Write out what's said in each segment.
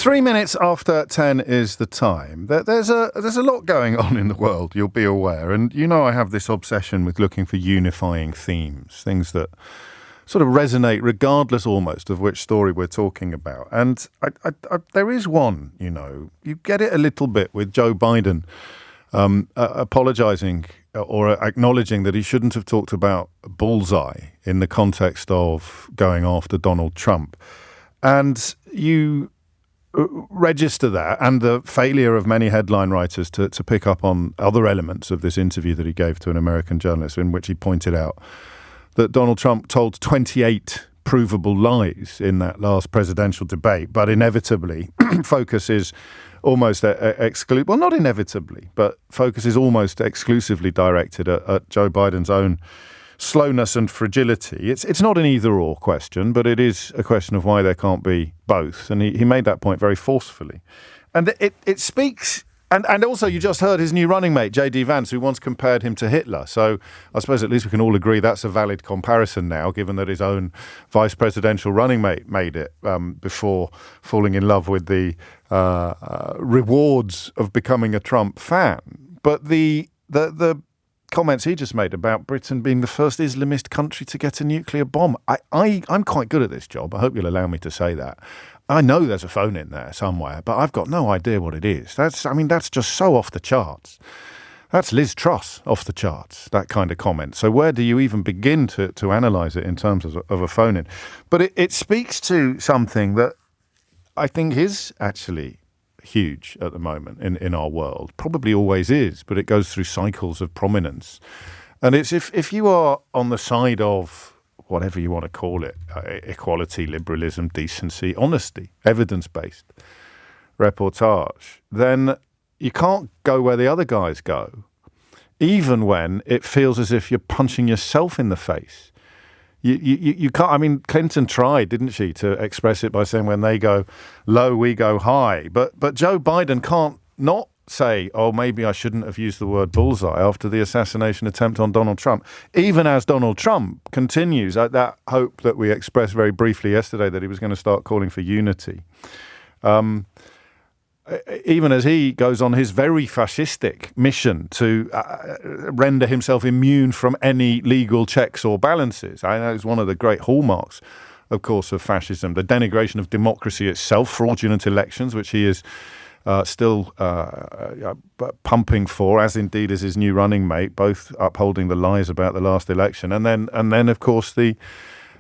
3 minutes after 10 is the time. There's a lot going on in the world, you'll be aware. And you know I have this obsession with looking for unifying themes, things that sort of resonate regardless almost of which story we're talking about. And there is one, you get it a little bit with Joe Biden apologising or acknowledging that he shouldn't have talked about bullseye in the context of going after Donald Trump. And you register that and the failure of many headline writers to pick up on other elements of this interview that he gave to an American journalist in which he pointed out that Donald Trump told 28 provable lies in that last presidential debate, but inevitably focus is almost well, not inevitably, but focus is almost exclusively directed at Joe Biden's own slowness and fragility. It's not an either-or question, but it is a question of why there can't be both. And he made that point very forcefully. And it speaks... And also, you just heard his new running mate, J.D. Vance, who once compared him to Hitler. So I suppose at least we can all agree that's a valid comparison now, given that his own vice presidential running mate made it before falling in love with the rewards of becoming a Trump fan. But the comments he just made about Britain being the first Islamist country to get a nuclear bomb, I'm quite good at this job. I hope you'll allow me to say that. I know there's a phone in there somewhere, but I've got no idea what it is. That's just so off the charts. That's Liz Truss off the charts, that kind of comment. So where do you even begin to analyse it in terms of a phone in? But it speaks to something that I think is actually huge at the moment in our world. Probably always is, but it goes through cycles of prominence. And it's if you are on the side of whatever you want to call it, equality, liberalism, decency, honesty, evidence-based reportage, then you can't go where the other guys go, even when it feels as if you're punching yourself in the face. You can't. I mean, Clinton tried, didn't she, to express it by saying when they go low, we go high. But Joe Biden can't not say, oh, maybe I shouldn't have used the word bullseye after the assassination attempt on Donald Trump, even as Donald Trump continues at that hope that we expressed very briefly yesterday that he was going to start calling for unity. Even as he goes on his very fascistic mission to render himself immune from any legal checks or balances. I know it's one of the great hallmarks, of course, of fascism, the denigration of democracy itself, fraudulent elections, which he is still pumping for, as indeed is his new running mate, both upholding the lies about the last election, and then of course the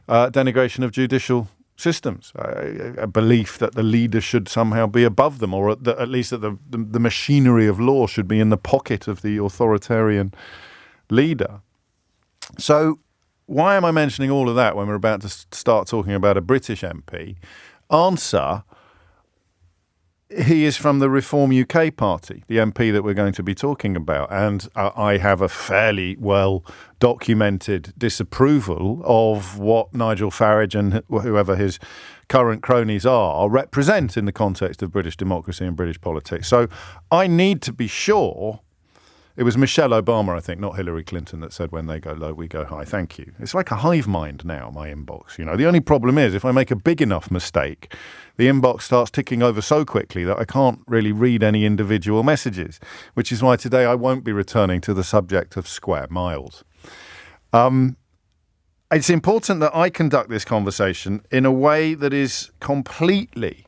denigration of judicial systems, a belief that the leader should somehow be above them, or at least that the machinery of law should be in the pocket of the authoritarian leader. So why am I mentioning all of that when we're about to start talking about a British MP? Answer: he is from the Reform UK party, the MP that we're going to be talking about. And I have a fairly well-documented disapproval of what Nigel Farage and whoever his current cronies are represent in the context of British democracy and British politics. So I need to be sure. It was Michelle Obama, I think, not Hillary Clinton, that said, when they go low, we go high. Thank you. It's like a hive mind now, my inbox. The only problem is if I make a big enough mistake, the inbox starts ticking over so quickly that I can't really read any individual messages, which is why today I won't be returning to the subject of square miles. It's important that I conduct this conversation in a way that is completely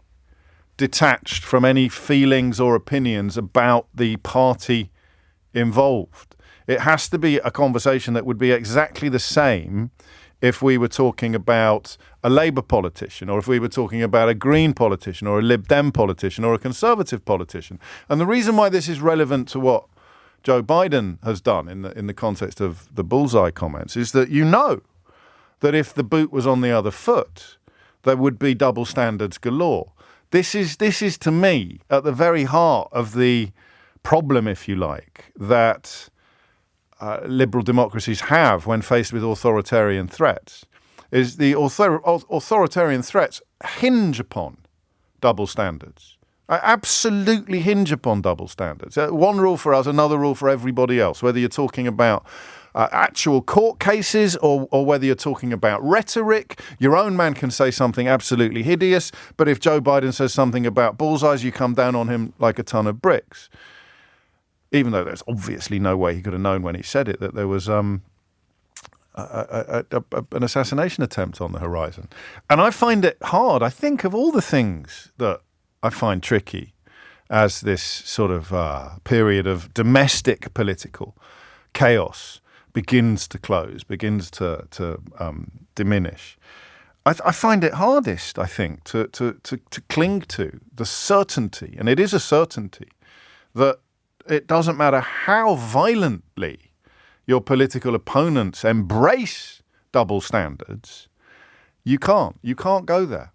detached from any feelings or opinions about the party involved. It has to be a conversation that would be exactly the same if we were talking about a Labour politician, or if we were talking about a Green politician, or a Lib Dem politician, or a Conservative politician. And the reason why this is relevant to what Joe Biden has done in the context of the bullseye comments is that that if the boot was on the other foot, there would be double standards galore. This is to me at the very heart of the problem, if you like, that liberal democracies have when faced with authoritarian threats, is the authoritarian threats hinge upon double standards. Absolutely hinge upon double standards. One rule for us, another rule for everybody else, whether you're talking about actual court cases or whether you're talking about rhetoric. Your own man can say something absolutely hideous, but if Joe Biden says something about bullseyes, you come down on him like a ton of bricks. Even though there's obviously no way he could have known when he said it that there was an assassination attempt on the horizon. And I find it hard. I think of all the things that I find tricky as this sort of period of domestic political chaos begins to close, begins to diminish. I find it hardest, I think, to cling to the certainty, and it is a certainty, that it doesn't matter how violently your political opponents embrace double standards, you can't go there.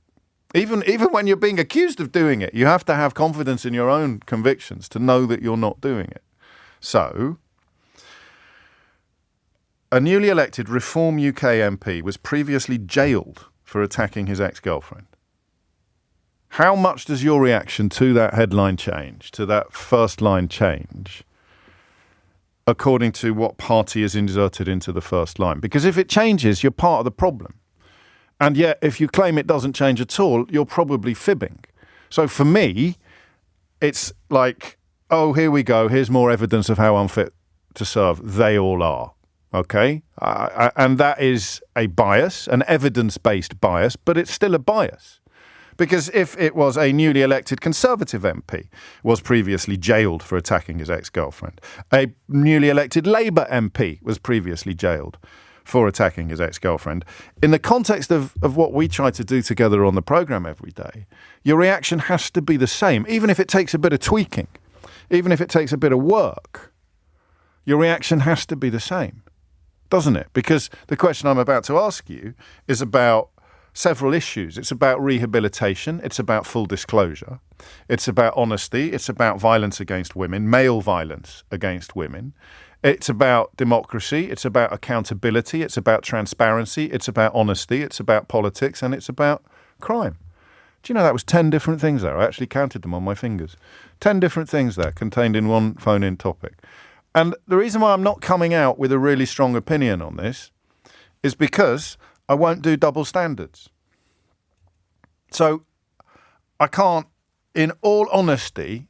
Even when you're being accused of doing it, you have to have confidence in your own convictions to know that you're not doing it. So, a newly elected Reform UK MP was previously jailed for attacking his ex-girlfriend. How much does your reaction to that headline change, to that first line change, according to what party is inserted into the first line? Because if it changes, you're part of the problem. And yet, if you claim it doesn't change at all, you're probably fibbing. So for me, it's like, oh, here we go. Here's more evidence of how unfit to serve they all are. Okay? And that is a bias, an evidence-based bias, but it's still a bias. Because if it was a newly elected Conservative MP was previously jailed for attacking his ex-girlfriend, a newly elected Labour MP was previously jailed for attacking his ex-girlfriend, in the context of what we try to do together on the programme every day, your reaction has to be the same, even if it takes a bit of tweaking, even if it takes a bit of work. Your reaction has to be the same, doesn't it? Because the question I'm about to ask you is about several issues. It's about rehabilitation. It's about full disclosure. It's about honesty. It's about violence against women, male violence against women. It's about democracy. It's about accountability. It's about transparency. It's about honesty. It's about politics. And it's about crime. Do you know that was 10 different things there? I actually counted them on my fingers. 10 different things there contained in one phone-in topic. And the reason why I'm not coming out with a really strong opinion on this is because I won't do double standards. So I can't, in all honesty,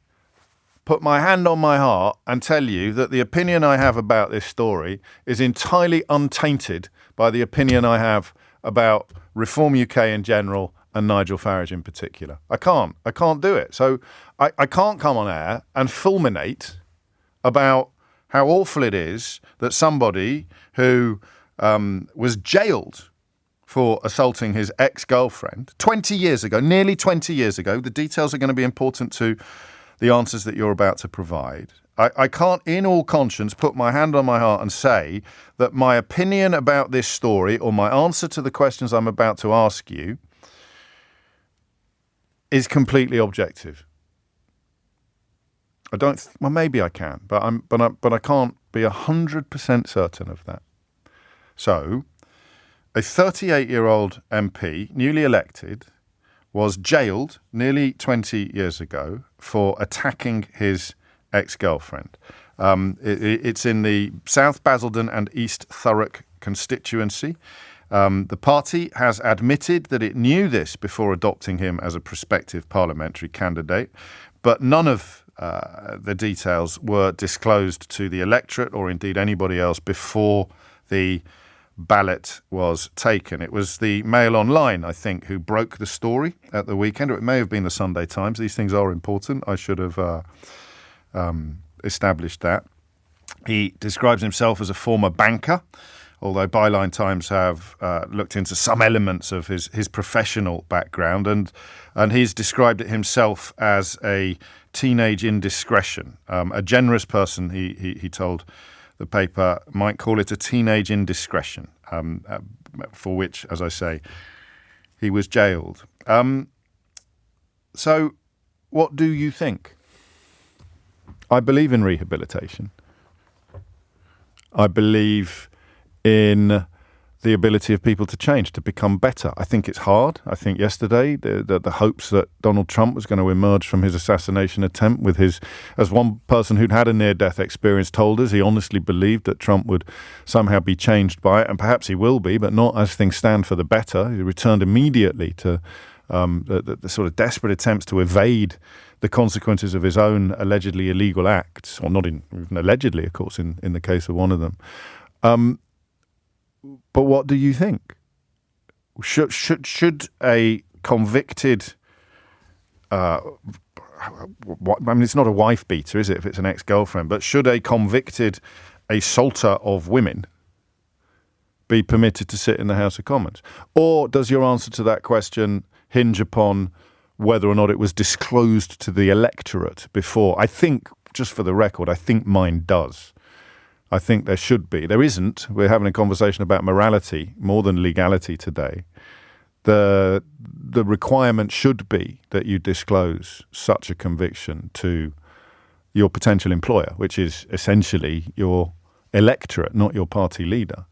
put my hand on my heart and tell you that the opinion I have about this story is entirely untainted by the opinion I have about Reform UK in general and Nigel Farage in particular. I can't do it. So I can't come on air and fulminate about how awful it is that somebody who was jailed for assaulting his ex-girlfriend 20 years ago, nearly 20 years ago. The details are going to be important to the answers that you're about to provide. I can't, in all conscience, put my hand on my heart and say that my opinion about this story or my answer to the questions I'm about to ask you is completely objective. Well, maybe I can, but I can't be 100% certain of that. So, a 38-year-old MP, newly elected, was jailed nearly 20 years ago for attacking his ex-girlfriend. It's in the South Basildon and East Thurrock constituency. The party has admitted that it knew this before adopting him as a prospective parliamentary candidate, but none of the details were disclosed to the electorate or indeed anybody else before the ballot was taken. It was the Mail Online, I think, who broke the story at the weekend, or it may have been the Sunday Times. These things are important. I should have established that. He describes himself as a former banker, although Byline Times have looked into some elements of his professional background, and he's described it himself as a teenage indiscretion. A generous person, he told the paper, might call it a teenage indiscretion, for which, as I say, he was jailed. So what do you think? I believe in rehabilitation. I believe in the ability of people to change, to become better. I think it's hard. I think yesterday the hopes that Donald Trump was going to emerge from his assassination attempt with his, as one person who'd had a near-death experience told us, he honestly believed that Trump would somehow be changed by it, and perhaps he will be, but not as things stand for the better. He returned immediately to the sort of desperate attempts to evade the consequences of his own allegedly illegal acts, or not even allegedly, of course, in the case of one of them. But what do you think? Should a convicted, I mean, it's not a wife beater, is it, if it's an ex-girlfriend, but should a convicted assaulter of women be permitted to sit in the House of Commons? Or does your answer to that question hinge upon whether or not it was disclosed to the electorate before? I think, just for the record, I think mine does. I think there should be. There isn't. We're having a conversation about morality more than legality today. The requirement should be that you disclose such a conviction to your potential employer, which is essentially your electorate, not your party leader.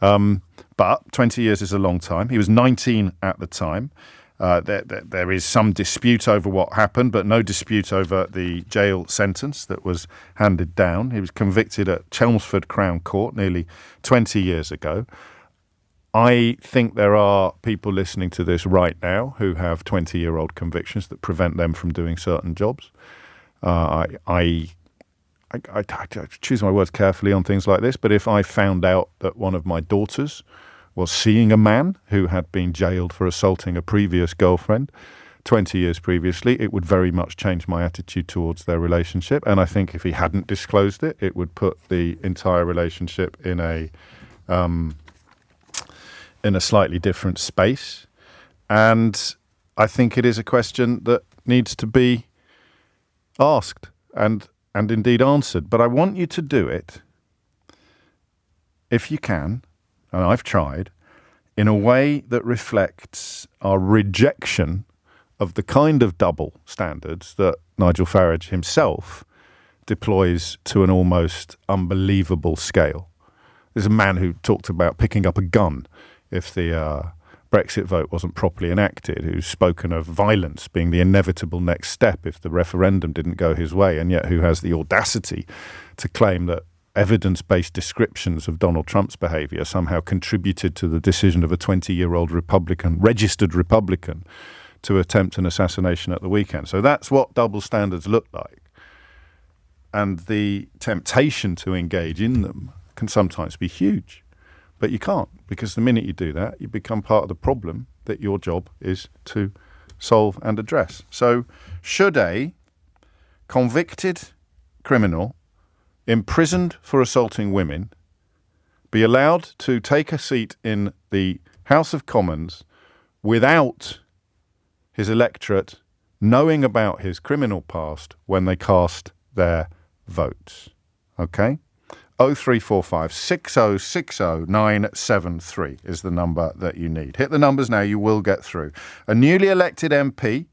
But 20 years is a long time. He was 19 at the time. There is some dispute over what happened, but no dispute over the jail sentence that was handed down. He was convicted at Chelmsford Crown Court nearly 20 years ago. I think there are people listening to this right now who have 20-year-old convictions that prevent them from doing certain jobs. I choose my words carefully on things like this, but if I found out that one of my daughters was seeing a man who had been jailed for assaulting a previous girlfriend 20 years previously, it would very much change my attitude towards their relationship. And I think if he hadn't disclosed it, it would put the entire relationship in a slightly different space. And I think it is a question that needs to be asked and indeed answered. But I want you to do it, if you can, and I've tried, in a way that reflects our rejection of the kind of double standards that Nigel Farage himself deploys to an almost unbelievable scale. There's a man who talked about picking up a gun if the Brexit vote wasn't properly enacted, who's spoken of violence being the inevitable next step if the referendum didn't go his way, and yet who has the audacity to claim that evidence-based descriptions of Donald Trump's behaviour somehow contributed to the decision of a 20-year-old Republican, registered Republican, to attempt an assassination at the weekend. So that's what double standards look like. And the temptation to engage in them can sometimes be huge. But you can't, because the minute you do that, you become part of the problem that your job is to solve and address. So should a convicted criminal imprisoned for assaulting women be allowed to take a seat in the House of Commons without his electorate knowing about his criminal past when they cast their votes? Okay? 0345 6060 973 is the number that you need. Hit the numbers now, you will get through. A newly elected MP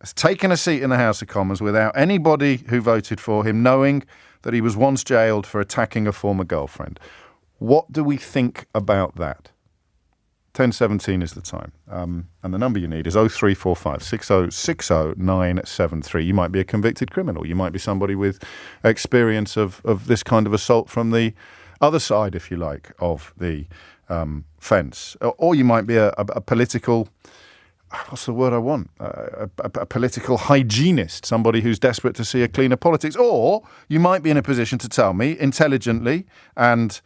has taken a seat in the House of Commons without anybody who voted for him knowing that he was once jailed for attacking a former girlfriend. What do we think about that? 10:17 is the time. And the number you need is 0345 6060 973. You might be a convicted criminal. You might be somebody with experience of this kind of assault from the other side, if you like, of the fence. Or you might be a political... what's the word I want? A political hygienist, somebody who's desperate to see a cleaner politics. Or you might be in a position to tell me intelligently and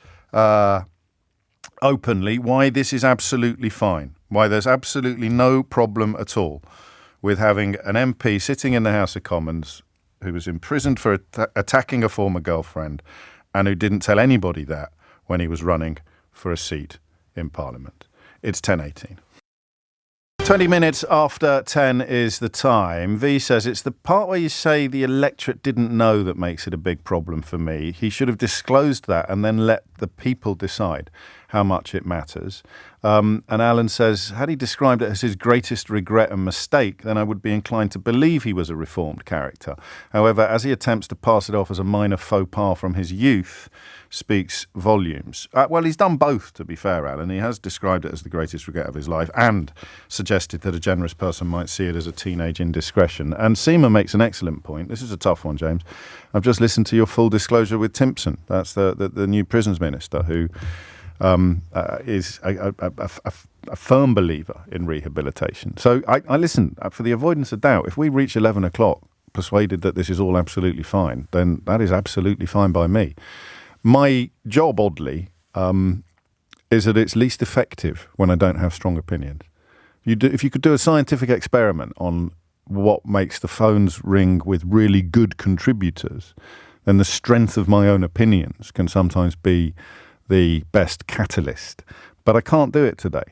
openly why this is absolutely fine, why there's absolutely no problem at all with having an MP sitting in the House of Commons who was imprisoned for attacking a former girlfriend and who didn't tell anybody that when he was running for a seat in Parliament. It's 10:18. 20 minutes after 10 is the time. V says, it's the part where you say the electorate didn't know that makes it a big problem for me. He should have disclosed that and then let the people decide. how much it matters. And Alan says, had he described it as his greatest regret and mistake, then I would be inclined to believe he was a reformed character. However, as he attempts to pass it off as a minor faux pas from his youth, speaks volumes. Well, he's done both, to be fair, Alan. He has described it as the greatest regret of his life and suggested that a generous person might see it as a teenage indiscretion. And Seema makes an excellent point. This is a tough one, James. I've just listened to your full disclosure with Timpson. That's the new prisons minister who is a firm believer in rehabilitation. So I listen, for the avoidance of doubt, if we reach 11 o'clock persuaded that this is all absolutely fine, then that is absolutely fine by me. My job, oddly, is that it's least effective when I don't have strong opinions. If you could do a scientific experiment on what makes the phones ring with really good contributors, then the strength of my own opinions can sometimes be the best catalyst. But I can't do it today.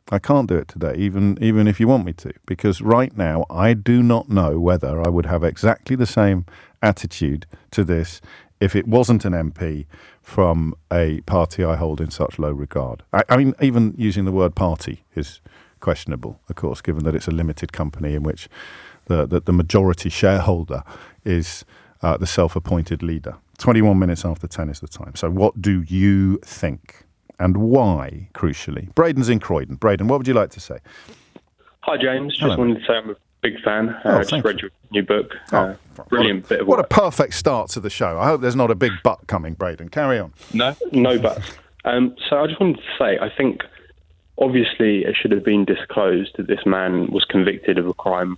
I can't do it today, even if you want me to, because right now I do not know whether I would have exactly the same attitude to this if it wasn't an MP from a party I hold in such low regard. I mean, even using the word party is questionable, of course, given that it's a limited company in which the majority shareholder is the self-appointed leader. 21 minutes after 10 is the time. So what do you think? And why, crucially? Braden's in Croydon. Braden, what would you like to say? Hi, James. Hello. Just wanted to say I'm a big fan. I just read your new book. Brilliant bit of work. What work. a perfect start to the show. I hope there's not a big but coming, Braden. Carry on. No buts. So I just wanted to say, I think obviously it should have been disclosed that this man was convicted of a crime,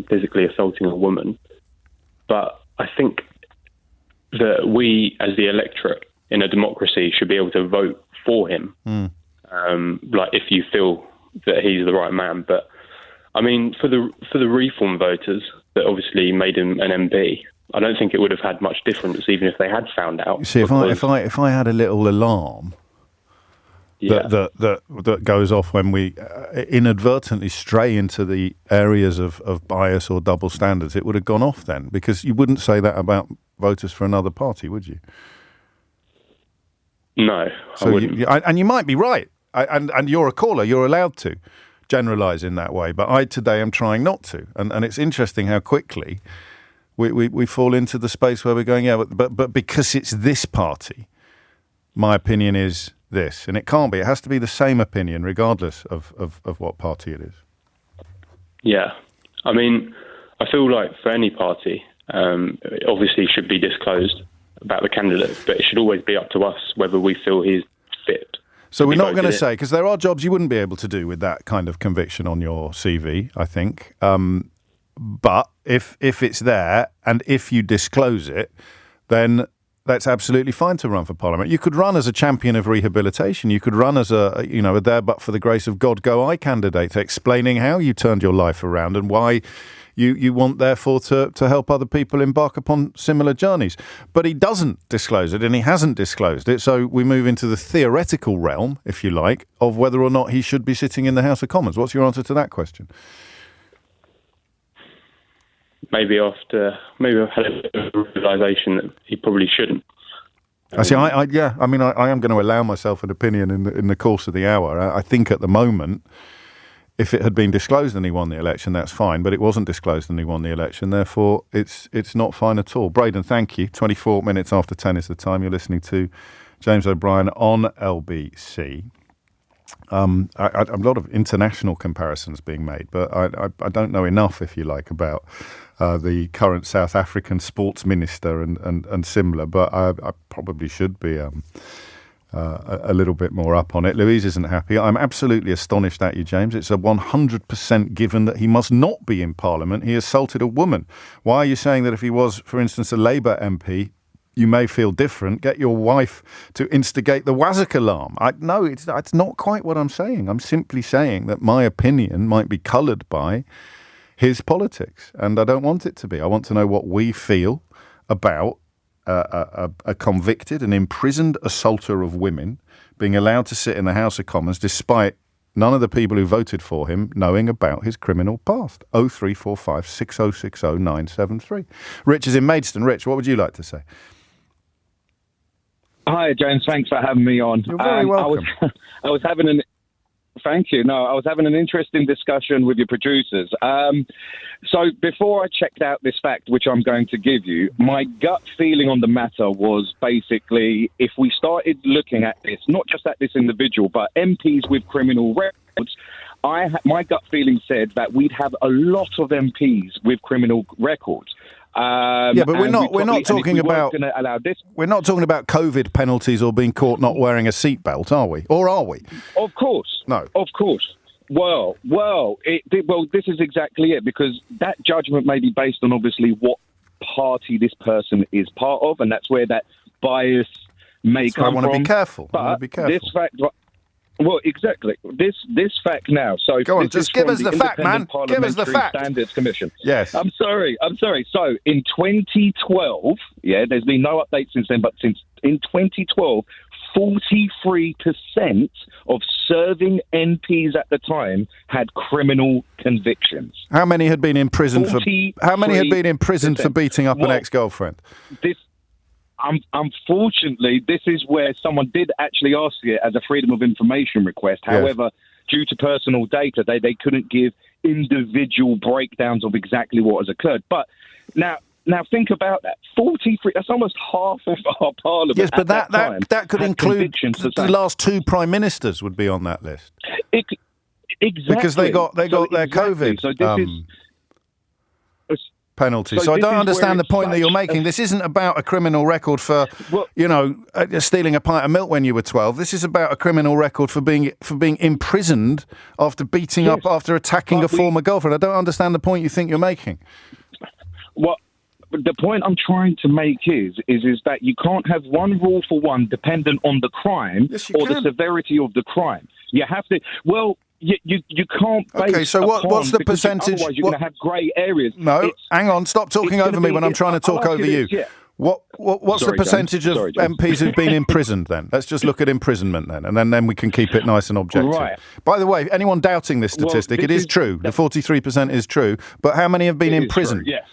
physically assaulting a woman. But I think that we, as the electorate in a democracy, should be able to vote for him. Like if you feel that he's the right man. But I mean, for the reform voters that obviously made him an MP, I don't think it would have had much difference, even if they had found out. You see, if I had a little alarm that goes off when we inadvertently stray into the areas of bias or double standards, it would have gone off then, because you wouldn't say that about voters for another party, would you? No, I wouldn't. And you might be right. And you're a caller. You're allowed to generalise in that way. But I today am trying not to. And it's interesting how quickly we fall into the space where we're going, but because it's this party, my opinion is this. And it can't be. It has to be the same opinion regardless of what party it is. Yeah. I mean, I feel like for any party, it obviously should be disclosed about the candidate, but it should always be up to us whether we feel he's fit. So we're not going to say, because there are jobs you wouldn't be able to do with that kind of conviction on your CV, I think. But if it's there and if you disclose it, then that's absolutely fine to run for Parliament. You could run as a champion of rehabilitation. You could run as a there but for the grace of God go I candidate, explaining how you turned your life around and why you want, therefore, to help other people embark upon similar journeys. But he doesn't disclose it, and he hasn't disclosed it. So we move into the theoretical realm, if you like, of whether or not he should be sitting in the House of Commons. What's your answer to that question? Maybe I've had a realisation that he probably shouldn't. I am going to allow myself an opinion in the course of the hour. I think at the moment, if it had been disclosed and he won the election, that's fine. But it wasn't disclosed and he won the election. Therefore, it's not fine at all. Braden, thank you. 24 minutes after 10 is the time. You're listening to James O'Brien on LBC. A lot of international comparisons being made, but I don't know enough, if you like, about the current South African sports minister and similar. But I probably should be a little bit more up on it. Louise isn't happy. I'm absolutely astonished at you, James. It's a 100% given that he must not be in Parliament. He assaulted a woman. Why are you saying that if he was, for instance, a Labour MP, you may feel different? Get your wife to instigate the Wazzock alarm. No, it's not quite what I'm saying. I'm simply saying that my opinion might be coloured by his politics, and I don't want it to be. I want to know what we feel about a convicted and imprisoned assaulter of women being allowed to sit in the House of Commons despite none of the people who voted for him knowing about his criminal past. 0345 6060 973. Rich is in Maidstone. Rich, what would you like to say? Hi, James. Thanks for having me on. You're very welcome. I was having an. Thank you. No, I was having an interesting discussion with your producers. So before I checked out this fact, which I'm going to give you, my gut feeling on the matter was basically if we started looking at this, not just at this individual, but MPs with criminal records, my gut feeling said that we'd have a lot of MPs with criminal records. Yeah, but we're not talking about COVID penalties or being caught not wearing a seatbelt, are we? Or are we? Of course. No. Of course. Well, this is exactly it, because that judgment may be based on obviously what party this person is part of, and that's where that bias may come from. I want to be careful. But this fact. Well, exactly. This fact now. So go on, just give us the fact, man. Give us the fact. Standards Commission. Yes. I'm sorry. So in 2012, there's been no update since then, but in 2012, 43% of serving MPs at the time had criminal convictions. How many had been imprisoned for beating up an ex-girlfriend? Unfortunately, this is where someone did actually ask it as a freedom of information request. However, due to personal data, they couldn't give individual breakdowns of exactly what has occurred. But now think about that. 43, that's almost half of our parliament. Yes, but that could include the last two prime ministers would be on that list. Exactly. Because they got their COVID. So this is penalty. So I don't understand the point that you're making. This isn't about a criminal record for, stealing a pint of milk when you were 12. This is about a criminal record for being imprisoned after beating up, after attacking a former girlfriend. I don't understand the point you think you're making. Well, the point I'm trying to make is that you can't have one rule for one dependent on the crime the severity of the crime. You have to. Well. You can't base. Okay, so what's the percentage? Otherwise, you're going to have grey areas. No, hang on. Stop talking over me when I'm trying to talk over you. Yeah. What's the percentage of MPs who've been imprisoned then? Let's just look at imprisonment then, and then we can keep it nice and objective. Right. By the way, anyone doubting this statistic, it is true. The 43% is true. But how many have been imprisoned? Yes.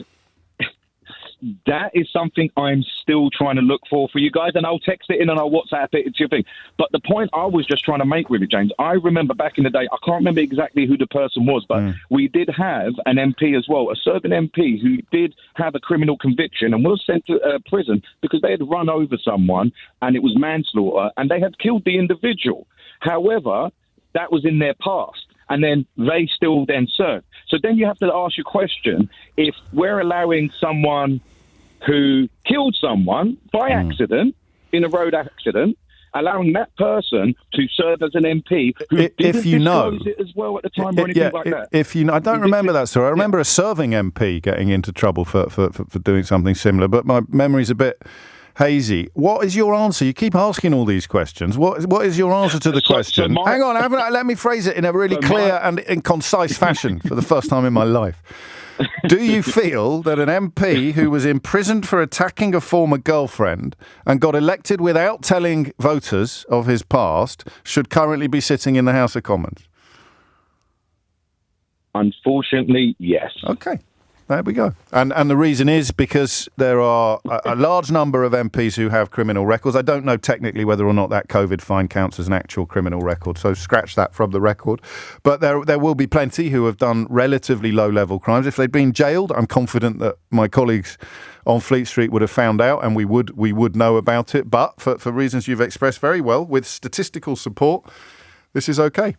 That is something I'm still trying to look for you guys, and I'll text it in and I'll WhatsApp it. It's your thing. But the point I was just trying to make with it, James, I remember back in the day, I can't remember exactly who the person was, but we did have an MP as well, a serving MP who did have a criminal conviction and was sent to prison because they had run over someone and it was manslaughter and they had killed the individual. However, that was in their past. And then they still then serve. So then you have to ask your question, if we're allowing someone who killed someone by accident in a road accident, allowing that person to serve as an MP who didn't disclose it as well at the time or anything like that. I don't remember that story. I remember a serving MP getting into trouble for doing something similar, but my memory's a bit hazy. What is your answer? You keep asking all these questions. What is your answer to the question? Hang on, let me phrase it in a really clear and concise fashion for the first time in my life. Do you feel that an MP who was imprisoned for attacking a former girlfriend and got elected without telling voters of his past should currently be sitting in the House of Commons? Unfortunately, yes. Okay. There we go. And the reason is because there are a large number of MPs who have criminal records. I don't know technically whether or not that COVID fine counts as an actual criminal record, so scratch that from the record. But there will be plenty who have done relatively low-level crimes. If they'd been jailed, I'm confident that my colleagues on Fleet Street would have found out and we would know about it. But for reasons you've expressed very well, with statistical support, this is okay.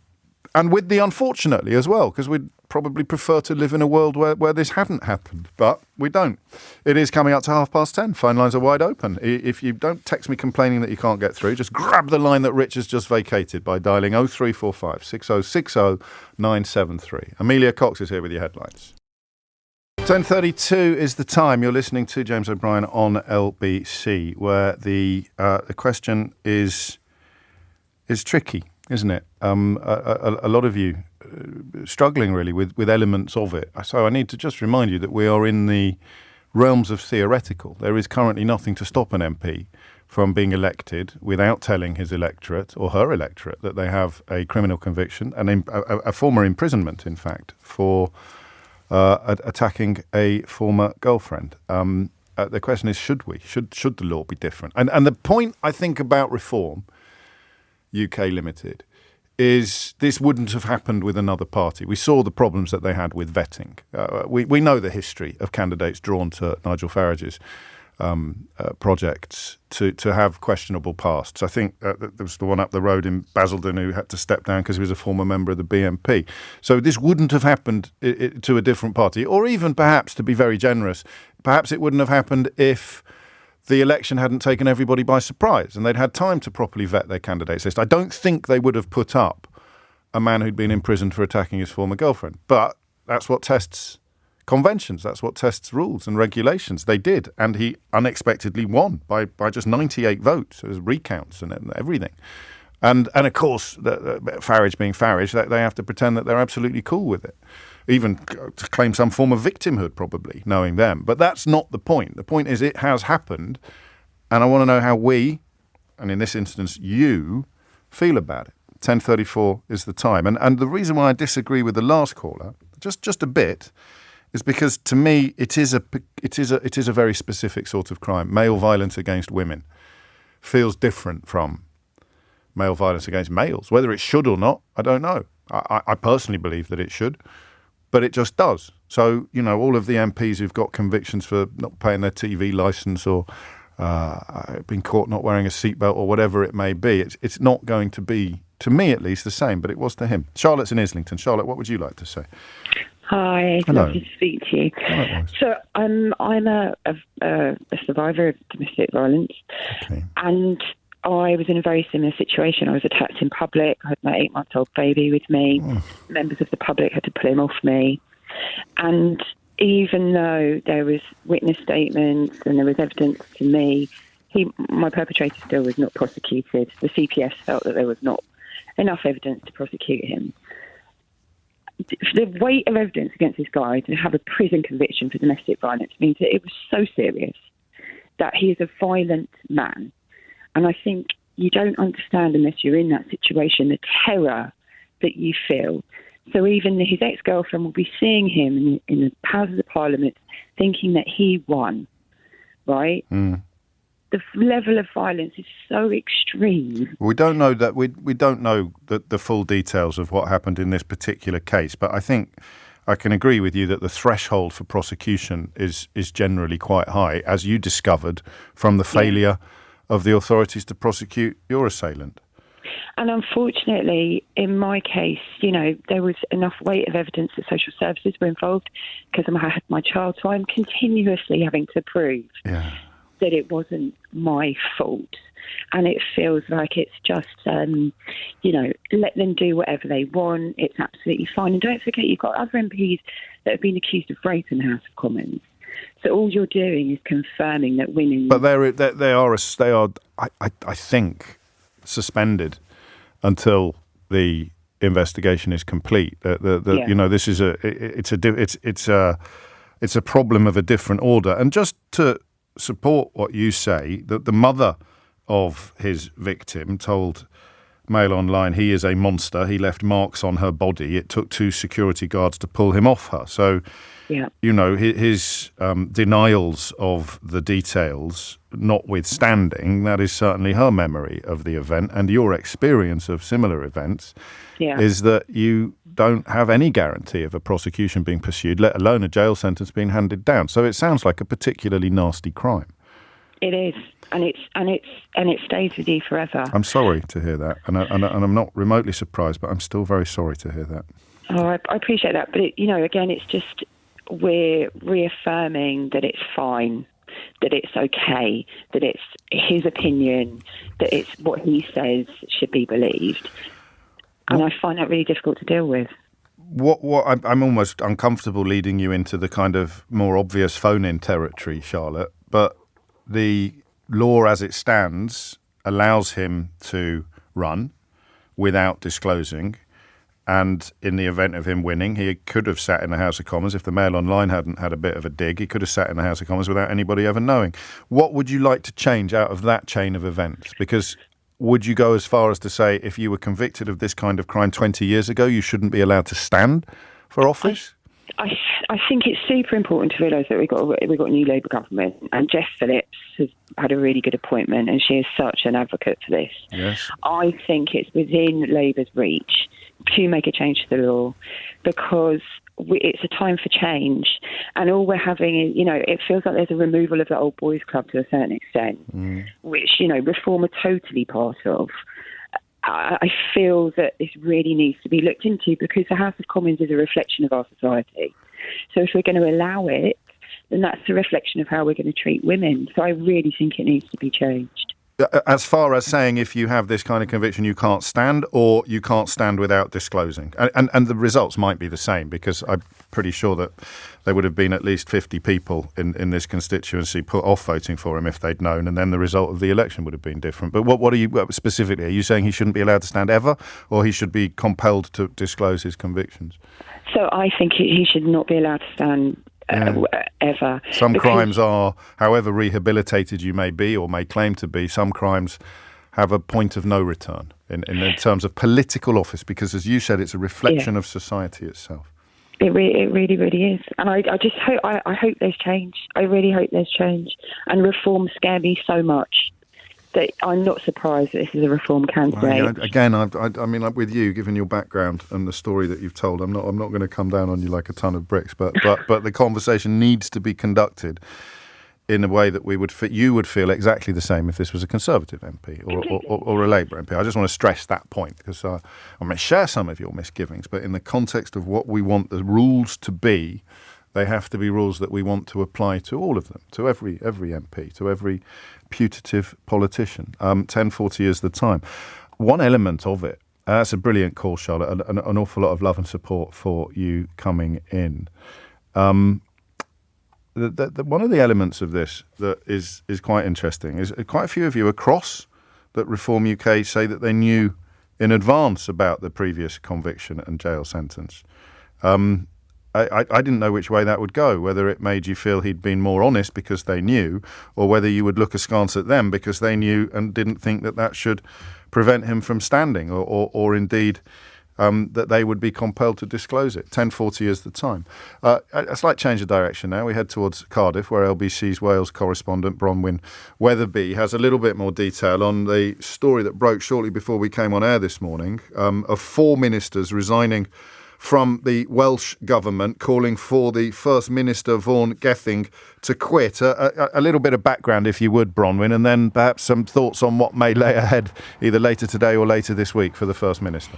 And with the unfortunately as well, because we'd probably prefer to live in a world where this hadn't happened. But we don't. It is coming up to 10:30. Phone lines are wide open. If you don't text me complaining that you can't get through, just grab the line that Rich has just vacated by dialing 0345 6060 973. Amelia Cox is here with your headlines. 10:32 is the time. You're listening to James O'Brien on LBC, where the question is tricky, isn't it? A lot of you struggling really with elements of it. So I need to just remind you that we are in the realms of theoretical. There is currently nothing to stop an MP from being elected without telling his electorate or her electorate that they have a criminal conviction and a former imprisonment, in fact, for attacking a former girlfriend. The question is, should we? Should the law be different? And the point I think about reform, UK Limited, is this wouldn't have happened with another party. We saw the problems that they had with vetting. We know the history of candidates drawn to Nigel Farage's projects to have questionable pasts. I think there was the one up the road in Basildon who had to step down because he was a former member of the BNP. So this wouldn't have happened to a different party, or even perhaps, to be very generous, perhaps it wouldn't have happened if the election hadn't taken everybody by surprise and they'd had time to properly vet their candidates list. I don't think they would have put up a man who'd been imprisoned for attacking his former girlfriend. But that's what tests conventions. That's what tests rules and regulations. They did. And he unexpectedly won by just 98 votes. It was recounts and everything. And of course, Farage being Farage, they have to pretend that they're absolutely cool with it. Even to claim some form of victimhood, probably, knowing them. But that's not the point. The point is it has happened, and I want to know how we, and in this instance you, feel about it. 10:34 is the time. And the reason why I disagree with the last caller, just a bit, is because to me it is a very specific sort of crime. Male violence against women feels different from male violence against males. Whether it should or not, I don't know. I personally believe that it should. But it just does. So, all of the MPs who've got convictions for not paying their TV licence or being caught not wearing a seatbelt or whatever it may be, it's not going to be, to me at least, the same. But it was to him. Charlotte's in Islington. Charlotte, what would you like to say? Hi, Hello. lovely to speak to you. Likewise. So I'm a survivor of domestic violence, Okay. and I was in a very similar situation. I was attacked in public. I had my 8-month-old baby with me. Members of the public had to pull him off me. And even though there was witness statements and there was evidence to me, my perpetrator still was not prosecuted. The CPS felt that there was not enough evidence to prosecute him. The weight of evidence against this guy to have a prison conviction for domestic violence means that it was so serious that he is a violent man. And I think you don't understand, unless you're in that situation, the terror that you feel. So even his ex-girlfriend will be seeing him in the Houses of Parliament thinking that he won, right? Mm. The level of violence is so extreme. We don't know that we don't know the full details of what happened in this particular case, but I think I can agree with you that the threshold for prosecution is generally quite high, as you discovered from the failure of the authorities to prosecute your assailant. And unfortunately, in my case, there was enough weight of evidence that social services were involved because I had my child. So I'm continuously having to prove that it wasn't my fault. And it feels like it's just, let them do whatever they want. It's absolutely fine. And don't forget, you've got other MPs that have been accused of rape in the House of Commons. So all you're doing is confirming that women... But they are, I think, suspended until the investigation is complete. This is it's a problem of a different order. And just to support what you say, that the mother of his victim told Mail Online he is a monster. He left marks on her body. It took 2 security guards to pull him off her. So, his denials of the details notwithstanding, that is certainly her memory of the event, and your experience of similar events is that you don't have any guarantee of a prosecution being pursued, let alone a jail sentence being handed down. So it sounds like a particularly nasty crime. It is, and it stays with you forever. I'm sorry to hear that, and I'm not remotely surprised, but I'm still very sorry to hear that. Oh, I appreciate that, but again, it's just we're reaffirming that it's fine, that it's okay, that it's his opinion, that it's what he says should be believed, and I find that really difficult to deal with. I'm almost uncomfortable leading you into the kind of more obvious phone-in territory, Charlotte, but the law as it stands allows him to run without disclosing. And in the event of him winning, he could have sat in the House of Commons. If the Mail Online hadn't had a bit of a dig, he could have sat in the House of Commons without anybody ever knowing. What would you like to change out of that chain of events? Because would you go as far as to say if you were convicted of this kind of crime 20 years ago, you shouldn't be allowed to stand for office? I think it's super important to realise that we've got a new Labour government, and Jess Phillips has had a really good appointment, and she is such an advocate for this. Yes. I think it's within Labour's reach to make a change to the law, because it's a time for change, and all we're having is, it feels like there's a removal of the old boys club to a certain extent, which, Reform are totally part of. I feel that this really needs to be looked into, because the House of Commons is a reflection of our society. So if we're going to allow it, then that's a reflection of how we're going to treat women. So I really think it needs to be changed. As far as saying if you have this kind of conviction you can't stand, or you can't stand without disclosing. And the results might be the same, because I'm pretty sure that there would have been at least 50 people in this constituency put off voting for him if they'd known, and then the result of the election would have been different. But what are you specifically? Are you saying he shouldn't be allowed to stand ever, or he should be compelled to disclose his convictions? So I think he should not be allowed to stand ever. Some crimes are, however rehabilitated you may be or may claim to be, some crimes have a point of no return in terms of political office, because, as you said, it's a reflection of society itself. It really, really is. And I just hope, I hope there's change. I really hope there's change. And reform scare me so much that I'm not surprised that this is a reform candidate. Again, I mean, like with you, given your background and the story that you've told, I'm not going to come down on you like a ton of bricks, but the conversation needs to be conducted in a way that you would feel exactly the same if this was a Conservative MP or a Labour MP. I just want to stress that point, because I may share some of your misgivings, but in the context of what we want the rules to be, they have to be rules that we want to apply to all of them, to every MP, to every putative politician. 1040 is the time. One element of it, that's a brilliant call, Charlotte, and an awful lot of love and support for you coming in. One of the elements of this that is quite interesting is quite a few of you across that Reform UK say that they knew in advance about the previous conviction and jail sentence. I didn't know which way that would go, whether it made you feel he'd been more honest because they knew, or whether you would look askance at them because they knew and didn't think that should prevent him from standing, or indeed that they would be compelled to disclose it. 10:40 is the time. A slight change of direction now. We head towards Cardiff, where LBC's Wales correspondent Bronwyn Weatherby has a little bit more detail on the story that broke shortly before we came on air this morning, of 4 ministers resigning from the Welsh government, calling for the First Minister Vaughan Gething to quit. A little bit of background, if you would, Bronwyn, and then perhaps some thoughts on what may lay ahead either later today or later this week for the First Minister.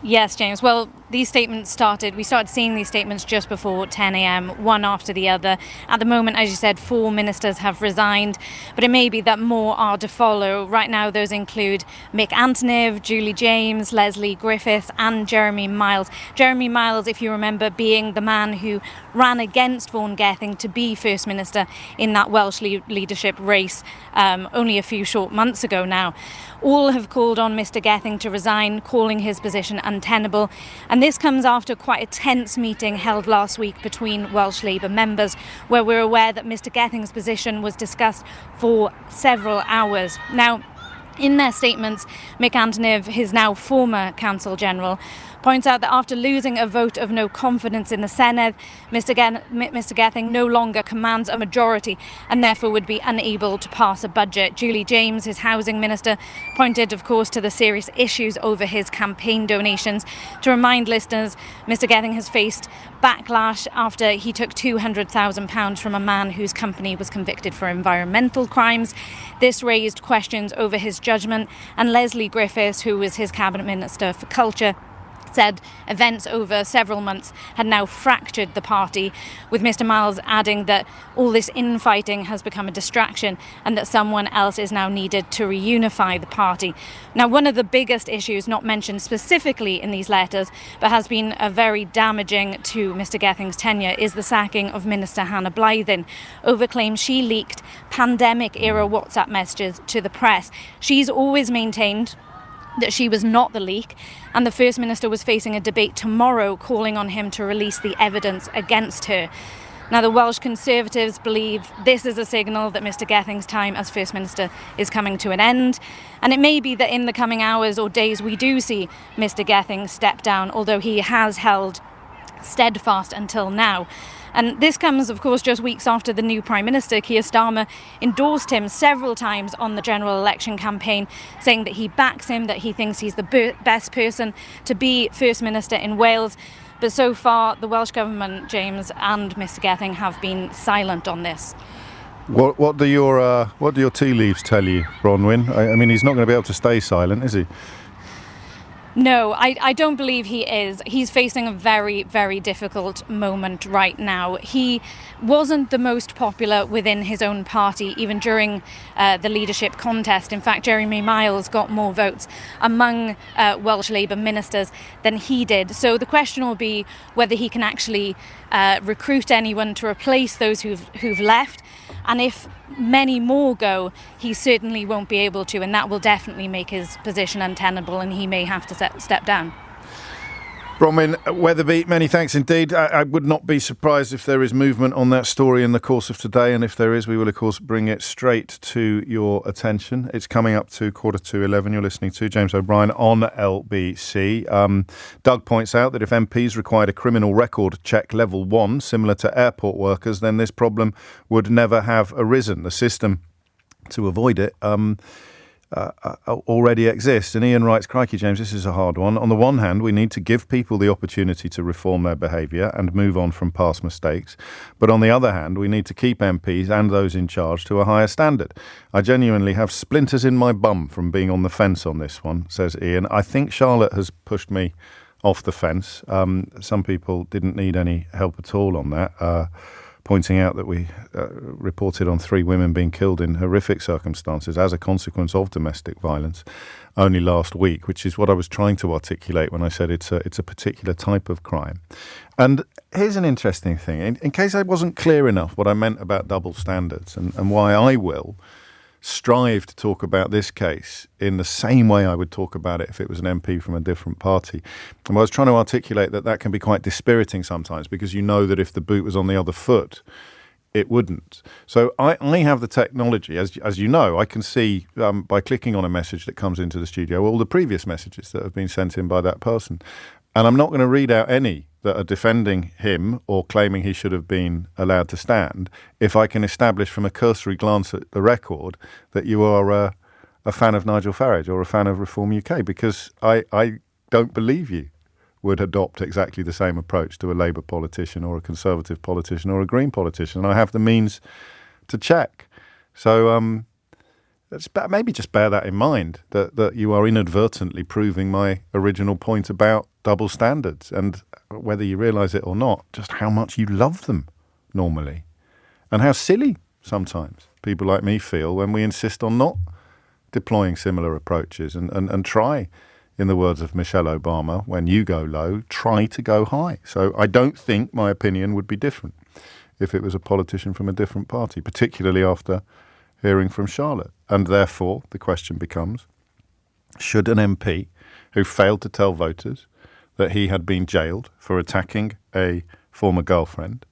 Yes, James. Well, we started seeing these statements just before 10 a.m, one after the other. At the moment, as you said, 4 ministers have resigned, but it may be that more are to follow. Right now, those include Mick Antoniv, Julie James, Leslie Griffiths and Jeremy Miles. Jeremy Miles, if you remember, being the man who ran against Vaughan Gething to be First Minister in that Welsh leadership race only a few short months ago now. All have called on Mr Gething to resign, calling his position untenable. And this comes after quite a tense meeting held last week between Welsh Labour members, where we're aware that Mr Gething's position was discussed for several hours. Now, in their statements, Mick Antoniv, his now former Counsel General, points out that after losing a vote of no confidence in the Senedd, Mr Gething no longer commands a majority and therefore would be unable to pass a budget. Julie James, his housing minister, pointed, of course, to the serious issues over his campaign donations. To remind listeners, Mr Gething has faced backlash after he took £200,000 from a man whose company was convicted for environmental crimes. This raised questions over his judgment, and Leslie Griffiths, who was his cabinet minister for culture, said events over several months had now fractured the party, with Mr Miles adding that all this infighting has become a distraction and that someone else is now needed to reunify the party. Now, one of the biggest issues not mentioned specifically in these letters, but has been very damaging to Mr Gething's tenure, is the sacking of Minister Hannah Blythen over claims she leaked pandemic-era WhatsApp messages to the press. She's always maintained that she was not the leak, and the First Minister was facing a debate tomorrow calling on him to release the evidence against her. Now, the Welsh Conservatives believe this is a signal that Mr Gething's time as First Minister is coming to an end, and it may be that in the coming hours or days we do see Mr Gething step down, although he has held steadfast until now. And this comes, of course, just weeks after the new Prime Minister, Keir Starmer, endorsed him several times on the general election campaign, saying that he backs him, that he thinks he's the best person to be First Minister in Wales. But so far, the Welsh Government, James, and Mr Gething have been silent on this. What do your tea leaves tell you, Bronwyn? I mean, he's not going to be able to stay silent, is he? No, I don't believe he is. He's facing a very, very difficult moment right now. He wasn't the most popular within his own party, even during the leadership contest. In fact, Jeremy Miles got more votes among Welsh Labour ministers than he did. So the question will be whether he can actually recruit anyone to replace those who've left. And if many more go, he certainly won't be able to, and that will definitely make his position untenable, and he may have to step down. Bronwyn Weatherby, many thanks indeed. I would not be surprised if there is movement on that story in the course of today, and if there is, we will of course bring it straight to your attention. It's coming up to 11:15. You're listening to James O'Brien on LBC. Doug points out that if MPs required a criminal record check level 1, similar to airport workers, then this problem would never have arisen. The system to avoid it already exists. And Ian writes, crikey, James, this is a hard one. On the one hand, we need to give people the opportunity to reform their behaviour and move on from past mistakes. But on the other hand, we need to keep MPs and those in charge to a higher standard. I genuinely have splinters in my bum from being on the fence on this one, says Ian. I think Charlotte has pushed me off the fence. Some people didn't need any help at all on that. Pointing out that we reported on 3 women being killed in horrific circumstances as a consequence of domestic violence only last week, which is what I was trying to articulate when I said it's a particular type of crime. And here's an interesting thing. In case I wasn't clear enough what I meant about double standards and why I will strive to talk about this case in the same way I would talk about it if it was an MP from a different party. And I was trying to articulate that can be quite dispiriting sometimes, because you know that if the boot was on the other foot, it wouldn't. So I have the technology, as you know, I can see by clicking on a message that comes into the studio all the previous messages that have been sent in by that person. And I'm not going to read out any that are defending him or claiming he should have been allowed to stand if I can establish from a cursory glance at the record that you are a fan of Nigel Farage or a fan of Reform UK, because I don't believe you would adopt exactly the same approach to a Labour politician or a Conservative politician or a Green politician. And I have the means to check. So maybe just bear that in mind, that you are inadvertently proving my original point about double standards, and whether you realise it or not, just how much you love them normally, and how silly sometimes people like me feel when we insist on not deploying similar approaches and try, in the words of Michelle Obama, when you go low, try to go high. So I don't think my opinion would be different if it was a politician from a different party, particularly after hearing from Charlotte. And therefore, the question becomes, should an MP who failed to tell voters that he had been jailed for attacking a former girlfriend,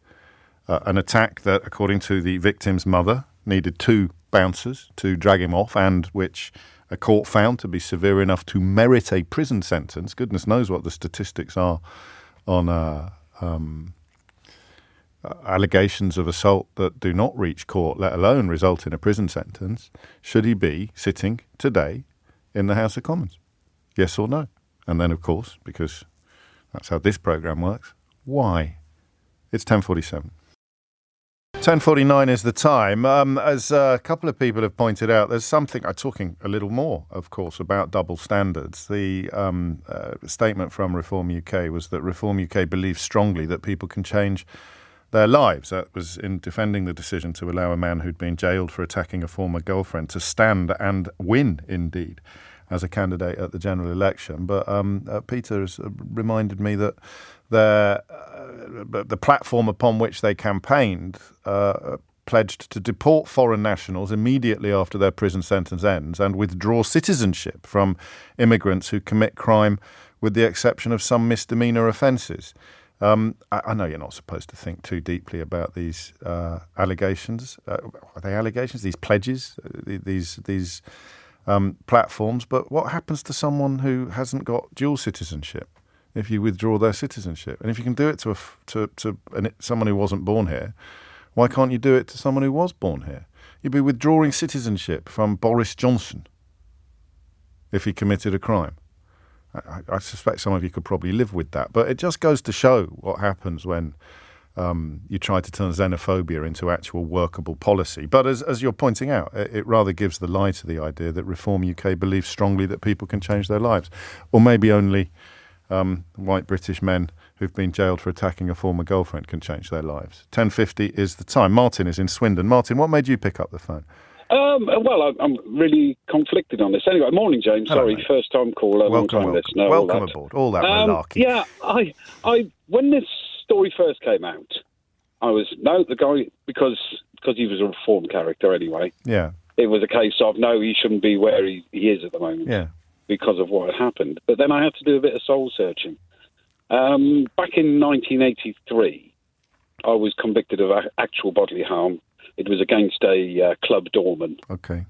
an attack that, according to the victim's mother, needed 2 bouncers to drag him off, and which a court found to be severe enough to merit a prison sentence. Goodness knows what the statistics are on allegations of assault that do not reach court, let alone result in a prison sentence. Should he be sitting today in the House of Commons? Yes or no? And then, of course, because that's how this programme works, why? It's 10:47. 10:49 is the time. As a couple of people have pointed out, there's something, I'm talking a little more, of course, about double standards. The statement from Reform UK was that Reform UK believes strongly that people can change their lives. That was in defending the decision to allow a man who'd been jailed for attacking a former girlfriend to stand and win, indeed, as a candidate at the general election. But Peter has reminded me that the platform upon which they campaigned pledged to deport foreign nationals immediately after their prison sentence ends and withdraw citizenship from immigrants who commit crime, with the exception of some misdemeanor offences. I know you're not supposed to think too deeply about these allegations. Are they allegations? These pledges? These platforms? But what happens to someone who hasn't got dual citizenship? if you withdraw their citizenship. And if you can do it to someone who wasn't born here, why can't you do it to someone who was born here? You'd be withdrawing citizenship from Boris Johnson if he committed a crime. I suspect some of you could probably live with that. But it just goes to show what happens when you try to turn xenophobia into actual workable policy. But as you're pointing out, it rather gives the lie to the idea that Reform UK believes strongly that people can change their lives. Or maybe only white British men who've been jailed for attacking a former girlfriend can change their lives. 10:50 is the time. Martin is in Swindon. Martin, what made you pick up the phone? Well, I'm really conflicted on this. Anyway, morning, James. Hello, sorry, mate. first time caller, long time listener. Welcome all that. aboard. All that malarkey. Yeah, I when this story first came out, I was the guy because he was a reformed character anyway. Yeah. It was a case of no, he shouldn't be where he is at the moment. Yeah. Because of what had happened. But then I had to do a bit of soul searching. Back in 1983, I was convicted of actual bodily harm. It was against a club doorman. Okay.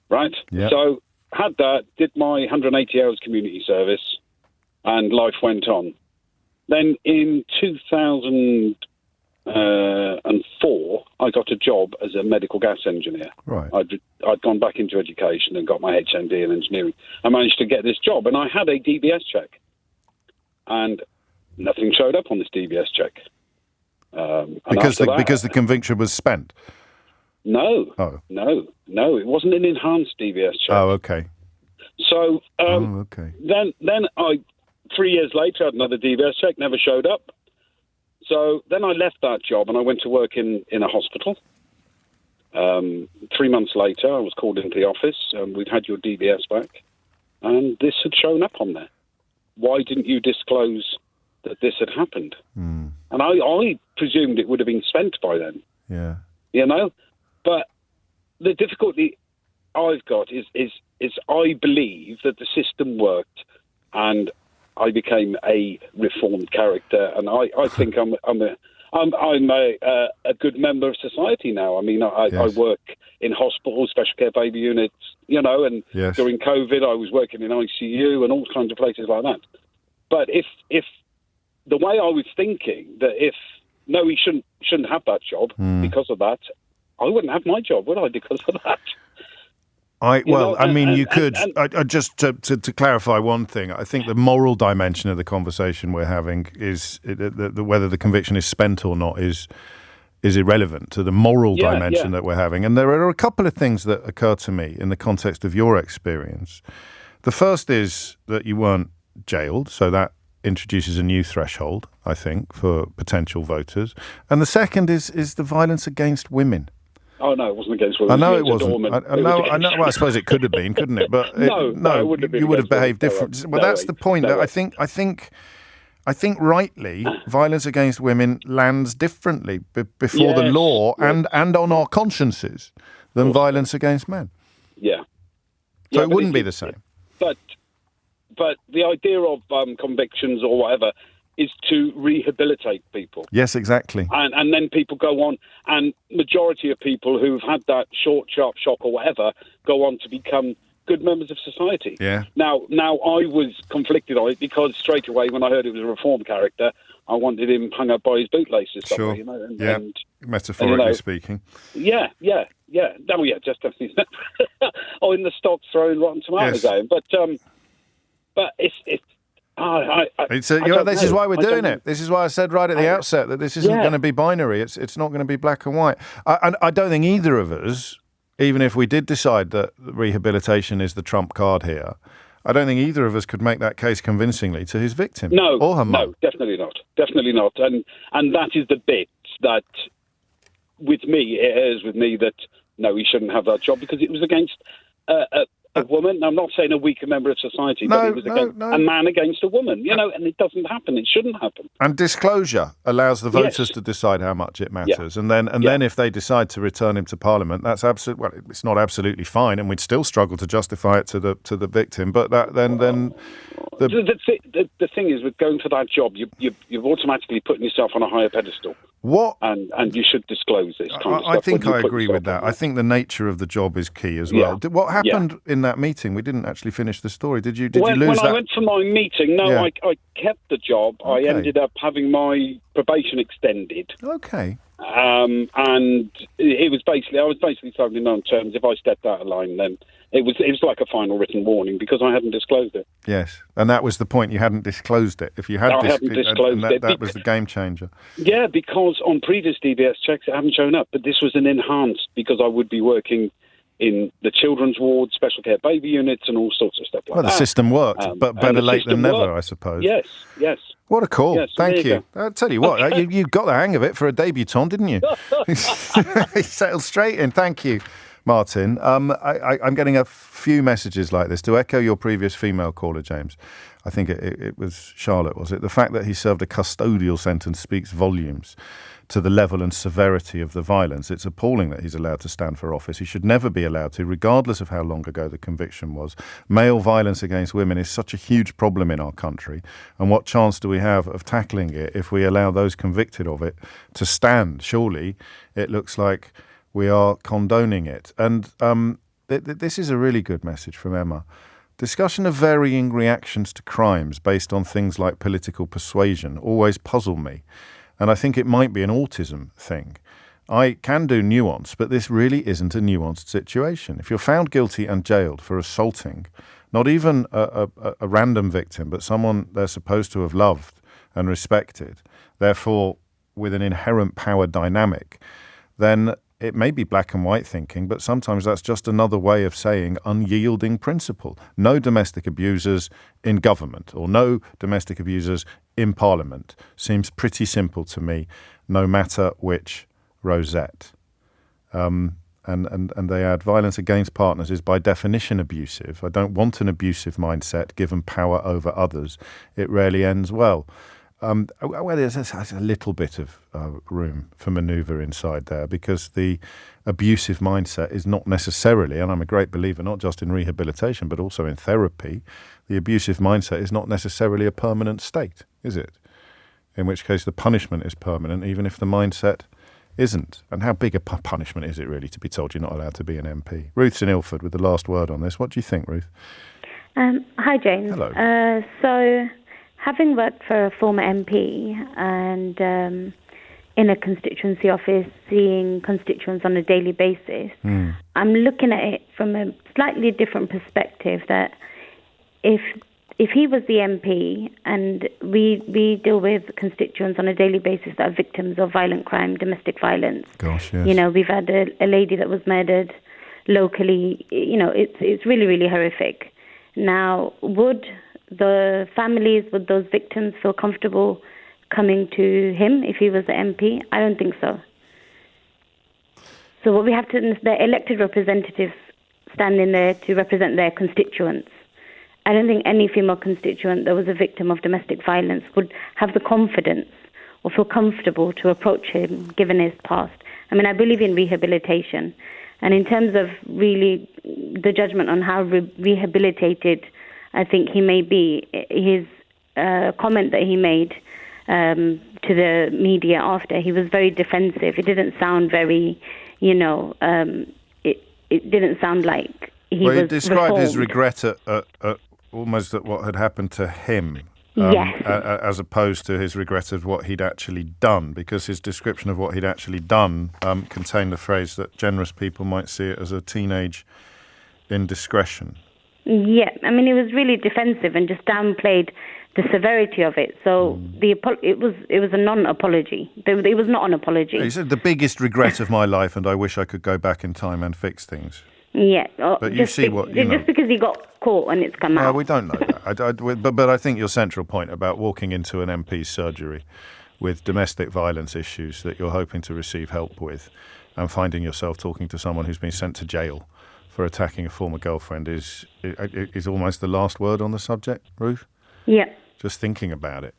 Right? Yeah. So had that, did my 180 hours community service, and life went on. Then in 2004, I got a job as a medical gas engineer. Right. I'd gone back into education and got my HND in engineering. I managed to get this job, and I had a DBS check. And nothing showed up on this DBS check. Because the conviction was spent? No. Oh. No. It wasn't an enhanced DBS check. Oh, okay. So okay. Then I 3 years later had another DBS check, never showed up. So then I left that job and I went to work in a hospital. 3 months later, I was called into the office and we'd had your DBS back, and this had shown up on there. Why didn't you disclose that this had happened? Mm. And I presumed it would have been spent by then. Yeah. You know? But the difficulty I've got is I believe that the system worked and I became a reformed character, and I think I'm a good member of society now. I mean, I work in hospitals, special care baby units, and yes. During COVID I was working in ICU and all kinds of places like that. But if the way I was thinking that he shouldn't have that job because of that, I wouldn't have my job, would I? Because of that. You could. Just to clarify one thing, I think the moral dimension of the conversation we're having is whether the conviction is spent or not is irrelevant to the moral dimension that we're having. And there are a couple of things that occur to me in the context of your experience. The first is that you weren't jailed, so that introduces a new threshold, I think, for potential voters. And the second is the violence against women. Oh, no, it wasn't against women. I know it wasn't. I know. Well, I suppose it could have been, couldn't it? But no, it wouldn't have been. You would have behaved differently. Well, that's the point. I think rightly, violence against women lands differently before the law and on our consciences than violence against men. Yeah. So it wouldn't be the same. But the idea of convictions or whatever is to rehabilitate people. Yes, exactly. And then people go on, and majority of people who've had that short, sharp shock or whatever go on to become good members of society. Yeah. Now I was conflicted on it because straight away when I heard it was a reformed character, I wanted him hung up by his bootlaces somewhere, Sure. Metaphorically speaking. Yeah. No, just definitely. Or in the stocks throwing rotten tomatoes at him. But it's this is why we're doing it. This is why I said right at the outset that this isn't going to be binary. It's not going to be black and white. I don't think either of us, even if we did decide that rehabilitation is the trump card here, I don't think either of us could make that case convincingly to his victim or her mum. No, definitely not. And that is the bit that, with me, that no, he shouldn't have that job because it was against a woman. I'm not saying a weaker member of society, but it was against a man against a woman, and it doesn't happen. It shouldn't happen. And disclosure allows the voters to decide how much it matters. And then if they decide to return him to Parliament, that's it's not absolutely fine, and we'd still struggle to justify it to the victim. But the thing is, with going for that job, you're automatically putting yourself on a higher pedestal. What? And you should disclose this kind of stuff. I think when you I put agree yourself with that. on I think the nature of the job is key as Yeah. well. What happened in that meeting? We didn't actually finish the story. Did you when lose that? I went for my meeting, no, Yeah. I kept the job. Okay. I ended up having my probation extended. Okay. And it was basically, I was basically told in known terms, if I stepped out of line, then it was like a final written warning because I hadn't disclosed it. Yes, and that was the point. You hadn't disclosed it. If you had, I hadn't disclosed and it. that was the game changer. Yeah, because on previous DBS checks, it hadn't shown up. But this was an enhanced because I would be working in the children's ward, special care baby units, and all sorts of stuff like that. Well, the system worked, but better late than never, I suppose. Yes, yes. What a call. Yes, Thank there you you. I'll tell you what, you got the hang of it for a debutant, didn't you? He settled straight in. Thank you, Martin. I'm getting a few messages like this. To echo your previous female caller, James, I think it was Charlotte, was it? The fact that he served a custodial sentence speaks volumes to the level and severity of the violence. It's appalling that he's allowed to stand for office. He should never be allowed to, regardless of how long ago the conviction was. Male violence against women is such a huge problem in our country. And what chance do we have of tackling it if we allow those convicted of it to stand? Surely it looks like we are condoning it. And this is a really good message from Emma. Discussion of varying reactions to crimes based on things like political persuasion always puzzle me. And I think it might be an autism thing. I can do nuance, but this really isn't a nuanced situation. If you're found guilty and jailed for assaulting, not even a random victim, but someone they're supposed to have loved and respected, therefore with an inherent power dynamic, then it may be black and white thinking, but sometimes that's just another way of saying unyielding principle. No domestic abusers in government or no domestic abusers in Parliament seems pretty simple to me, no matter which rosette. And they add, violence against partners is by definition abusive. I don't want an abusive mindset given power over others. It rarely ends well. Well, there's a little bit of room for manoeuvre inside there because the abusive mindset is not necessarily, and I'm a great believer not just in rehabilitation but also in therapy, the abusive mindset is not necessarily a permanent state, is it? In which case the punishment is permanent even if the mindset isn't. And how big a punishment is it really to be told you're not allowed to be an MP? Ruth's in Ilford with the last word on this. What do you think, Ruth? Hi, James. Hello. So, having worked for a former MP and in a constituency office, seeing constituents on a daily basis, I'm looking at it from a slightly different perspective that if he was the MP and we deal with constituents on a daily basis that are victims of violent crime, domestic violence. Gosh, yes. You know, we've had a lady that was murdered locally. You know, it's really, really horrific. Now, would the families, would those victims feel comfortable coming to him if he was the MP? I don't think so. So what we have to, the elected representatives standing there to represent their constituents. I don't think any female constituent that was a victim of domestic violence would have the confidence or feel comfortable to approach him given his past. I mean, I believe in rehabilitation. And in terms of really the judgment on how rehabilitated I think he may be, his comment that he made to the media after, he was very defensive. It didn't sound very, it didn't sound like he was he described his reformed. regret at almost at what had happened to him. Yes. As opposed to his regret of what he'd actually done, because his description of what he'd actually done contained the phrase that generous people might see it as a teenage indiscretion. Yeah, I mean, he was really defensive and just downplayed the severity of it. So it was a non-apology. It was not an apology. He said, the biggest regret of my life, and I wish I could go back in time and fix things. Yeah, but you see what you know. Just because he got caught and it's come out. We don't know that. But I think your central point about walking into an MP's surgery with domestic violence issues that you're hoping to receive help with, and finding yourself talking to someone who's been sent to jail for attacking a former girlfriend is almost the last word on the subject, Ruth? Yeah. Just thinking about it,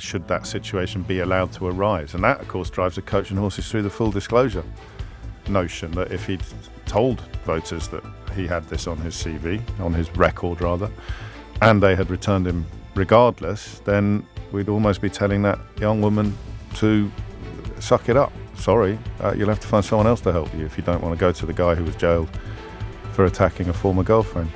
should that situation be allowed to arise? And that, of course, drives the coach and horses through the full disclosure notion that if he'd told voters that he had this on his CV, on his record rather, and they had returned him regardless, then we'd almost be telling that young woman to suck it up. Sorry, you'll have to find someone else to help you if you don't want to go to the guy who was jailed for attacking a former girlfriend.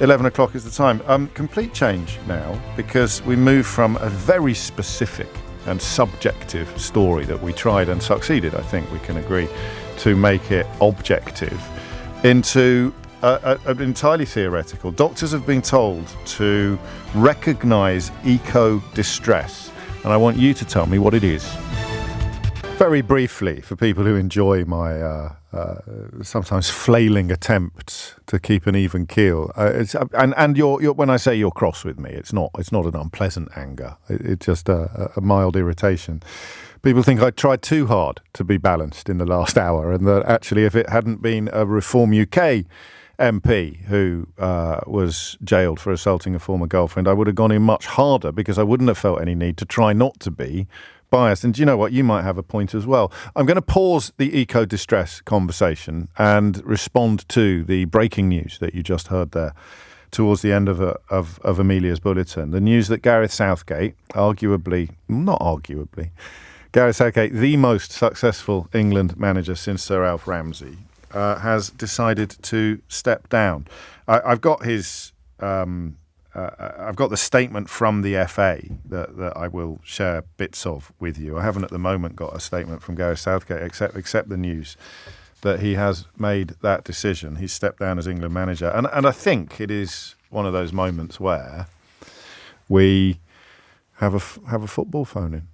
11 o'clock is the time. Complete change now, because we move from a very specific and subjective story that we tried and succeeded, I think we can agree, to make it objective, into an entirely theoretical. Doctors have been told to recognise eco-distress, and I want you to tell me what it is. Very briefly, for people who enjoy my sometimes flailing attempts to keep an even keel, and you're when I say you're cross with me, it's not an unpleasant anger. It's just a mild irritation. People think I tried too hard to be balanced in the last hour, and that actually, if it hadn't been a Reform UK MP who was jailed for assaulting a former girlfriend, I would have gone in much harder, because I wouldn't have felt any need to try not to be biased. And do you know what? You might have a point as well. I'm going to pause the eco-distress conversation and respond to the breaking news that you just heard there towards the end of Amelia's bulletin. The news that Gareth Southgate, Gareth Southgate, the most successful England manager since Sir Alf Ramsey, has decided to step down. I've got his... I've got the statement from the FA that I will share bits of with you. I haven't at the moment got a statement from Gareth Southgate except the news that he has made that decision. He's stepped down as England manager. And I think it is one of those moments where we have a football phone-in.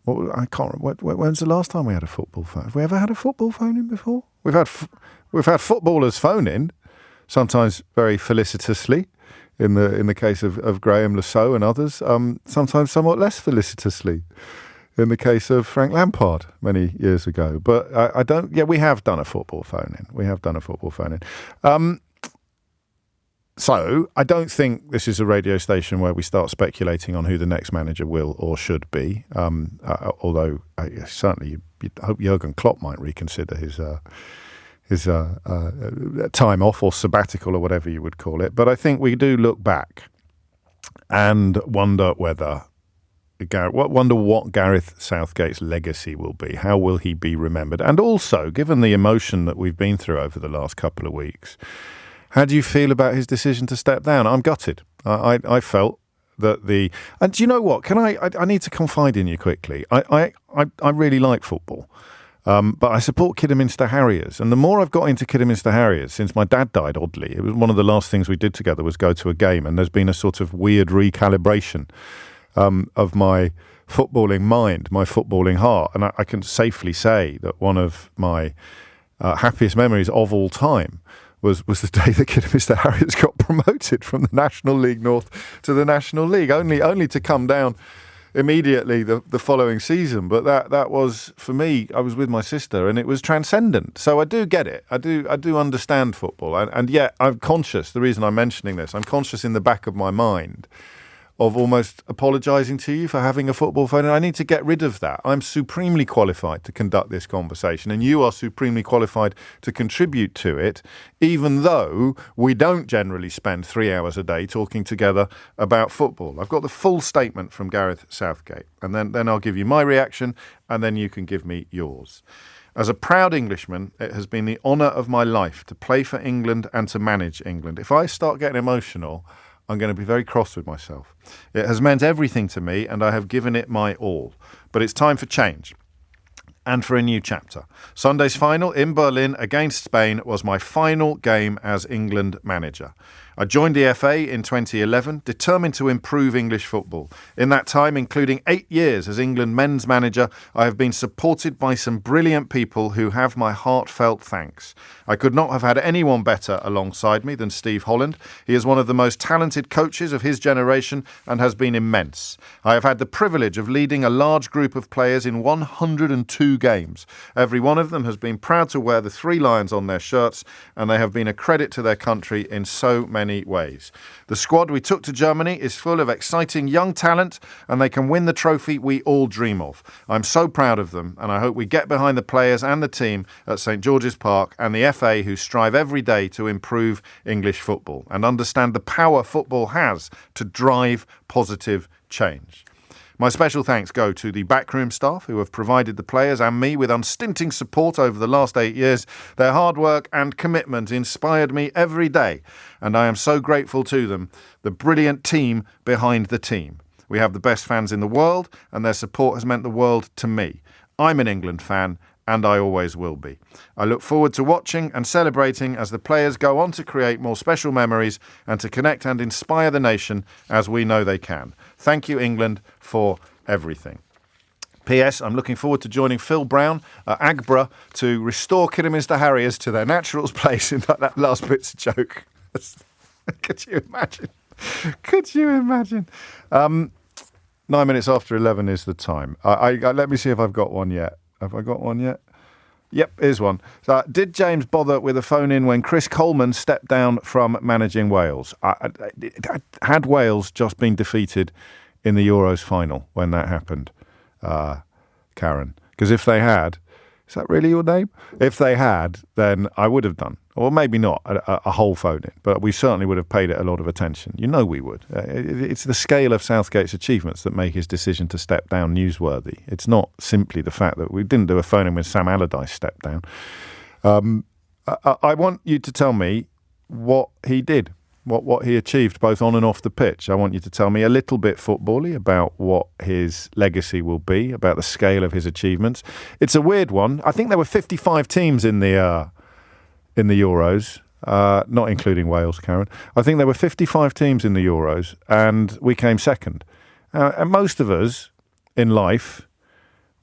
Well, I can't remember. When's the last time we had a football phone? Have we ever had a football phone-in before? We've had footballers phone in, sometimes very felicitously, in the case of Graham Lasso and others, sometimes somewhat less felicitously, in the case of Frank Lampard many years ago. But we have done a football phone-in. So I don't think this is a radio station where we start speculating on who the next manager will or should be, although certainly you'd hope Jurgen Klopp might reconsider his time off or sabbatical or whatever you would call it. But I think we do look back and wonder what Gareth Southgate's legacy will be. How will he be remembered? And also, given the emotion that we've been through over the last couple of weeks, how do you feel about his decision to step down? I'm gutted. I felt that and do you know what? I need to confide in you quickly. I really like football. But I support Kidderminster Harriers. And the more I've got into Kidderminster Harriers, since my dad died, oddly, it was one of the last things we did together was go to a game. And there's been a sort of weird recalibration of my footballing mind, my footballing heart. And I can safely say that one of my happiest memories of all time was the day that Kidderminster Harriers got promoted from the National League North to the National League, only to come down immediately the following season. But that was, for me, I was with my sister, and it was transcendent. So I do get it. I do understand football. And yet I'm conscious, the reason I'm mentioning this, I'm conscious in the back of my mind of almost apologising to you for having a football phone. And I need to get rid of that. I'm supremely qualified to conduct this conversation, and you are supremely qualified to contribute to it, even though we don't generally spend 3 hours a day talking together about football. I've got the full statement from Gareth Southgate, and then I'll give you my reaction, and then you can give me yours. As a proud Englishman, it has been the honour of my life to play for England and to manage England. If I start getting emotional, I'm going to be very cross with myself. It has meant everything to me, and I have given it my all. But it's time for change and for a new chapter. Sunday's final in Berlin against Spain was my final game as England manager. I joined the FA in 2011, determined to improve English football. In that time, including 8 years as England men's manager, I have been supported by some brilliant people who have my heartfelt thanks. I could not have had anyone better alongside me than Steve Holland. He is one of the most talented coaches of his generation and has been immense. I have had the privilege of leading a large group of players in 102 games. Every one of them has been proud to wear the 3 lions on their shirts, and they have been a credit to their country in so many ways. The squad we took to Germany is full of exciting young talent, and they can win the trophy we all dream of. I'm so proud of them, and I hope we get behind the players and the team at St George's Park and the FA, who strive every day to improve English football and understand the power football has to drive positive change. My special thanks go to the backroom staff who have provided the players and me with unstinting support over the last 8 years. Their hard work and commitment inspired me every day, and I am so grateful to them, the brilliant team behind the team. We have the best fans in the world, and their support has meant the world to me. I'm an England fan, and I always will be. I look forward to watching and celebrating as the players go on to create more special memories and to connect and inspire the nation as we know they can. Thank you, England, for everything. P.S. I'm looking forward to joining Phil Brown at Agbra to restore Kidderminster Harriers to their natural place in that last bit's a joke. Could you imagine? Could you imagine? 9 minutes after 11 is the time. Let me see if I've got one yet. Have I got one yet? Yep, here's one. So, did James bother with a phone-in when Chris Coleman stepped down from managing Wales? Had Wales just been defeated in the Euros final when that happened, Karen? Because if they had, is that really your name? If they had, then I would have done. Or maybe not a whole phone-in, but we certainly would have paid it a lot of attention. You know we would. It's the scale of Southgate's achievements that make his decision to step down newsworthy. It's not simply the fact that we didn't do a phone-in when Sam Allardyce stepped down. I want you to tell me what he did, what he achieved both on and off the pitch. I want you to tell me a little bit footbally about what his legacy will be, about the scale of his achievements. It's a weird one. I think there were 55 teams in the Euros, not including Wales, Karen. I think there were 55 teams in the Euros, and we came second. And most of us in life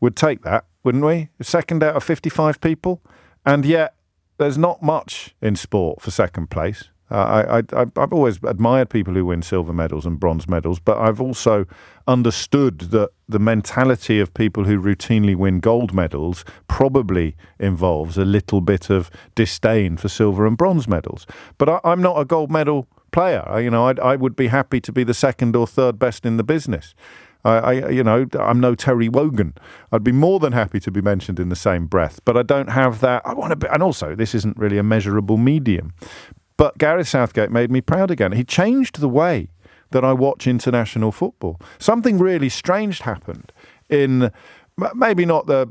would take that, wouldn't we? Second out of 55 people. And yet, there's not much in sport for second place. I've always admired people who win silver medals and bronze medals, but I've also understood that the mentality of people who routinely win gold medals probably involves a little bit of disdain for silver and bronze medals. But I'm not a gold medal player. I would be happy to be the second or third best in the business. I'm no Terry Wogan. I'd be more than happy to be mentioned in the same breath, but I don't have that. I want to be, and also this isn't really a measurable medium. But Gareth Southgate made me proud again. He changed the way that I watch international football. Something really strange happened in maybe not the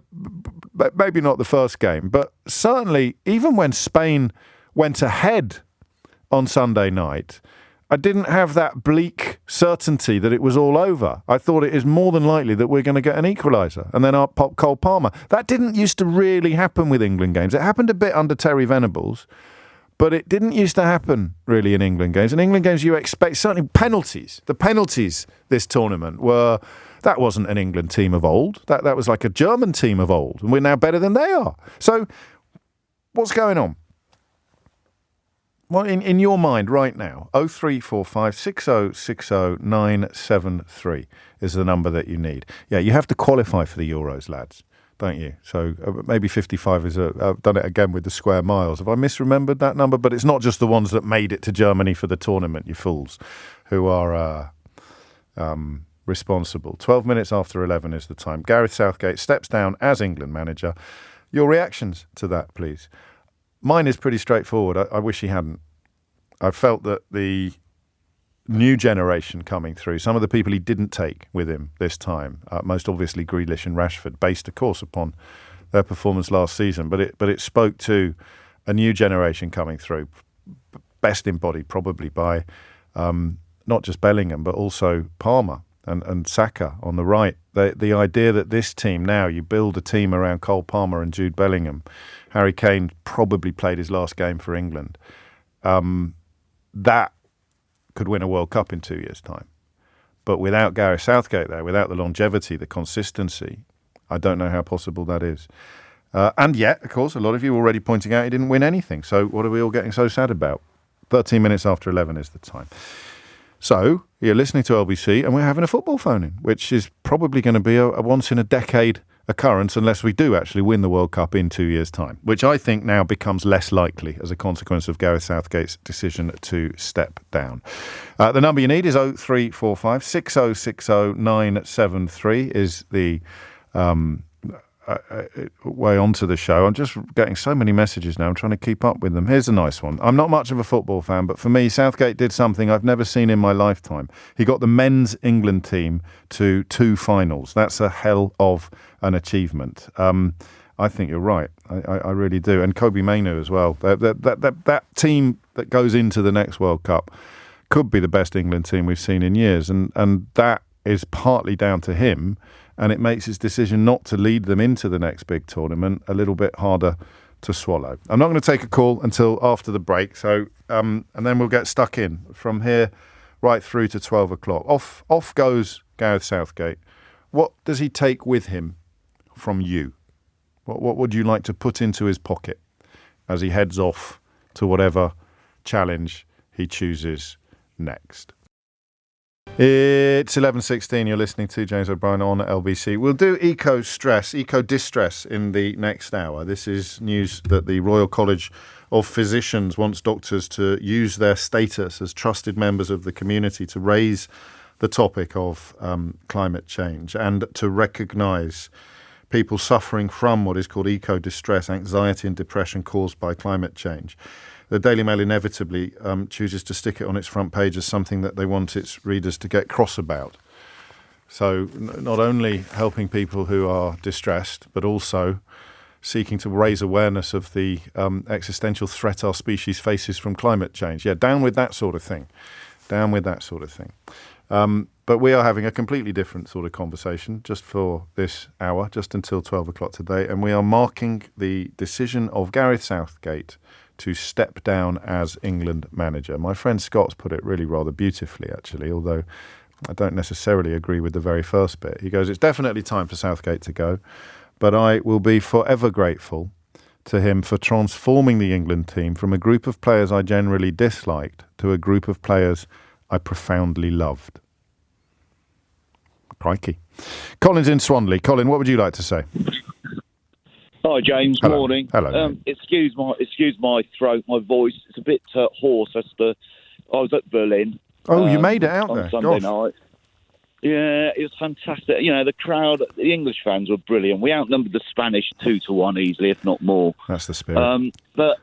first game, but certainly even when Spain went ahead on Sunday night, I didn't have that bleak certainty that it was all over. I thought it is more than likely that we're going to get an equaliser and then up pop Cole Palmer. That didn't used to really happen with England games. It happened a bit under Terry Venables. But it didn't used to happen, really, in England games. In England games, you expect, certainly penalties. The penalties this tournament were, that wasn't an England team of old. That was like a German team of old. And we're now better than they are. So what's going on? Well, in your mind right now, 0345 6060 973 is the number that you need. Yeah, you have to qualify for the Euros, lads. Don't you? So maybe 55 is I've done it again with the square miles. Have I misremembered that number? But it's not just the ones that made it to Germany for the tournament, you fools, who are responsible. 12 minutes after 11 is the time. Gareth Southgate steps down as England manager. Your reactions to that, please. Mine is pretty straightforward. I wish he hadn't. I felt that the new generation coming through, some of the people he didn't take with him this time, most obviously Grealish and Rashford, based of course upon their performance last season, but it spoke to a new generation coming through, best embodied probably by not just Bellingham but also Palmer and Saka on the right. The idea that this team now, you build a team around Cole Palmer and Jude Bellingham. Harry Kane probably played his last game for England. That could win a World Cup in 2 years' time. But without Gareth Southgate there, without the longevity, the consistency, I don't know how possible that is. And yet, of course, a lot of you are already pointing out he didn't win anything. So what are we all getting so sad about? 13 minutes after 11 is the time. So you're listening to LBC and we're having a football phone-in, which is probably going to be a once-in-a-decade occurrence unless we do actually win the World Cup in 2 years' time, which I think now becomes less likely as a consequence of Gareth Southgate's decision to step down. The number you need is 0345 6060 973 is the way onto the show. I'm just getting so many messages now. I'm trying to keep up with them. Here's a nice one. I'm not much of a football fan, but for me, Southgate did something I've never seen in my lifetime. He got the men's England team to 2 finals. That's a hell of an achievement. I think you're right. I really do. And Kobe Mainoo as well. That team that goes into the next World Cup could be the best England team we've seen in years. And that is partly down to him. And it makes his decision not to lead them into the next big tournament a little bit harder to swallow. I'm not going to take a call until after the break. So, and then we'll get stuck in from here right through to 12 o'clock. Off goes Gareth Southgate. What does he take with him from you? What would you like to put into his pocket as he heads off to whatever challenge he chooses next? It's 11:16. You're listening to James O'Brien on LBC. We'll do eco-distress in the next hour. This is news that the Royal College of Physicians wants doctors to use their status as trusted members of the community to raise the topic of climate change and to recognise people suffering from what is called eco-distress, anxiety and depression caused by climate change. The Daily Mail inevitably chooses to stick it on its front page as something that they want its readers to get cross about. So not only helping people who are distressed, but also seeking to raise awareness of the existential threat our species faces from climate change. Yeah, down with that sort of thing. Down with that sort of thing. But we are having a completely different sort of conversation just for this hour, just until 12 o'clock today. And we are marking the decision of Gareth Southgate to step down as England manager. My friend Scott's put it really rather beautifully, actually, although I don't necessarily agree with the very first bit. He goes, it's definitely time for Southgate to go, but I will be forever grateful to him for transforming the England team from a group of players I generally disliked to a group of players I profoundly loved. Crikey. Colin's in Swanley. Colin, what would you like to say? Hi, James. Hello. Morning. Hello. Excuse my throat, my voice. It's a bit hoarse. I was at Berlin. Oh, you made it out on there. Sunday Gosh. night. Yeah, it was fantastic. You know, the crowd, the English fans were brilliant. We outnumbered the Spanish 2-1 easily, if not more. That's the spirit. But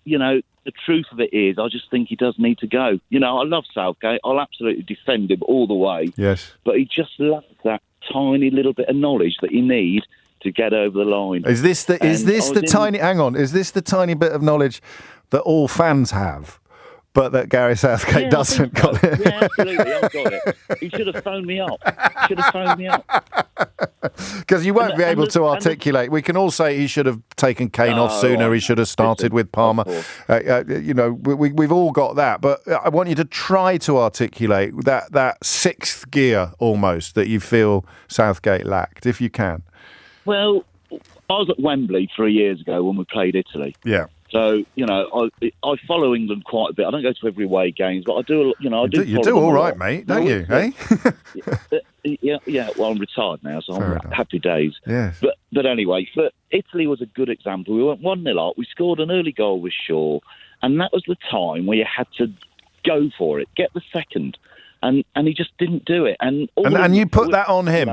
you know, the truth of it is, I just think he does need to go. You know, I love Southgate. I'll absolutely defend him all the way. Yes. But he just lacks that tiny little bit of knowledge that you need to get over the line. Is this the tiny bit of knowledge that all fans have, but that Gareth Southgate doesn't? So. Yeah, absolutely. I've got it. He should have phoned me up. Because you won't be able to articulate. We can all say he should have taken Kane off sooner. He should have started with Palmer. You know, we've all got that. But I want you to try to articulate that sixth gear almost that you feel Southgate lacked, if you can. Well, I was at Wembley 3 years ago when we played Italy. Yeah. So, you know, I follow England quite a bit. I don't go to every away games, but I do, you know, You do all right, mate, don't you? Hey? Yeah. Well, I'm retired now, so I'm happy days. Yes. But anyway, Italy was a good example. We went 1-0 up. We scored an early goal with Shaw, and that was the time where you had to go for it, get the second, and he just didn't do it. And you put that on him.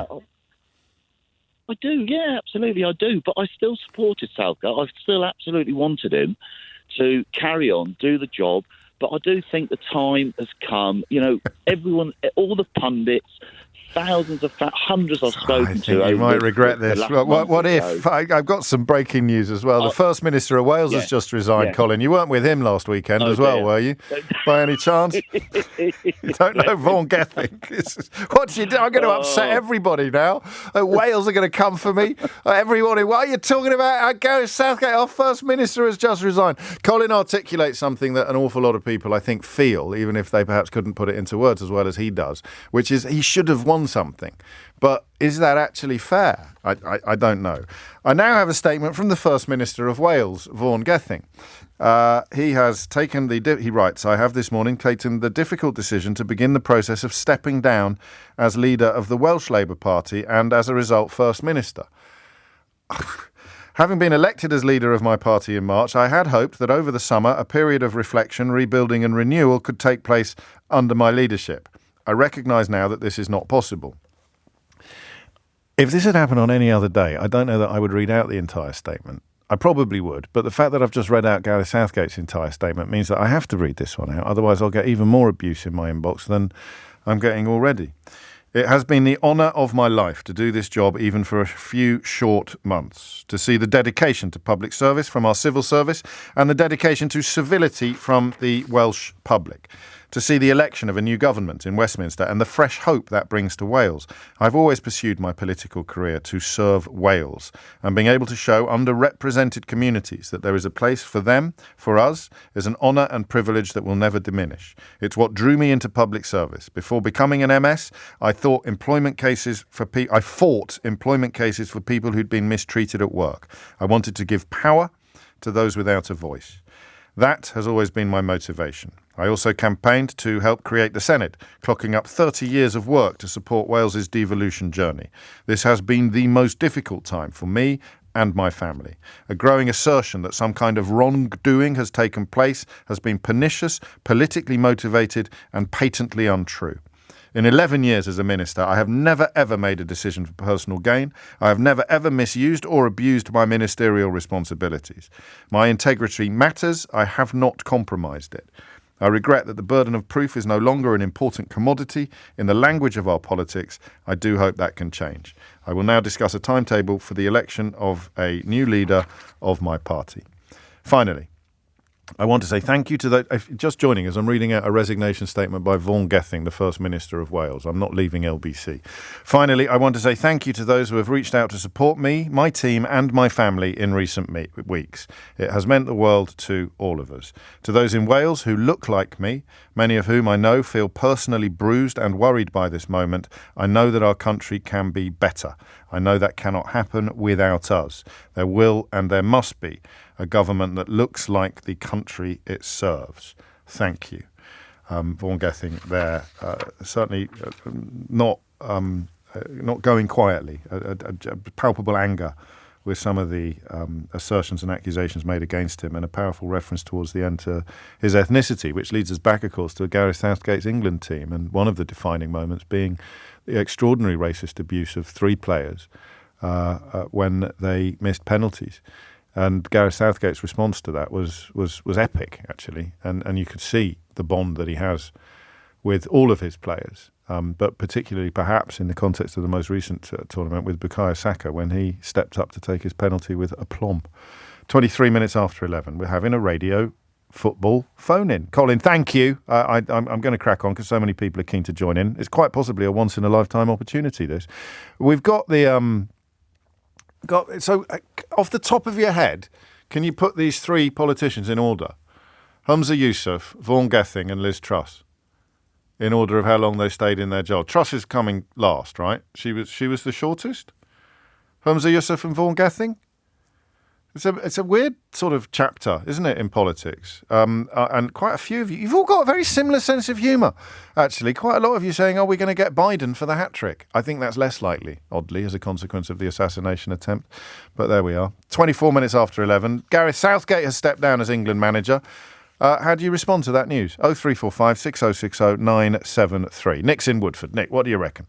I do, yeah, absolutely, I do. But I still supported Southgate. I still absolutely wanted him to carry on, do the job. But I do think the time has come. You know, everyone, all the pundits, hundreds I've spoken to. You might regret this. What if? I've got some breaking news as well. The First Minister of Wales has just resigned, Colin. You weren't with him last weekend as well, were you? By any chance? You don't know Vaughan Gething. What do you do? I'm going to upset everybody now. Wales are going to come for me. Everybody, what are you talking about? Gareth Southgate, our First Minister, has just resigned. Colin articulates something that an awful lot of people, I think, feel, even if they perhaps couldn't put it into words as well as he does, which is he should have won something. But is that actually fair? I don't know. I now have a statement from the First Minister of Wales, Vaughan Gething. He has taken he writes, I have this morning taken the difficult decision to begin the process of stepping down as leader of the Welsh Labour Party and as a result First Minister. Having been elected as leader of my party in March, I had hoped that over the summer a period of reflection, rebuilding and renewal could take place under my leadership. I recognise now that this is not possible. If this had happened on any other day, I don't know that I would read out the entire statement. I probably would, but the fact that I've just read out Gareth Southgate's entire statement means that I have to read this one out. Otherwise, I'll get even more abuse in my inbox than I'm getting already. It has been the honour of my life to do this job even for a few short months, to see the dedication to public service from our civil service and the dedication to civility from the Welsh public, to see the election of a new government in Westminster and the fresh hope that brings to Wales. I've always pursued my political career to serve Wales, and being able to show underrepresented communities that there is a place for them, for us, is an honour and privilege that will never diminish. It's what drew me into public service. Before becoming an MS, I fought employment cases for people who'd been mistreated at work. I wanted to give power to those without a voice. That has always been my motivation. I also campaigned to help create the Senate, clocking up 30 years of work to support Wales's devolution journey. This has been the most difficult time for me and my family. A growing assertion that some kind of wrongdoing has taken place has been pernicious, politically motivated, and patently untrue. In 11 years as a minister, I have never ever made a decision for personal gain. I have never ever misused or abused my ministerial responsibilities. My integrity matters. I have not compromised it. I regret that the burden of proof is no longer an important commodity in the language of our politics. I do hope that can change. I will now discuss a timetable for the election of a new leader of my party. Finally, I want to say thank you to those just joining us. I'm reading out a resignation statement by Vaughan Gething, the First Minister of Wales. I'm not leaving LBC. Finally, I want to say thank you to those who have reached out to support me, my team and my family in recent weeks. It has meant the world to all of us. To those in Wales who look like me, many of whom I know feel personally bruised and worried by this moment, I know that our country can be better. I know that cannot happen without us. There will and there must be a government that looks like the country it serves. Thank you. Vaughan Gething there, certainly not going quietly, a palpable anger with some of the assertions and accusations made against him, and a powerful reference towards the end to his ethnicity, which leads us back, of course, to Gareth Southgate's England team, and one of the defining moments being the extraordinary racist abuse of three players when they missed penalties. And Gareth Southgate's response to that was epic, actually. And you could see the bond that he has with all of his players, but particularly perhaps in the context of the most recent tournament with Bukayo Saka when he stepped up to take his penalty with aplomb. 23 minutes after 11, we're having a radio football phone-in. Colin, thank you. I'm going to crack on because so many people are keen to join in. It's quite possibly a once-in-a-lifetime opportunity, this. We've got the... So, off the top of your head, can you put these three politicians in order? Humza Yousaf, Vaughan Gething and Liz Truss, in order of how long they stayed in their job. Truss is coming last, right? She was the shortest? Humza Yousaf and Vaughan Gething? It's a weird sort of chapter, isn't it, in politics? And quite a few of you've all got a very similar sense of humour, actually. Quite a lot of you saying, we're going to get Biden for the hat-trick. I think that's less likely, oddly, as a consequence of the assassination attempt. But there we are. 24 minutes after 11. Gareth Southgate has stepped down as England manager. How do you respond to that news? 0345 6060 973. Nick's in Woodford. Nick, what do you reckon?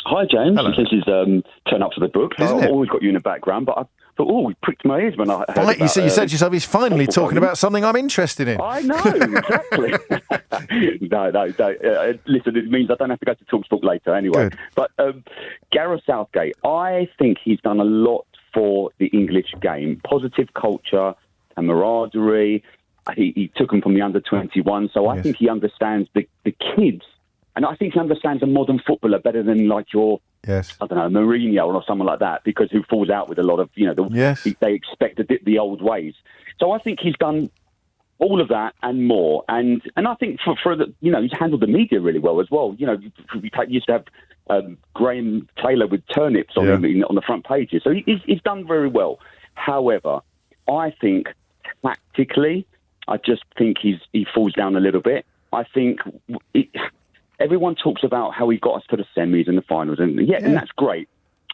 Hi, James. Hello. This is Turn Up for the Book. I've always got you in the background, but I thought, we pricked my ears when I heard about, you said to yourself, he's finally talking about something I'm interested in. I know, exactly. No. Listen, it means I don't have to go to TalkSport later anyway. Good. But Gareth Southgate, I think he's done a lot for the English game. Positive culture, camaraderie. He took them from the under-21, so I think he understands the kids. And I think he understands a modern footballer better than like your, I don't know, Mourinho or someone like that, because who falls out with a lot of, they expect the old ways. So I think he's done all of that and more. And I think for the, he's handled the media really well as well. We used to have Graham Taylor with turnips on the front pages. So he's done very well. However, I think tactically, I just think he falls down a little bit. I think everyone talks about how he got us to the semis and the finals, and that's great.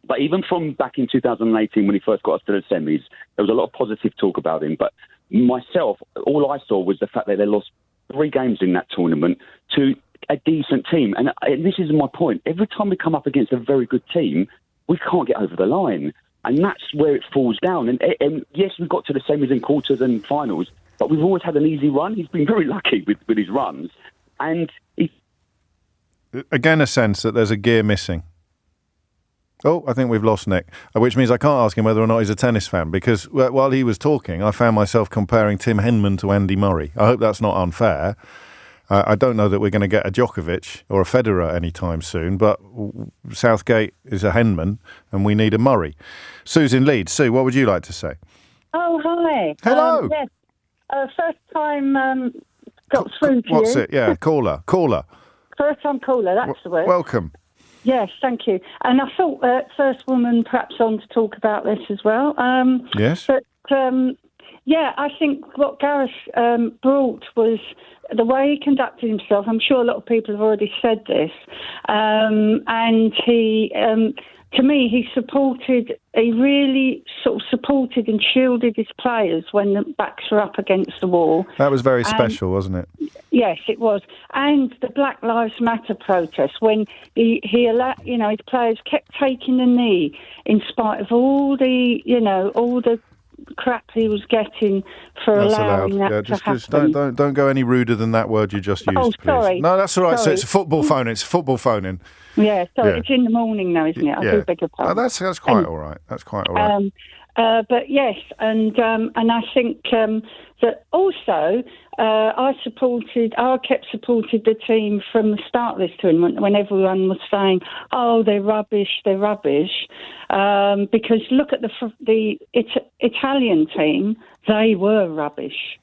But even from back in 2018, when he first got us to the semis, there was a lot of positive talk about him. But myself, all I saw was the fact that they lost 3 games in that tournament to a decent team. And this is my point. Every time we come up against a very good team, we can't get over the line. And that's where it falls down. And yes, we've got to the semis and quarters and finals, but we've always had an easy run. He's been very lucky with his runs. And again, a sense that there's a gear missing. Oh, I think we've lost Nick, which means I can't ask him whether or not he's a tennis fan, because while he was talking, I found myself comparing Tim Henman to Andy Murray. I hope that's not unfair. I don't know that we're going to get a Djokovic or a Federer anytime soon, but Southgate is a Henman and we need a Murray. Sue's in Leeds. Sue, what would you like to say? Oh, hi. Hello. Yes. First time got through to you. What's it? Yeah, caller. First time caller, that's the word. Welcome. Yes, thank you. And I thought first woman perhaps on to talk about this as well. Yes. But, I think what Gareth brought was the way he conducted himself. I'm sure a lot of people have already said this. And he, to me, he really sort of supported and shielded his players when the backs were up against the wall. That was very special, wasn't it? Yes, it was. And the Black Lives Matter protest, when he allowed, his players kept taking the knee in spite of all the crap he was getting for allowing that to happen. Don't go any ruder than that word you just used, please. Sorry. No, that's all right. So it's a football phone. It's football phoning. Yeah, it's in the morning now, isn't it? I do beg your pardon. That's quite all right. That's quite all right. But yes, and I think that also I kept supporting the team from the start of this tournament when everyone was saying, "Oh, they're rubbish," because look at the Italian team; they were rubbish.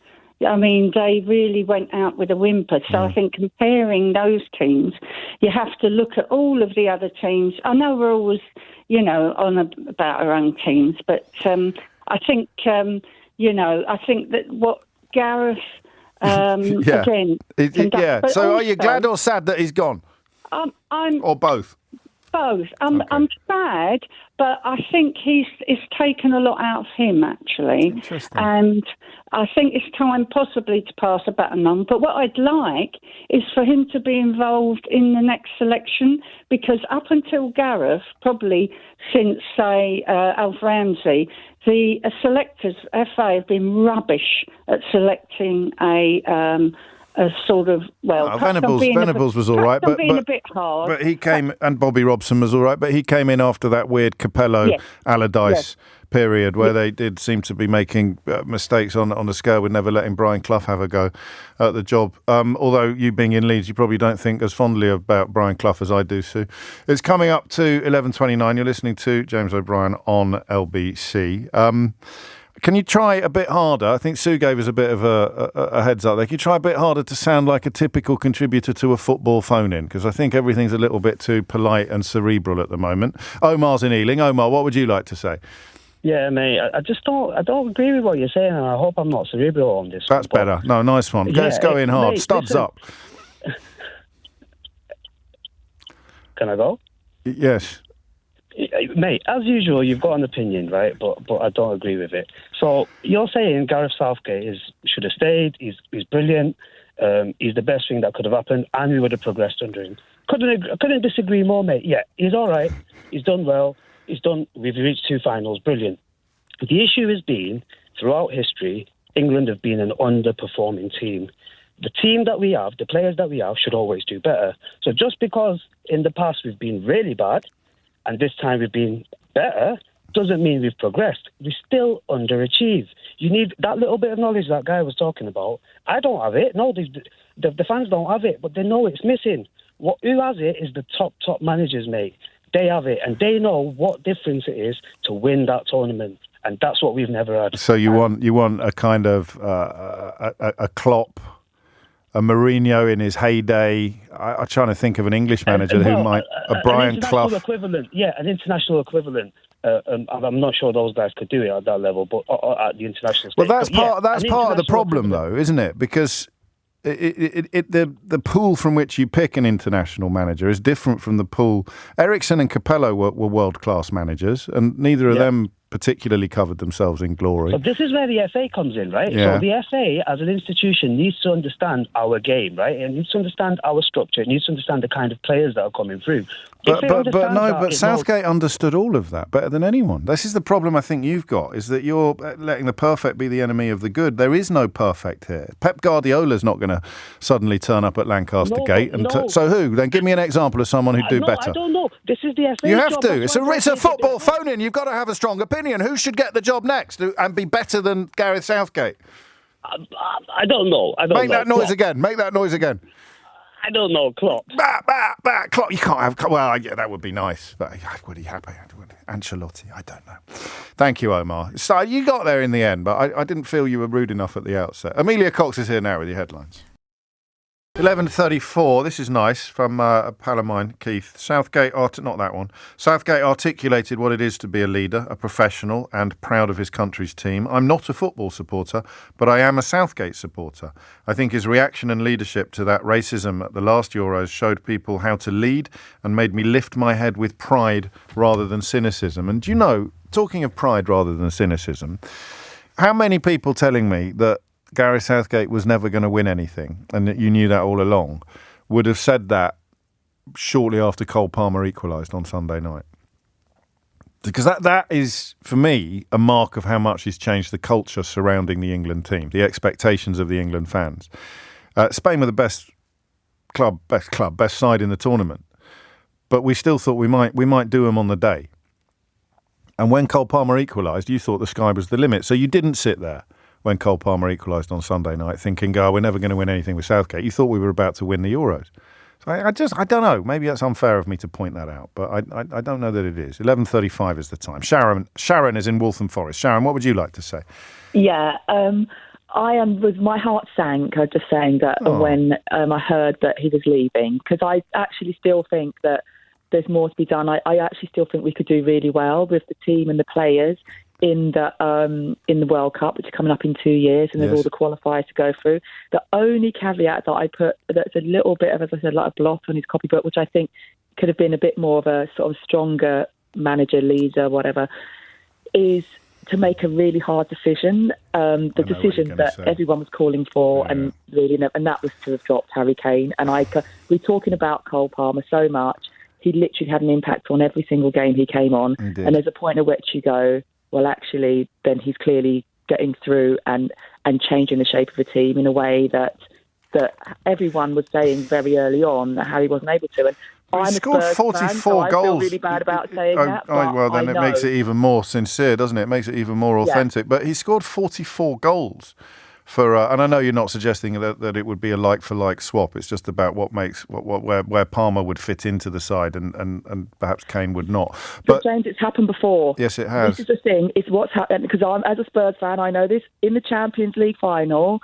I mean, they really went out with a whimper. So I think comparing those teams, you have to look at all of the other teams. I know we're always, on about our own teams, but I think, I think that what Gareth, again... So are you glad or sad that he's gone? Or both? Both. I'm sad, but I think it's taken a lot out of him, actually. Interesting. And I think it's time possibly to pass a baton on. But what I'd like is for him to be involved in the next selection, because up until Gareth, probably since, say, Alf Ramsey, the selectors, FA, have been rubbish at selecting a sort of, Venables was all right, but a bit hard. But he came, and Bobby Robson was all right, but he came in after that weird Capello Allardyce period where they did seem to be making mistakes on the scale with never letting Brian Clough have a go at the job. Although you being in Leeds, you probably don't think as fondly about Brian Clough as I do, Sue. It's coming up to 11:29. You're listening to James O'Brien on LBC. Can you try a bit harder? I think Sue gave us a bit of a heads up there. Can you try a bit harder to sound like a typical contributor to a football phone-in? Because I think everything's a little bit too polite and cerebral at the moment. Omar's in Ealing. Omar, what would you like to say? Yeah, mate, I don't agree with what you're saying, and I hope I'm not cerebral on this. That's better. No, nice one. Let's go in hard. Mate, Studs up. Can I go? Yes. Mate, as usual, you've got an opinion, right? But I don't agree with it. So you're saying Gareth Southgate should have stayed. He's brilliant. He's the best thing that could have happened, and we would have progressed under him. Couldn't disagree more, mate. Yeah, he's all right. He's done well. We've reached 2 finals. Brilliant. The issue has been throughout history, England have been an underperforming team. The team that we have, the players that we have, should always do better. So just because in the past we've been really bad, and this time we've been better, doesn't mean we've progressed. We still underachieve. You need that little bit of knowledge that guy was talking about. I don't have it. No, the fans don't have it, but they know it's missing. Who has it is the top managers, mate. They have it, and they know what difference it is to win that tournament, and that's what we've never had. So you want a kind of a Klopp, a Mourinho in his heyday. I'm trying to think of an English manager who might a Brian Clough equivalent. Yeah, an international equivalent. I'm not sure those guys could do it at that level, but at the international stage. Well, that's part of the problem, though, isn't it? Because the pool from which you pick an international manager is different from the pool. Ericsson and Capello were world-class managers, and neither of them particularly covered themselves in glory. But this is where the FA comes in, right? Yeah. So the FA, as an institution, needs to understand our game, right? It needs to understand our structure. It needs to understand the kind of players that are coming through. But Southgate understood all of that better than anyone. This is the problem I think you've got, is that you're letting the perfect be the enemy of the good. There is no perfect here. Pep Guardiola's not going to suddenly turn up at Lancaster Gate. So who? Then give me an example of someone who'd do better. I don't know. This is the FA You have job. to. It's a football phone-in. You've got to have a strong opinion. Who should get the job next and be better than Gareth Southgate? I don't know. Make that noise again. Make that noise again. I don't know, Klopp. Klopp. You can't have... Well, yeah, that would be nice. But would he have Ancelotti? I don't know. Thank you, Omar. So you got there in the end, but I didn't feel you were rude enough at the outset. Amelia Cox is here now with your headlines. 11:34. This is nice from a pal of mine, Keith. Southgate articulated what it is to be a leader, a professional, and proud of his country's team. I'm not a football supporter, but I am a Southgate supporter. I think his reaction and leadership to that racism at the last Euros showed people how to lead and made me lift my head with pride rather than cynicism. And do you know, talking of pride rather than cynicism, how many people telling me that Gareth Southgate was never going to win anything, and that you knew that all along, would have said that shortly after Cole Palmer equalised on Sunday night? Because that is, for me, a mark of how much he's changed the culture surrounding the England team, the expectations of the England fans. Spain were the best side in the tournament, but we still thought we might do them on the day. And when Cole Palmer equalised, you thought the sky was the limit, so you didn't sit there when Cole Palmer equalised on Sunday night thinking, we're never going to win anything with Southgate. You thought we were about to win the Euros. So I don't know. Maybe that's unfair of me to point that out, but I don't know that it is. 11:35 is the time. Sharon is in Waltham Forest. Sharon, what would you like to say? Yeah, my heart sank, just saying that when I heard that he was leaving, because I actually still think that there's more to be done. I actually still think we could do really well with the team and the players in the World Cup, which is coming up in 2 years, and there's all the qualifiers to go through. The only caveat that I put that's a little bit of, as I said, like a blot on his copybook, which I think could have been a bit more of a sort of stronger manager, leader, whatever, is to make a really hard decision. The decision that everyone was calling for, and that was to have dropped Harry Kane. And we're talking about Cole Palmer so much. He literally had an impact on every single game he came on. And there's a point at which you go, well, actually, then he's clearly getting through and changing the shape of the team in a way that everyone was saying very early on that Harry wasn't able to. And he scored 44 goals. I feel really bad about saying that. Well, then it makes it even more sincere, doesn't it? It makes it even more authentic. Yeah. But he scored 44 goals. And I know you're not suggesting that it would be a like-for-like swap. It's just about where Palmer would fit into the side and perhaps Kane would not. But James, it's happened before. Yes, it has. This is the thing. It's what's happened, because I'm, as a Spurs fan, I know this. In the Champions League final,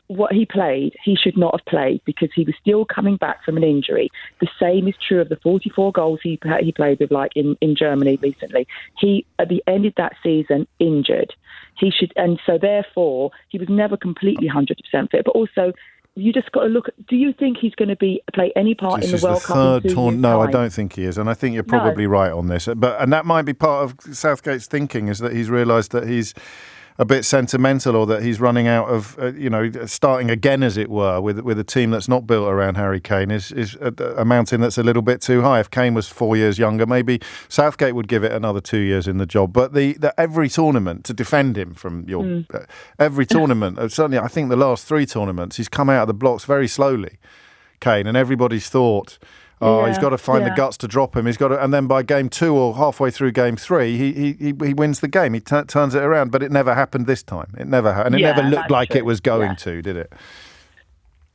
what he played, he should not have played because he was still coming back from an injury. The same is true of the 44 goals he played with, like in Germany recently. He, at the end of that season, injured. He should, and so therefore he was never completely 100% fit. But also, you just got to look. Do you think he's going to play any part in the World Cup? No, I don't think he is, and I think you're probably right on this. And that might be part of Southgate's thinking, is that he's realised that he's a bit sentimental, or that he's running out of, starting again, as it were, with a team that's not built around Harry Kane is a mountain that's a little bit too high. If Kane was 4 years younger, maybe Southgate would give it another 2 years in the job. But the every tournament, to defend him from every tournament, certainly I think the last 3 tournaments, he's come out of the blocks very slowly, Kane, and everybody's thought, he's got to find the guts to drop him. He's got to, and then by game 2 or halfway through game 3, he wins the game. He turns it around, but it never happened this time. It never happened. And it never looked like it was going to, did it?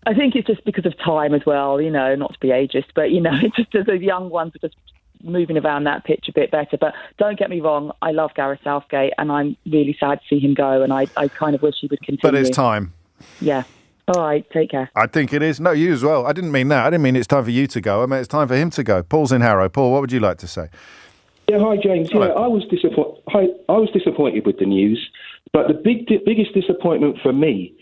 I think it's just because of time as well. Not to be ageist, but it's just the young ones are just moving around that pitch a bit better. But don't get me wrong, I love Gareth Southgate, and I'm really sad to see him go. And I kind of wish he would continue. But it's time. Yeah. All right, take care. I think it is. No, you as well. I didn't mean that. I didn't mean it's time for you to go. I mean it's time for him to go. Paul's in Harrow. Paul, what would you like to say? Yeah, hi, James. Hello. Yeah, I was disappointed with the news, but the biggest disappointment for me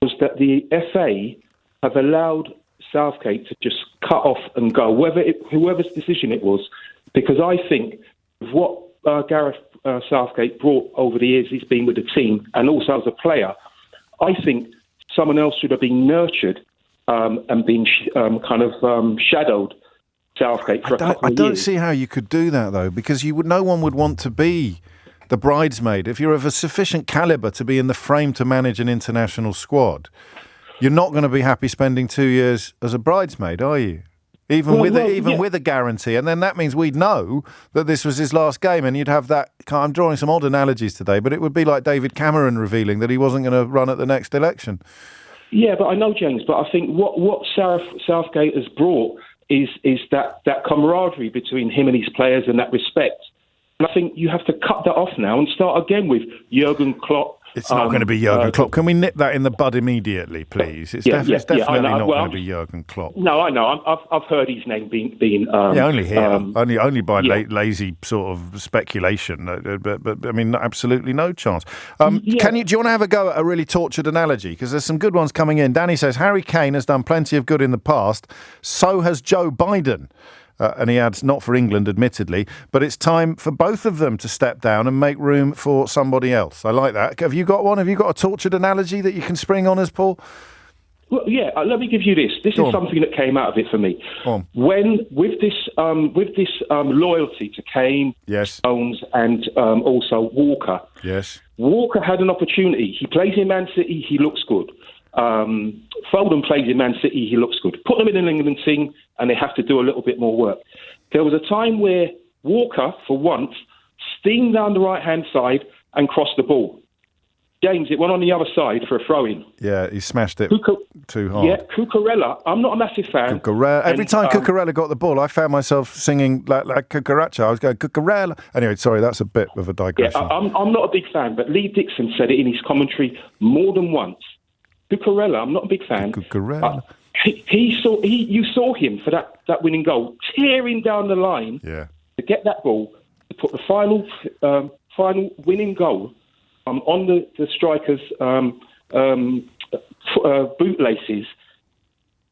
was that the FA have allowed Southgate to just cut off and go, whoever's decision it was, because I think what Gareth Southgate brought over the years he's been with the team, and also as a player, I think someone else should have been nurtured and been shadowed Southgate for a couple of years. I don't see how you could do that, though, because no one would want to be the bridesmaid. If you're of a sufficient calibre to be in the frame to manage an international squad, you're not going to be happy spending 2 years as a bridesmaid, are you? Even with a guarantee. And then that means we'd know that this was his last game, and you'd have that. I'm drawing some odd analogies today, but it would be like David Cameron revealing that he wasn't going to run at the next election. Yeah, but I know, James, but I think what Southgate has brought is that camaraderie between him and his players and that respect. And I think you have to cut that off now and start again with Jurgen Klopp. It's not going to be Jurgen Klopp. Can we nip that in the bud immediately, please? It's definitely not going to be Jurgen Klopp. No, I know. I've heard his name being only here, only by lazy sort of speculation. But I mean, absolutely no chance. Do you want to have a go at a really tortured analogy? Because there's some good ones coming in. Danny says Harry Kane has done plenty of good in the past. So has Joe Biden. And he adds, not for England, admittedly, but it's time for both of them to step down and make room for somebody else. I like that. Have you got one? Have you got a tortured analogy that you can spring on us, Paul? Well, yeah. Let me give you this. This is something that came out of it for me. When with this loyalty to Kane, Stones, and also Walker. Yes. Walker had an opportunity. He plays in Man City. He looks good. Foden plays in Man City, he looks good. Put them in an England team and they have to do a little bit more work. There was a time where Walker, for once, steamed down the right-hand side and crossed the ball. James, it went on the other side for a throw-in. Yeah, he smashed it too hard. Yeah, Cucurella, I'm not a massive fan. Every time Cucurella got the ball, I found myself singing like Cucaracha. I was going, Cucurella. Anyway, sorry, that's a bit of a digression. Yeah, I'm not a big fan, but Lee Dixon said it in his commentary more than once. Cucurella, I'm not a big fan. Cucurella. You saw him for that winning goal, tearing down the line to get that ball, to put the final winning goal on the striker's bootlaces.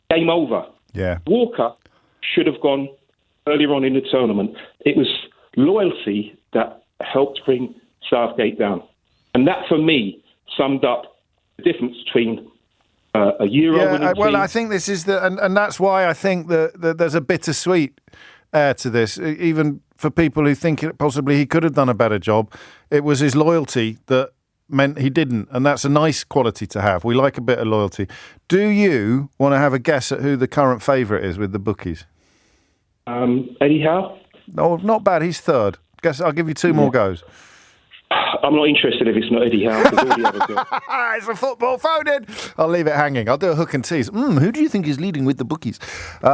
Game over. Yeah. Walker should have gone earlier on in the tournament. It was loyalty that helped bring Southgate down. And that, for me, summed up the difference between a Euro winning team. Well, I think this is and that's why I think that there's a bittersweet air to this, even for people who think possibly he could have done a better job. It was his loyalty that meant he didn't, and that's a nice quality to have. We like a bit of loyalty. Do you want to have a guess at who the current favourite is with the bookies? Eddie Howe? No, not bad. He's third. Guess I'll give you two more goes. I'm not interested if it's not Eddie Howe. It's a football phone in. I'll leave it hanging. I'll do a hook and tease. Who do you think is leading with the bookies?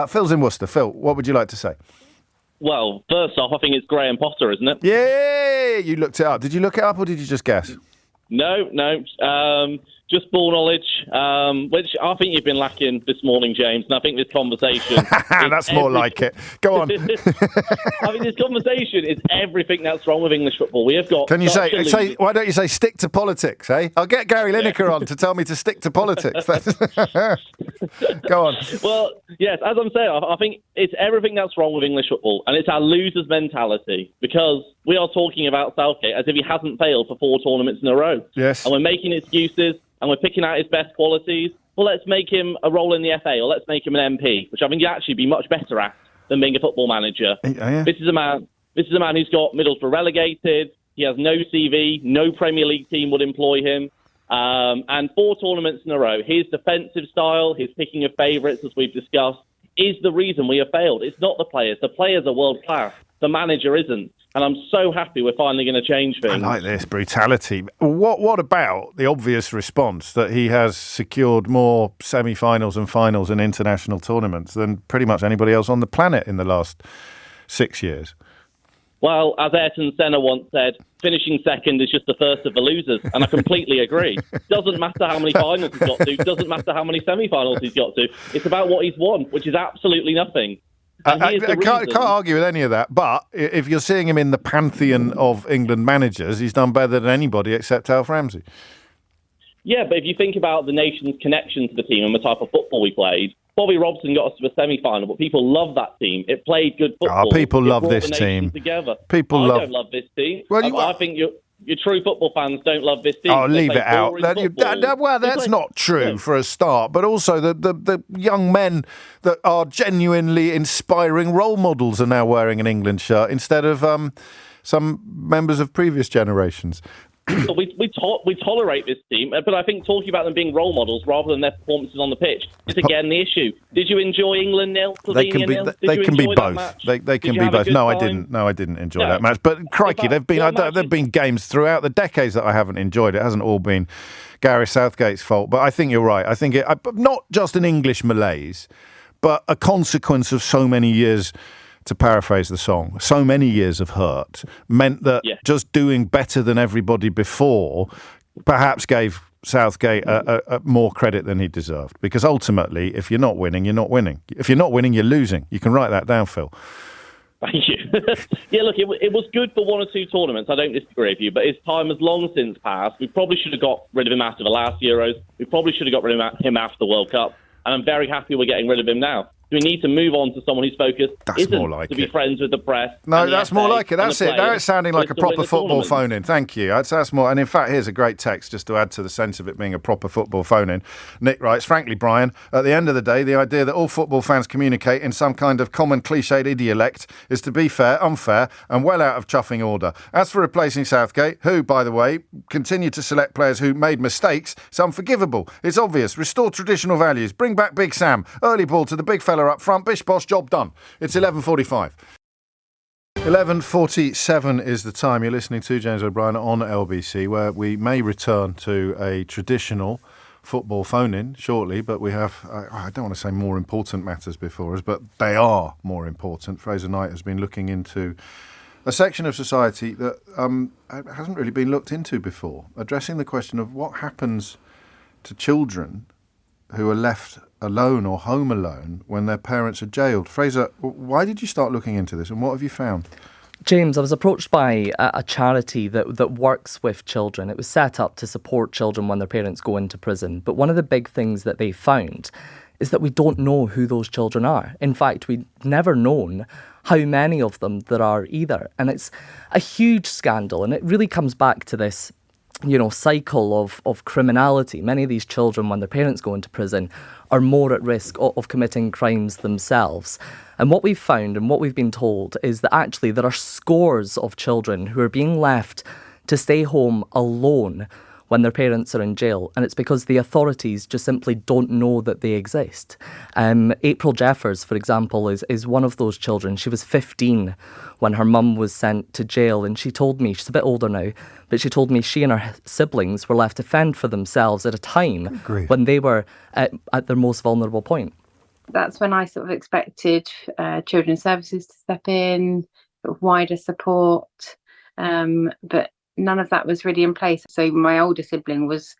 Phil's in Worcester. Phil, what would you like to say? Well, first off, I think it's Graham Potter, isn't it? Yeah, you looked it up. Did you look it up or did you just guess? No. Just ball knowledge, which I think you've been lacking this morning, James. And I think this conversation... That's more like it. Go on. I think this conversation is everything that's wrong with English football. We have got... Can you say why don't you say stick to politics, eh? I'll get Gary Lineker on to tell me to stick to politics. Go on. Well, yes, as I'm saying, I think it's everything that's wrong with English football, and it's our losers' mentality, because we are talking about Southgate as if he hasn't failed for 4 tournaments in a row. Yes. And we're making excuses, and we're picking out his best qualities. Well, let's make him a role in the FA, or let's make him an MP, which I think he'd actually be much better at than being a football manager. Yeah. This is a man who's got Middlesbrough relegated. He has no CV. No Premier League team would employ him. And 4 tournaments in a row. His defensive style, his picking of favourites, as we've discussed, is the reason we have failed. It's not the players. The players are world class. The manager isn't. And I'm so happy we're finally going to change things. I like this brutality. What about the obvious response that he has secured more semi-finals and finals in international tournaments than pretty much anybody else on the planet in the last 6 years? Well, as Ayrton Senna once said, finishing second is just the first of the losers, and I completely agree. Doesn't matter how many finals he's got to, doesn't matter how many semi-finals he's got to. It's about what he's won, which is absolutely nothing. I can't argue with any of that, but if you're seeing him in the pantheon of England managers, he's done better than anybody except Alf Ramsey. Yeah, but if you think about the nation's connection to the team and the type of football we played, Bobby Robson got us to a semi-final, but people love that team. It played good football. People love this team. Together. I don't love this team. Well, I think your true football fans don't love this team. Oh, leave it out. Well, that's not true for a start, but also the young men that are genuinely inspiring role models are now wearing an England shirt instead of some members of previous generations. So we tolerate this team, but I think talking about them being role models rather than their performances on the pitch is again the issue. Did you enjoy England nil? They can be both. They can be both. No, I didn't. No, I didn't enjoy that match. But crikey, there've been games throughout the decades that I haven't enjoyed. It hasn't all been Gareth Southgate's fault. But I think you're right. I think not just an English malaise, but a consequence of so many years. To paraphrase the song, so many years of hurt meant that just doing better than everybody before perhaps gave Southgate a more credit than he deserved. Because ultimately, if you're not winning, you're not winning. If you're not winning, you're losing. You can write that down, Phil. Thank you. Yeah, look, it was good for one or two tournaments. I don't disagree with you, but his time has long since passed. We probably should have got rid of him after the last Euros. We probably should have got rid of him after the World Cup. And I'm very happy we're getting rid of him now. We need to move on to someone whose focus isn't to be friends with the press. No, that's more like it. That's it. Now it's sounding like a proper football phone-in. Thank you. That's more. And in fact, here's a great text just to add to the sense of it being a proper football phone-in. Nick writes, frankly, Brian, at the end of the day, the idea that all football fans communicate in some kind of common cliched idiolect is, to be fair, unfair and well out of chuffing order. As for replacing Southgate, who, by the way, continued to select players who made mistakes, it's unforgivable. It's obvious. Restore traditional values. Bring back Big Sam. Early ball to the big fella up front. Bish bosh, job done. It's 11:45. 11:47 is the time. You're listening to James O'Brien on LBC, where we may return to a traditional football phone-in shortly, but we have, I don't want to say more important matters before us, but they are more important. Fraser Knight has been looking into a section of society that hasn't really been looked into before, addressing the question of what happens to children who are left alone or home alone when their parents are jailed. Fraser, why did you start looking into this and what have you found? James, I was approached by a charity that works with children. It was set up to support children when their parents go into prison. But one of the big things that they found is that we don't know who those children are. In fact, we've never known how many of them there are either. And it's a huge scandal. And it really comes back to this cycle of criminality. Many of these children, when their parents go into prison, are more at risk of committing crimes themselves. And what we've found and what we've been told is that actually there are scores of children who are being left to stay home alone when their parents are in jail. And it's because the authorities just simply don't know that they exist. April Jeffers, for example, is one of those children. She was 15 when her mum was sent to jail. And she told me, she's a bit older now, but she told me she and her siblings were left to fend for themselves at a time when they were at their most vulnerable point. That's when I sort of expected children's services to step in, sort of wider support, but none of that was really in place. So my older sibling was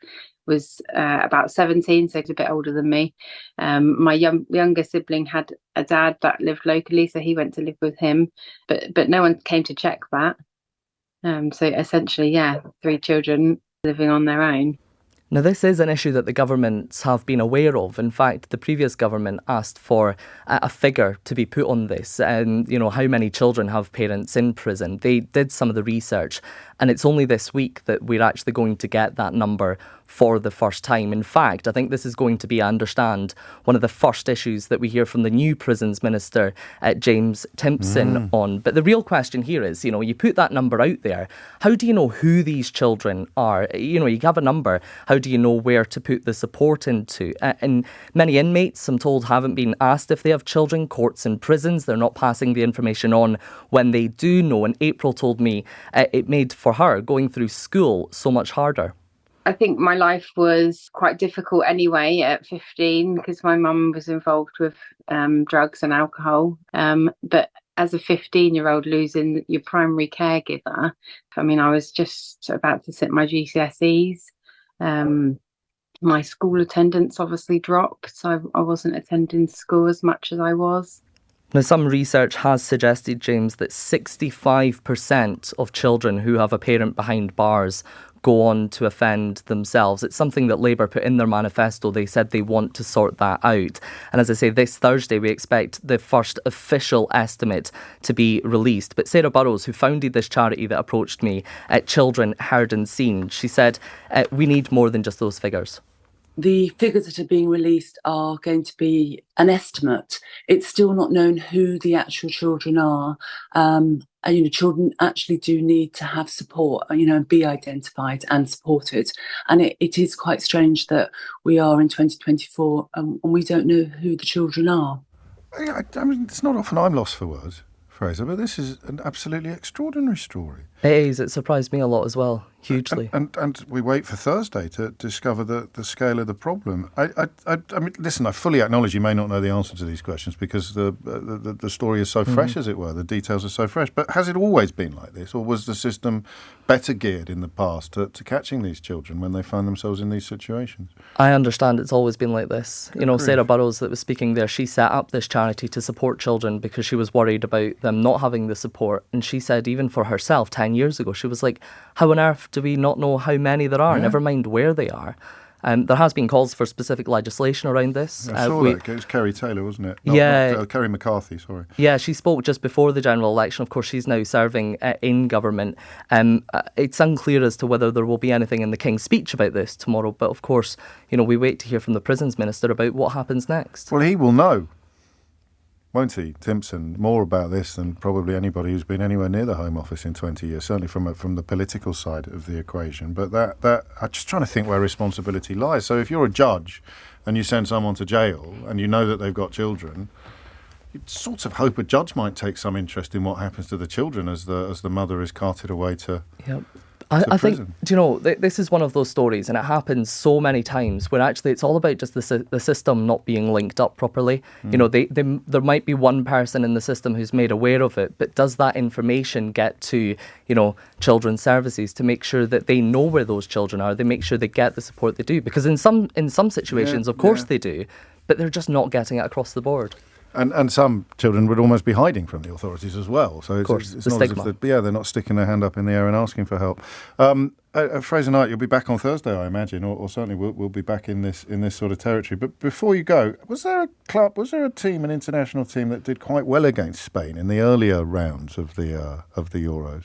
about 17, so he's a bit older than me. My younger sibling had a dad that lived locally, so he went to live with him, but no one came to check that. So essentially, 3 children living on their own. Now, this is an issue that the governments have been aware of. In fact, the previous government asked for a figure to be put on this and, how many children have parents in prison. They did some of the research, and it's only this week that we're actually going to get that number for the first time. In fact, I think this is going to be, I understand, one of the first issues that we hear from the new Prisons Minister, James Timpson, on. But the real question here is, you put that number out there, how do you know who these children are? You have a number, how do you know where to put the support into? And many inmates, I'm told, haven't been asked if they have children. Courts and prisons, they're not passing the information on when they do know. And April told me it made for her going through school so much harder. I think my life was quite difficult anyway at 15 because my mum was involved with drugs and alcohol. But as a 15-year-old losing your primary caregiver, I was just about to sit my GCSEs. My school attendance obviously dropped, so I wasn't attending school as much as I was. Now, some research has suggested, James, that 65% of children who have a parent behind bars go on to offend themselves. It's something that Labour put in their manifesto. They said they want to sort that out. And as I say, this Thursday we expect the first official estimate to be released. But Sarah Burrows, who founded this charity that approached me, Children Heard and Seen, she said we need more than just those figures. The figures that are being released are going to be an estimate. It's still not known who the actual children are. And, children actually do need to have support, and be identified and supported. And it is quite strange that we are in 2024 and we don't know who the children are. I mean, it's not often I'm lost for words, Fraser, but this is an absolutely extraordinary story. It is. It surprised me a lot as well, hugely. And we wait for Thursday to discover the scale of the problem. I mean, listen, I fully acknowledge you may not know the answer to these questions because the story is so fresh, as it were. The details are so fresh. But has it always been like this, or was the system better geared in the past to catching these children when they find themselves in these situations? I understand it's always been like this. Sarah Burrows that was speaking there, she set up this charity to support children because she was worried about them not having the support. And she said even for herself, 10 years ago, she was like, how on earth do we not know how many there are, never mind where they are? There has been calls for specific legislation around this. I saw that. It was Kerry Taylor, wasn't it? Kerry McCarthy, sorry. Yeah, she spoke just before the general election. Of course, she's now serving in government. It's unclear as to whether there will be anything in the King's speech about this tomorrow. But of course, we wait to hear from the Prisons Minister about what happens next. Well, he will know, won't he, Timpson, more about this than probably anybody who's been anywhere near the Home Office in 20 years, certainly from the political side of the equation. But that I'm just trying to think where responsibility lies. So if you're a judge and you send someone to jail and you know that they've got children, you'd sort of hope a judge might take some interest in what happens to the children as the mother is carted away to... Yep. I think, this is one of those stories, and it happens so many times where actually it's all about just the system not being linked up properly. There might be one person in the system who's made aware of it, but does that information get to, children's services to make sure that they know where those children are? They make sure they get the support they do, because in some situations, of course they do, but they're just not getting it across the board. And some children would almost be hiding from the authorities as well. So it's not stigma. as if they're not sticking their hand up in the air and asking for help. Fraser Knight, you'll be back on Thursday, I imagine, or certainly we'll be back in this sort of territory. But before you go, was there a team, an international team that did quite well against Spain in the earlier rounds of the Euros?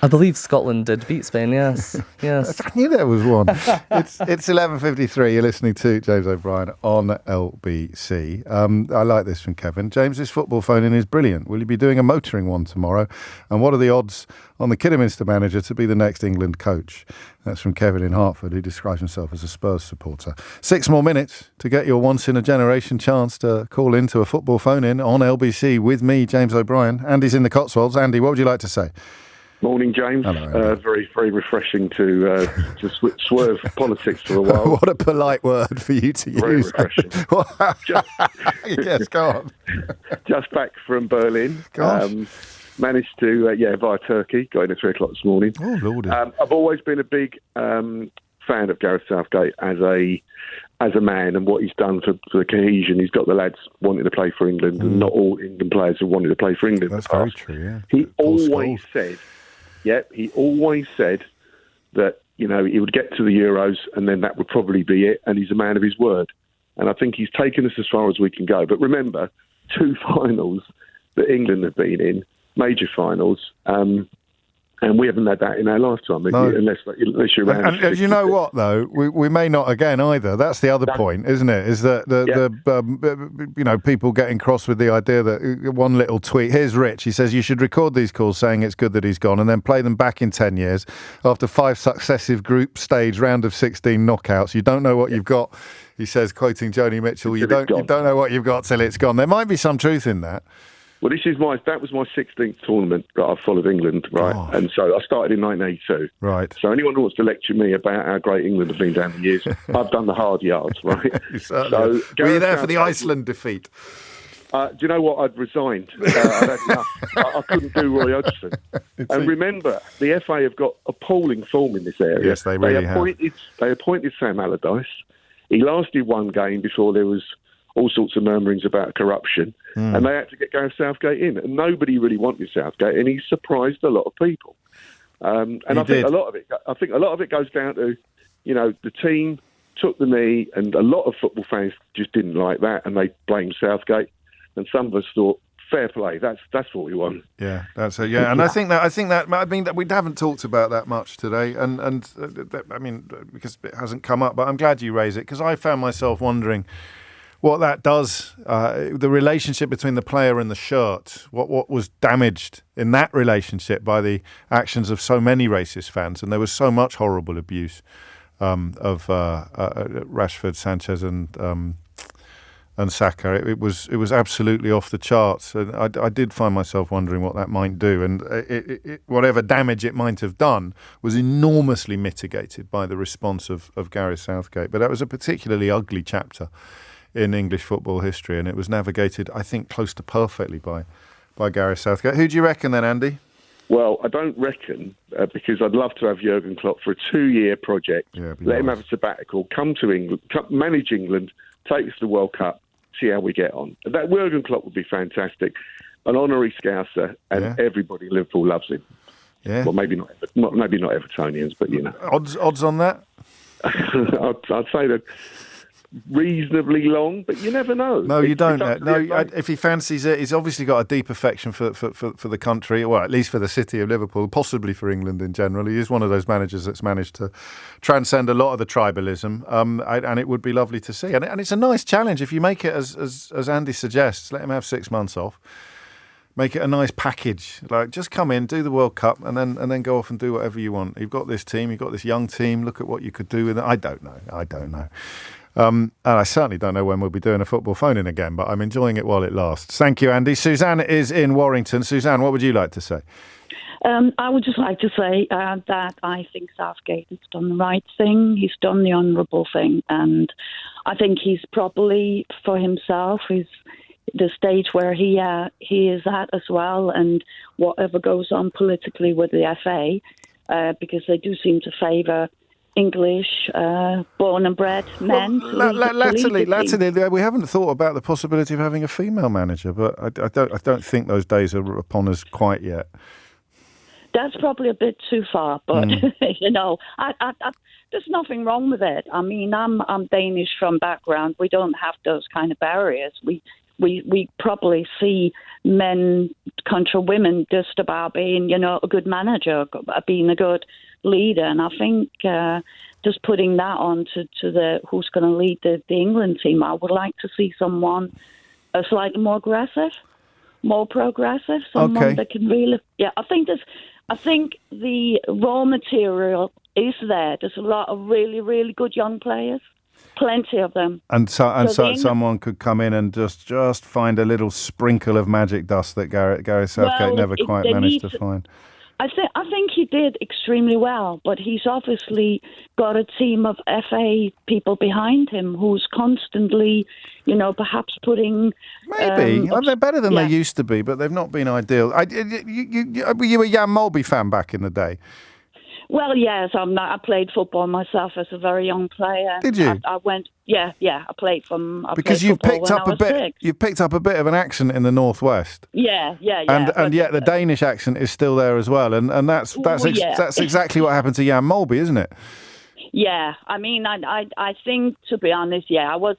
I believe Scotland did beat Spain. Yes. I knew there was one. It's 11:53. You're listening to James O'Brien on LBC. I like this from Kevin. James's football phone-in is brilliant. Will you be doing a motoring one tomorrow? And what are the odds on the Kidderminster manager to be the next England coach? That's from Kevin in Hertford, who describes himself as a Spurs supporter. 6 more minutes to get your once-in-a-generation chance to call into a football phone-in on LBC with me, James O'Brien. Andy's in the Cotswolds. Andy, what would you like to say? Morning, James. Hello, very, very refreshing to swerve politics for a while. What a polite word for you to very use. Very refreshing. Yes, go on. Just back from Berlin. Managed to, via Turkey, got in at 3 o'clock this morning. Oh, Lordy. I've always been a big fan of Gareth Southgate as a man and what he's done for the cohesion. He's got the lads wanting to play for England, and not all England players have wanted to play for England. That's very true, yeah. He always said that, he would get to the Euros and then that would probably be it, and he's a man of his word. And I think he's taken us as far as we can go. But remember, 2 finals that England have been in, major finals, and we haven't had that in our lifetime, unless you're around. And you know what, though? We may not again either. That's the other point, isn't it? Is that people getting cross with the idea that one little tweet. Here's Rich. He says you should record these calls saying it's good that he's gone, and then play them back in 10 years after 5 successive group stage round of 16 knockouts. You don't know what you've got. He says, quoting Joni Mitchell, you don't know what you've got till it's gone. There might be some truth in that. Well, that was my 16th tournament that I've followed England, right? Oh. And so I started in 1982. Right. So anyone who wants to lecture me about how great England have been down the years, I've done the hard yards, right? So were you there for the Iceland defeat? Do you know what? I'd resigned. I'd had enough. I couldn't do Roy Hodgson. And remember, the FA have got appalling form in this area. Yes, they really have. They appointed Sam Allardyce. He lasted 1 game before there was all sorts of murmurings about corruption, and they had to get Gareth Southgate in. And nobody really wanted Southgate, and he surprised a lot of people. And I think a lot of it goes down to, the team took the knee, and a lot of football fans just didn't like that, and they blamed Southgate. And some of us thought, fair play, that's what we want. Yeah, that's it. Yeah, and I think that we haven't talked about that much today, and because it hasn't come up. But I'm glad you raise it, because I found myself wondering what that does, the relationship between the player and the shirt, what was damaged in that relationship by the actions of so many racist fans. And there was so much horrible abuse of Rashford, Sanchez and Saka. It was absolutely off the charts. And I did find myself wondering what that might do. And whatever damage it might have done was enormously mitigated by the response of Gareth Southgate. But that was a particularly ugly chapter in English football history, and it was navigated, I think, close to perfectly by Gareth Southgate. Who do you reckon then, Andy? Well, I don't reckon, because I'd love to have Jurgen Klopp for a 2-year project. Yeah, let him have a sabbatical, come to England, manage England, take us to the World Cup, see how we get on. That Jurgen Klopp would be fantastic. An honorary Scouser, and everybody in Liverpool loves him. Yeah. Well, maybe not Evertonians, but Odds on that? I'd say that reasonably long, but you never know. No, you don't. If he fancies it, he's obviously got a deep affection for the country, or at least for the city of Liverpool, possibly for England in general. He is one of those managers that's managed to transcend a lot of the tribalism, and it would be lovely to see. And it's a nice challenge if you make it as Andy suggests. Let him have 6 months off. Make it a nice package. Like, just come in, do the World Cup, and then go off and do whatever you want. You've got this team, you've got this young team. Look at what you could do with it. I don't know. And I certainly don't know when we'll be doing a football phone-in again, but I'm enjoying it while it lasts. Thank you, Andy. Suzanne is in Warrington. Suzanne, what would you like to say? I would just like to say that I think Southgate has done the right thing. He's done the honourable thing, and I think he's probably, for himself, is the stage where he is at as well, and whatever goes on politically with the FA, because they do seem to favour English, born and bred men. Latterly, we haven't thought about the possibility of having a female manager, but I don't think those days are upon us quite yet. That's probably a bit too far, but there's nothing wrong with it. I mean, I'm Danish from background. We don't have those kind of barriers. We probably see men contra women just about being, a good manager, being a good leader, and I think just putting that on to the who's going to lead the England team, I would like to see someone slightly more aggressive, more progressive, someone that can really. Yeah, I think the raw material is there. There's a lot of really, really good young players. Plenty of them. And someone could come in and just find a little sprinkle of magic dust that Gareth Southgate never quite managed to find. I think he did extremely well, but he's obviously got a team of FA people behind him who's constantly, perhaps putting. Maybe they're better than they used to be, but they've not been ideal. Were you a Jan Molby fan back in the day? Well, yes, I played football myself as a very young player. Did you? I went. Yeah. I played from. Because you've picked up a bit. 6. You've picked up a bit of an accent in the northwest. Yeah. And yet the Danish accent is still there as well, and that's exactly what happened to Jan Molby, isn't it? Yeah, I mean, I think, to be honest, I was,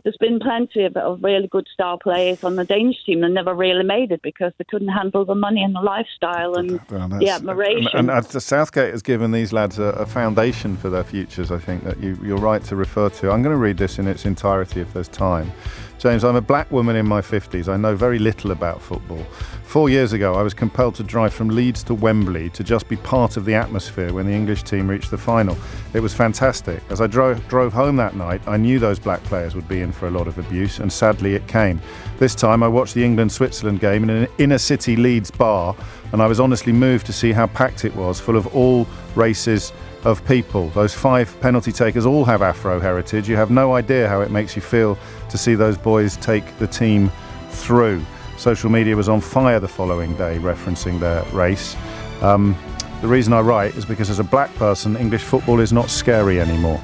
there's been plenty of really good star players on the Danish team that never really made it because they couldn't handle the money and the lifestyle and the admiration. And Southgate has given these lads a foundation for their futures, I think, that you're right to refer to. I'm going to read this in its entirety if there's time. James, I'm a black woman in my 50s. I know very little about football. 4 years ago, I was compelled to drive from Leeds to Wembley to just be part of the atmosphere when the English team reached the final. It was fantastic. As I drove home that night, I knew those black players would be in for a lot of abuse, and sadly it came. This time, I watched the England-Switzerland game in an inner-city Leeds bar, and I was honestly moved to see how packed it was, full of all races of people. Those 5 penalty takers all have Afro heritage. You have no idea how it makes you feel to see those boys take the team through. Social media was on fire the following day, referencing their race. The reason I write is because as a black person, English football is not scary anymore.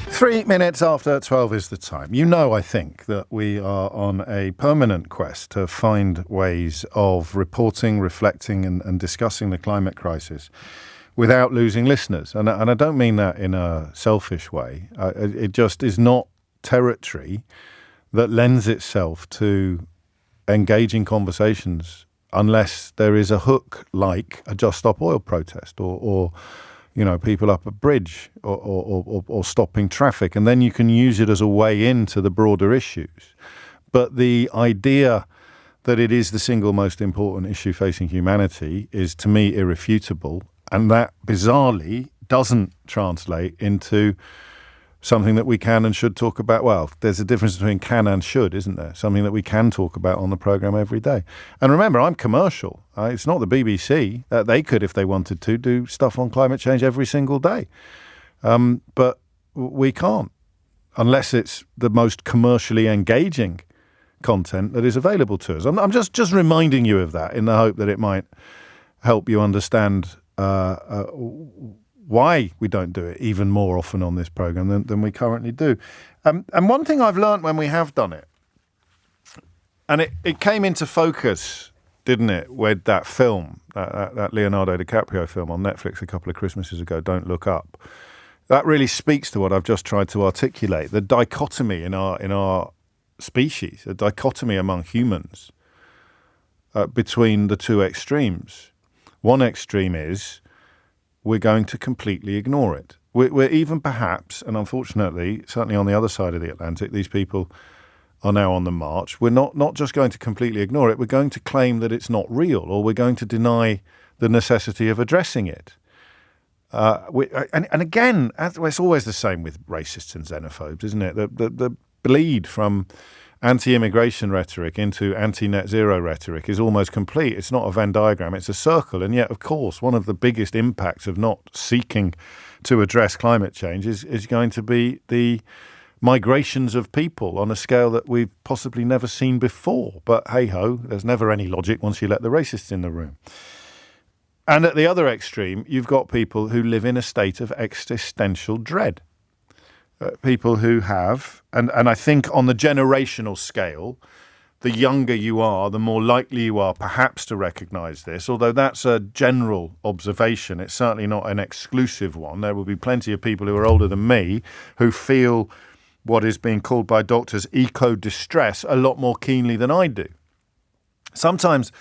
3 minutes after 12 is the time. You know, I think, that we are on a permanent quest to find ways of reporting, reflecting and discussing the climate crisis without losing listeners. And I don't mean that in a selfish way. It just is not territory that lends itself to engaging conversations unless there is a hook like a Just Stop Oil protest or people up a bridge or stopping traffic. And then you can use it as a way into the broader issues. But the idea that it is the single most important issue facing humanity is, to me, irrefutable. And that, bizarrely, doesn't translate into something that we can and should talk about. Well, there's a difference between can and should, isn't there? Something that we can talk about on the programme every day. And remember, I'm commercial. It's not the BBC. They could, if they wanted to, do stuff on climate change every single day. But we can't, unless it's the most commercially engaging content that is available to us. I'm just reminding you of that in the hope that it might help you understand why we don't do it even more often on this programme than we currently do. And one thing I've learned when we have done it, and it came into focus, didn't it, with that film, that Leonardo DiCaprio film on Netflix a couple of Christmases ago, Don't Look Up. That really speaks to what I've just tried to articulate, the dichotomy in our species, a dichotomy among humans between the two extremes. One extreme is we're going to completely ignore it. We're even perhaps, and unfortunately, certainly on the other side of the Atlantic, these people are now on the march. We're not just going to completely ignore it, we're going to claim that it's not real, or we're going to deny the necessity of addressing it. And again, it's always the same with racists and xenophobes, isn't it? The bleed from anti-immigration rhetoric into anti-net zero rhetoric is almost complete. It's not a Venn diagram, it's a circle. And yet, of course, one of the biggest impacts of not seeking to address climate change is going to be the migrations of people on a scale that we've possibly never seen before. But hey-ho, there's never any logic once you let the racists in the room. And at the other extreme, you've got people who live in a state of existential dread. People who have, and I think on the generational scale, the younger you are, the more likely you are perhaps to recognise this, although that's a general observation. It's certainly not an exclusive one. There will be plenty of people who are older than me who feel what is being called by doctors eco-distress a lot more keenly than I do. Sometimes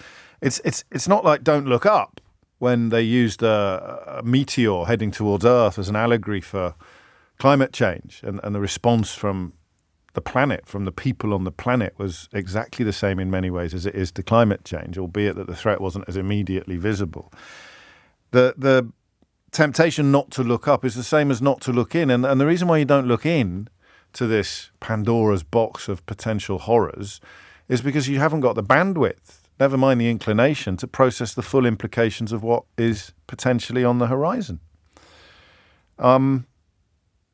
it's not like Don't Look Up when they used a meteor heading towards Earth as an allegory for climate change, and the response from the planet, from the people on the planet, was exactly the same in many ways as it is to climate change, albeit that the threat wasn't as immediately visible. The temptation not to look up is the same as not to look in, and the reason why you don't look in to this Pandora's box of potential horrors is because you haven't got the bandwidth, never mind the inclination, to process the full implications of what is potentially on the horizon.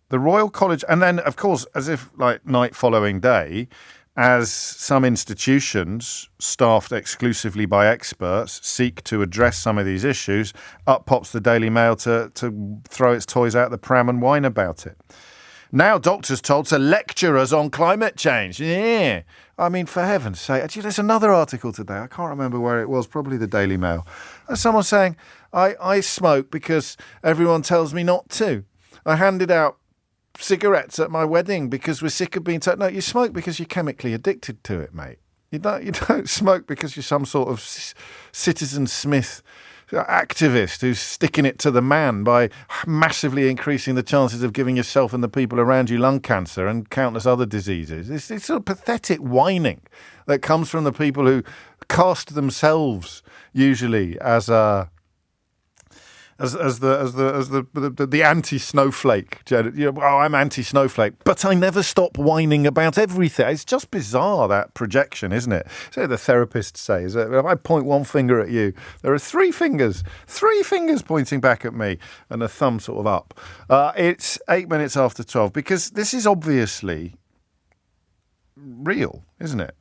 The Royal College, and then, of course, as if like night following day, as some institutions, staffed exclusively by experts, seek to address some of these issues, up pops the Daily Mail to throw its toys out the pram and whine about it. Now doctors told to lecture us on climate change. Yeah. I mean, for heaven's sake. Actually, there's another article today. I can't remember where it was, probably the Daily Mail. There's someone saying, I smoke because everyone tells me not to. I handed out cigarettes at my wedding because we're sick of being told. No, you smoke because you're chemically addicted to it, mate. You don't smoke because you're some sort of Citizen Smith activist who's sticking it to the man by massively increasing the chances of giving yourself and the people around you lung cancer and countless other diseases. It's sort of pathetic whining that comes from the people who cast themselves usually as the anti-snowflake. I'm anti-snowflake, but I never stop whining about everything. It's just bizarre, that projection, isn't it? So the therapists say, is that if I point one finger at you, there are three fingers pointing back at me, and a thumb sort of up. It's 8 minutes after 12, because this is obviously real, isn't it?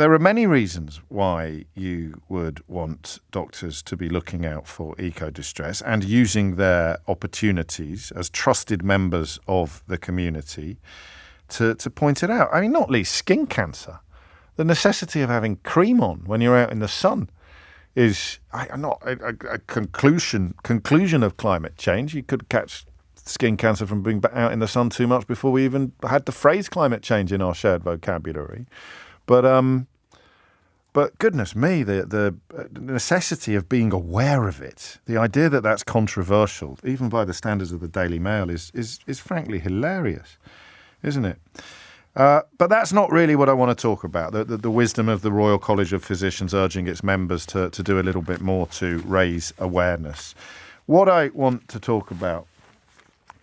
there are many reasons why you would want doctors to be looking out for eco-distress and using their opportunities as trusted members of the community to point it out. I mean, not least skin cancer. The necessity of having cream on when you're out in the sun is not a conclusion of climate change. You could catch skin cancer from being out in the sun too much before we even had the phrase climate change in our shared vocabulary. But goodness me, the necessity of being aware of it, the idea that that's controversial, even by the standards of the Daily Mail, is frankly hilarious, isn't it? But that's not really what I want to talk about, the wisdom of the Royal College of Physicians urging its members to do a little bit more to raise awareness. What I want to talk about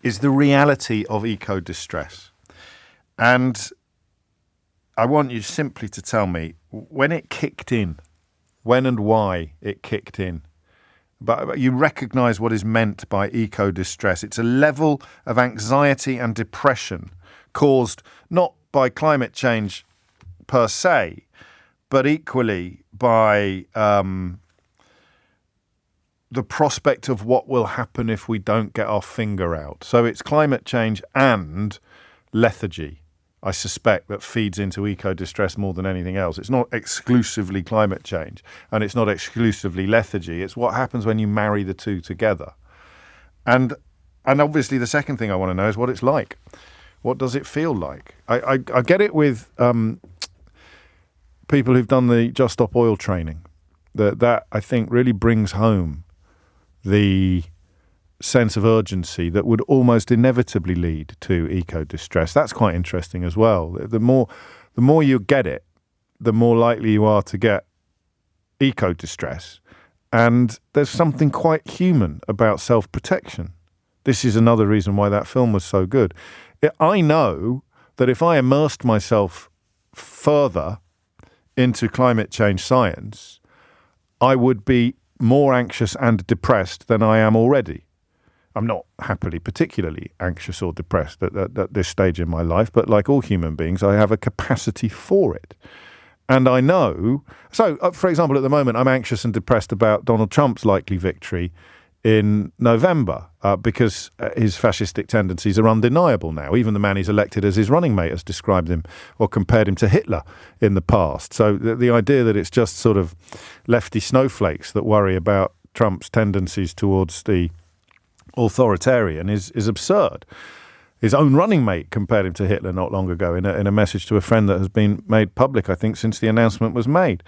is the reality of eco-distress. And I want you simply to tell me when it kicked in, when and why it kicked in. But you recognise what is meant by eco-distress. It's a level of anxiety and depression caused not by climate change per se, but equally by the prospect of what will happen if we don't get our finger out. So it's climate change and lethargy, I suspect, that feeds into eco-distress more than anything else. It's not exclusively climate change and it's not exclusively lethargy. It's what happens when you marry the two together. And obviously the second thing I want to know is what it's like. What does it feel like? I get it with people who've done the Just Stop Oil training. That I think really brings home the sense of urgency that would almost inevitably lead to eco-distress. That's quite interesting as well. The more you get it, the more likely you are to get eco-distress. And there's something quite human about self-protection. This is another reason why that film was so good. I know that if I immersed myself further into climate change science, I would be more anxious and depressed than I am already. I'm not happily particularly anxious or depressed at this stage in my life, but like all human beings, I have a capacity for it. And I know, so for example, at the moment, I'm anxious and depressed about Donald Trump's likely victory in November because his fascistic tendencies are undeniable now. Even the man he's elected as his running mate has described him or compared him to Hitler in the past. So the idea that it's just sort of lefty snowflakes that worry about Trump's tendencies towards the authoritarian is absurd. His own running mate compared him to Hitler not long ago in a message to a friend that has been made public, I think, since the announcement was made.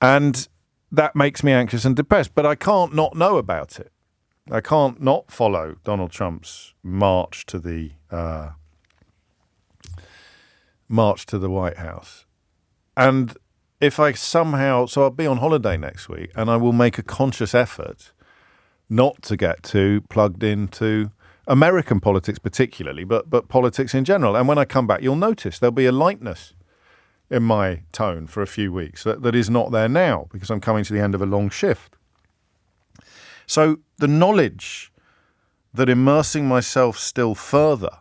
And that makes me anxious and depressed, but I can't not know about it. I can't not follow Donald Trump's march to the White House. And if I somehow, so I'll be on holiday next week, and I will make a conscious effort not to get too plugged into American politics particularly, but politics in general. And when I come back, you'll notice there'll be a lightness in my tone for a few weeks that is not there now because I'm coming to the end of a long shift. So the knowledge that immersing myself still further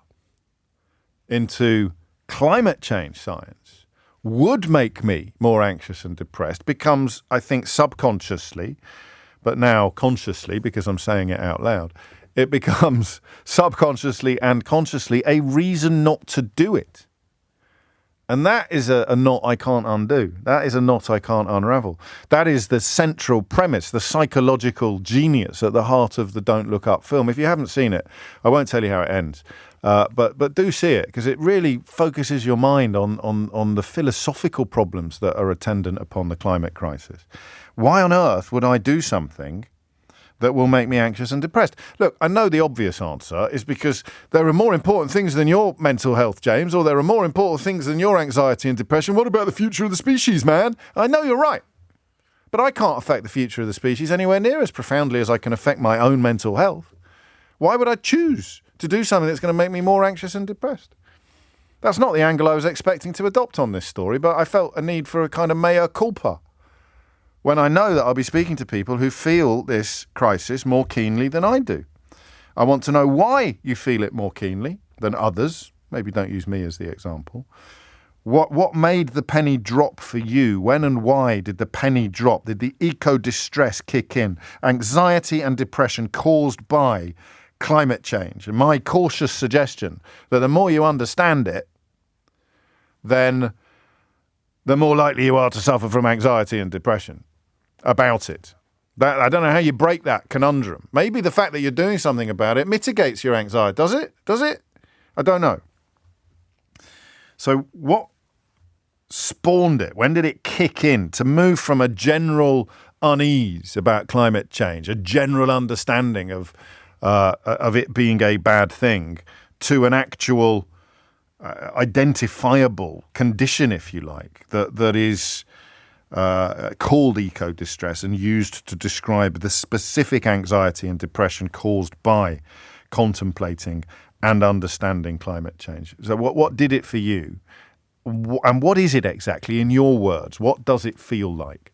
into climate change science would make me more anxious and depressed becomes, I think, subconsciously, but now consciously, because I'm saying it out loud, it becomes subconsciously and consciously a reason not to do it. And that is a knot I can't undo. That is a knot I can't unravel. That is the central premise, the psychological genius at the heart of the Don't Look Up film. If you haven't seen it, I won't tell you how it ends. But do see it, because it really focuses your mind on the philosophical problems that are attendant upon the climate crisis. Why on earth would I do something that will make me anxious and depressed? Look, I know the obvious answer is because there are more important things than your mental health, James, or there are more important things than your anxiety and depression. What about the future of the species, man? I know you're right. But I can't affect the future of the species anywhere near as profoundly as I can affect my own mental health. Why would I choose to do something that's going to make me more anxious and depressed? That's not the angle I was expecting to adopt on this story, but I felt a need for a kind of mea culpa when I know that I'll be speaking to people who feel this crisis more keenly than I do. I want to know why you feel it more keenly than others. Maybe don't use me as the example. What made the penny drop for you? When and why did the penny drop? Did the eco-distress kick in? Anxiety and depression caused by climate change. And my cautious suggestion that the more you understand it, then the more likely you are to suffer from anxiety and depression about it. I don't know how you break that conundrum. Maybe the fact that you're doing something about it mitigates your anxiety. Does it? Does it? I don't know. So what spawned it? When did it kick in to move from a general unease about climate change, a general understanding of it being a bad thing, to an actual identifiable condition, if you like, that is called eco-distress and used to describe the specific anxiety and depression caused by contemplating and understanding climate change? So what did it for you? And what is it exactly, in your words? What does it feel like?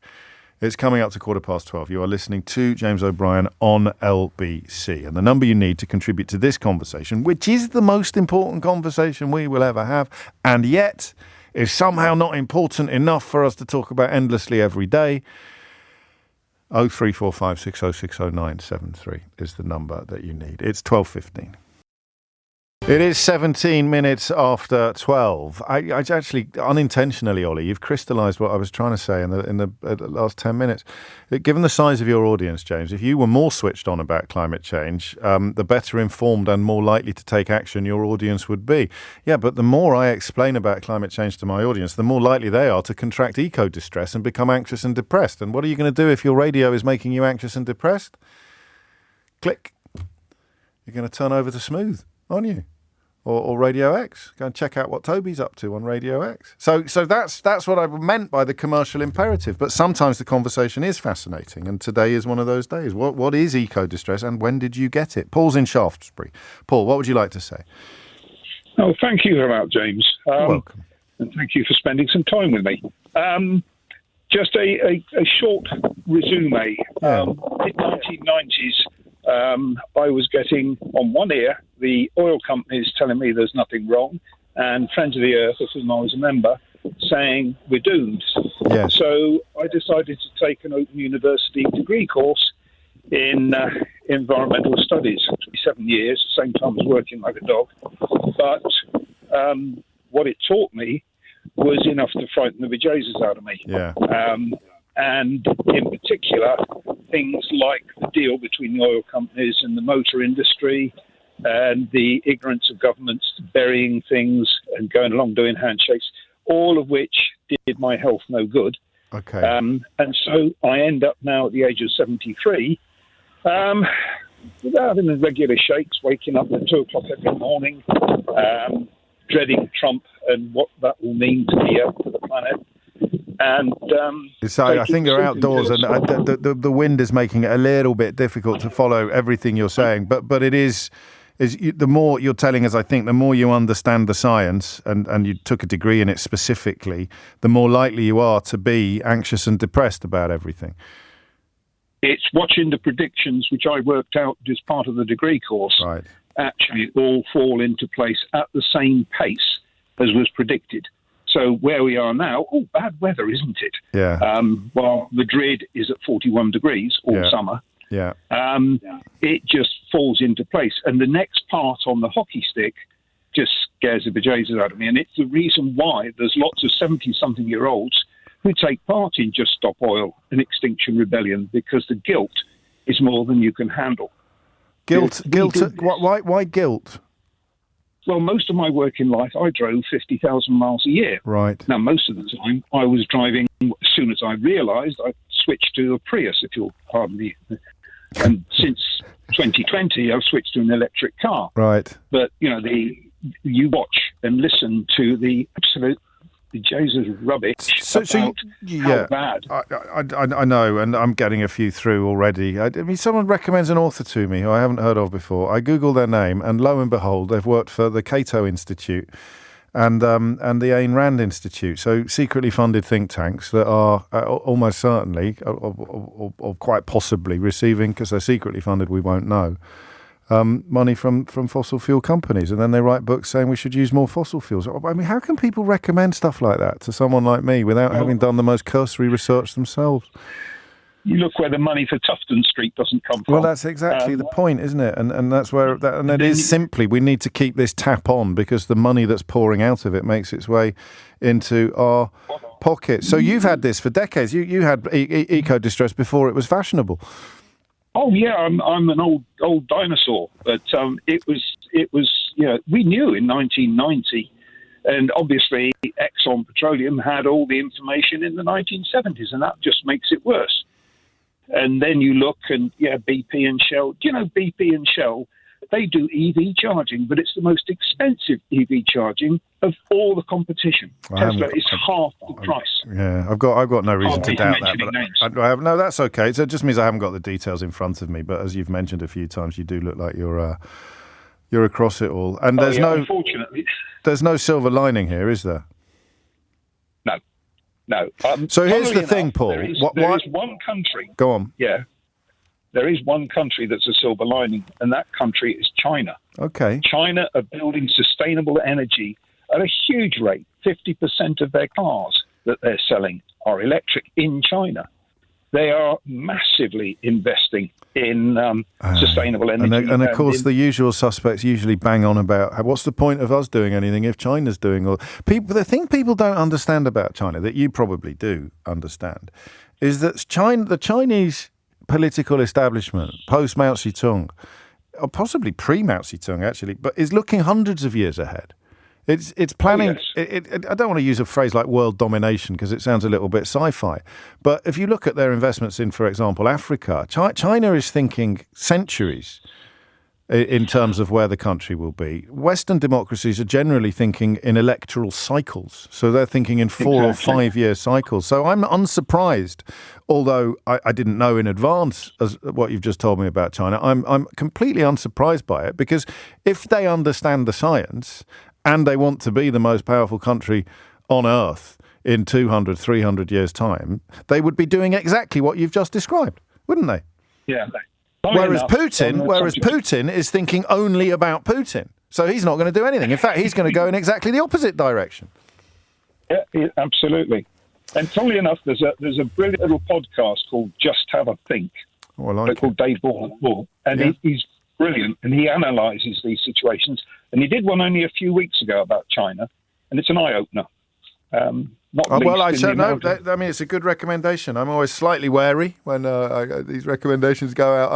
It's coming up to 12:15. You are listening to James O'Brien on LBC. And the number you need to contribute to this conversation, which is the most important conversation we will ever have, and yet is somehow not important enough for us to talk about endlessly every day, 0345 6060 is the number that you need. It's 12:15. It is 17 minutes after 12. I actually, unintentionally, Ollie, you've crystallised what I was trying to say in the last 10 minutes. Given the size of your audience, James, if you were more switched on about climate change, the better informed and more likely to take action your audience would be. Yeah, but the more I explain about climate change to my audience, the more likely they are to contract eco-distress and become anxious and depressed. And what are you going to do if your radio is making you anxious and depressed? Click. You're going to turn over to Smooth, aren't you? Or Radio X. Go and check out what Toby's up to on Radio X. So that's what I meant by the commercial imperative. But sometimes the conversation is fascinating, and today is one of those days. What is eco-distress, and when did you get it? Paul's in Shaftesbury. Paul, what would you like to say? Oh, thank you for that, James. You're welcome. And thank you for spending some time with me. Just a short resume. Mid-1990s, I was getting, on one ear, the oil companies telling me there's nothing wrong, and Friends of the Earth, of whom I was a member, saying we're doomed. Yes. So I decided to take an Open University degree course in environmental studies. It took me 7 years, same time as working like a dog. But what it taught me was enough to frighten the bejesus out of me. Yeah. And in particular, things like the deal between the oil companies and the motor industry, and the ignorance of governments burying things and going along doing handshakes, all of which did my health no good. Okay. And so I end up now at the age of 73, without having regular shakes, waking up at 2 o'clock every morning, dreading Trump and what that will mean to the planet. And so I think you're outdoors, and the wind is making it a little bit difficult to follow everything you're saying. But it is the more you're telling us, I think, the more you understand the science, and you took a degree in it specifically, the more likely you are to be anxious and depressed about everything. It's watching the predictions, which I worked out as part of the degree course, right, actually all fall into place at the same pace as was predicted. So where we are now, bad weather, isn't it? Yeah. While Madrid is at 41 degrees all summer. Yeah. It just falls into place. And the next part on the hockey stick just scares the bejesus out of me. And it's the reason why there's lots of 70-something-year-olds who take part in Just Stop Oil and Extinction Rebellion, because the guilt is more than you can handle. Guilt. Why guilt? Well, most of my working life, I drove 50,000 miles a year. Right. Now, most of the time, I was driving, as soon as I realised, I switched to a Prius, if you'll pardon me. And since 2020, I've switched to an electric car. Right. But, you watch and listen to the absolute Jesus rubbish how bad. I know, and I'm getting a few through already. I mean, someone recommends an author to me who I haven't heard of before. I Google their name, and lo and behold, they've worked for the Cato Institute and the Ayn Rand Institute, so secretly funded think tanks that are almost certainly, or quite possibly, receiving, because they're secretly funded, we won't know, money from fossil fuel companies, and then they write books saying we should use more fossil fuels. I mean, how can people recommend stuff like that to someone like me without having done the most cursory research themselves? You look where the money for Tufton Street doesn't come from. Well, that's exactly the point, isn't it? And that's where and it is simply we need to keep this tap on, because the money that's pouring out of it makes its way into our pockets. So you've had this for decades. You had eco distress before it was fashionable. Oh yeah, I'm an old dinosaur, but it was we knew in 1990, and obviously Exxon Petroleum had all the information in the 1970s, and that just makes it worse. And then you look and BP and Shell. Do you know BP and Shell? They do EV charging, but it's the most expensive EV charging of all the competition. Tesla is half the price. Yeah, I've got no reason to doubt that. But I have, no, that's okay. So it just means I haven't got the details in front of me. But as you've mentioned a few times, you do look like you're across it all. And unfortunately, there's no silver lining here, is there? No. So here's the thing, Paul. There is one country. Go on. Yeah. There is one country that's a silver lining, and that country is China. Okay. China are building sustainable energy at a huge rate. 50% of their cars that they're selling are electric in China. They are massively investing in sustainable energy. And of course, the usual suspects usually bang on about what's the point of us doing anything if China's doing all. The thing people don't understand about China, that you probably do understand, is that the Chinese political establishment, post-Mao Zedong, or possibly pre-Mao Zedong actually, but is looking hundreds of years ahead. It's planning. Oh, yes. I don't want to use a phrase like world domination because it sounds a little bit sci-fi. But if you look at their investments in, for example, Africa, China is thinking centuries in terms of where the country will be. Western democracies are generally thinking in electoral cycles. So they're thinking in 4 or 5 year cycles. So I'm unsurprised, although I didn't know in advance as what you've just told me about China, I'm completely unsurprised by it, because if they understand the science and they want to be the most powerful country on earth in 200, 300 years' time, they would be doing exactly what you've just described, wouldn't they? Yeah. Whereas Putin is thinking only about Putin. So he's not going to do anything. In fact, he's going to go in exactly the opposite direction. Yeah, absolutely. And funnily enough, there's a brilliant little podcast called Just Have a Think. Oh, I like it. Called Dave Ball. And he's brilliant, and he analyses these situations. And he did one only a few weeks ago about China, and it's an eye-opener. I mean, it's a good recommendation. I'm always slightly wary when these recommendations go out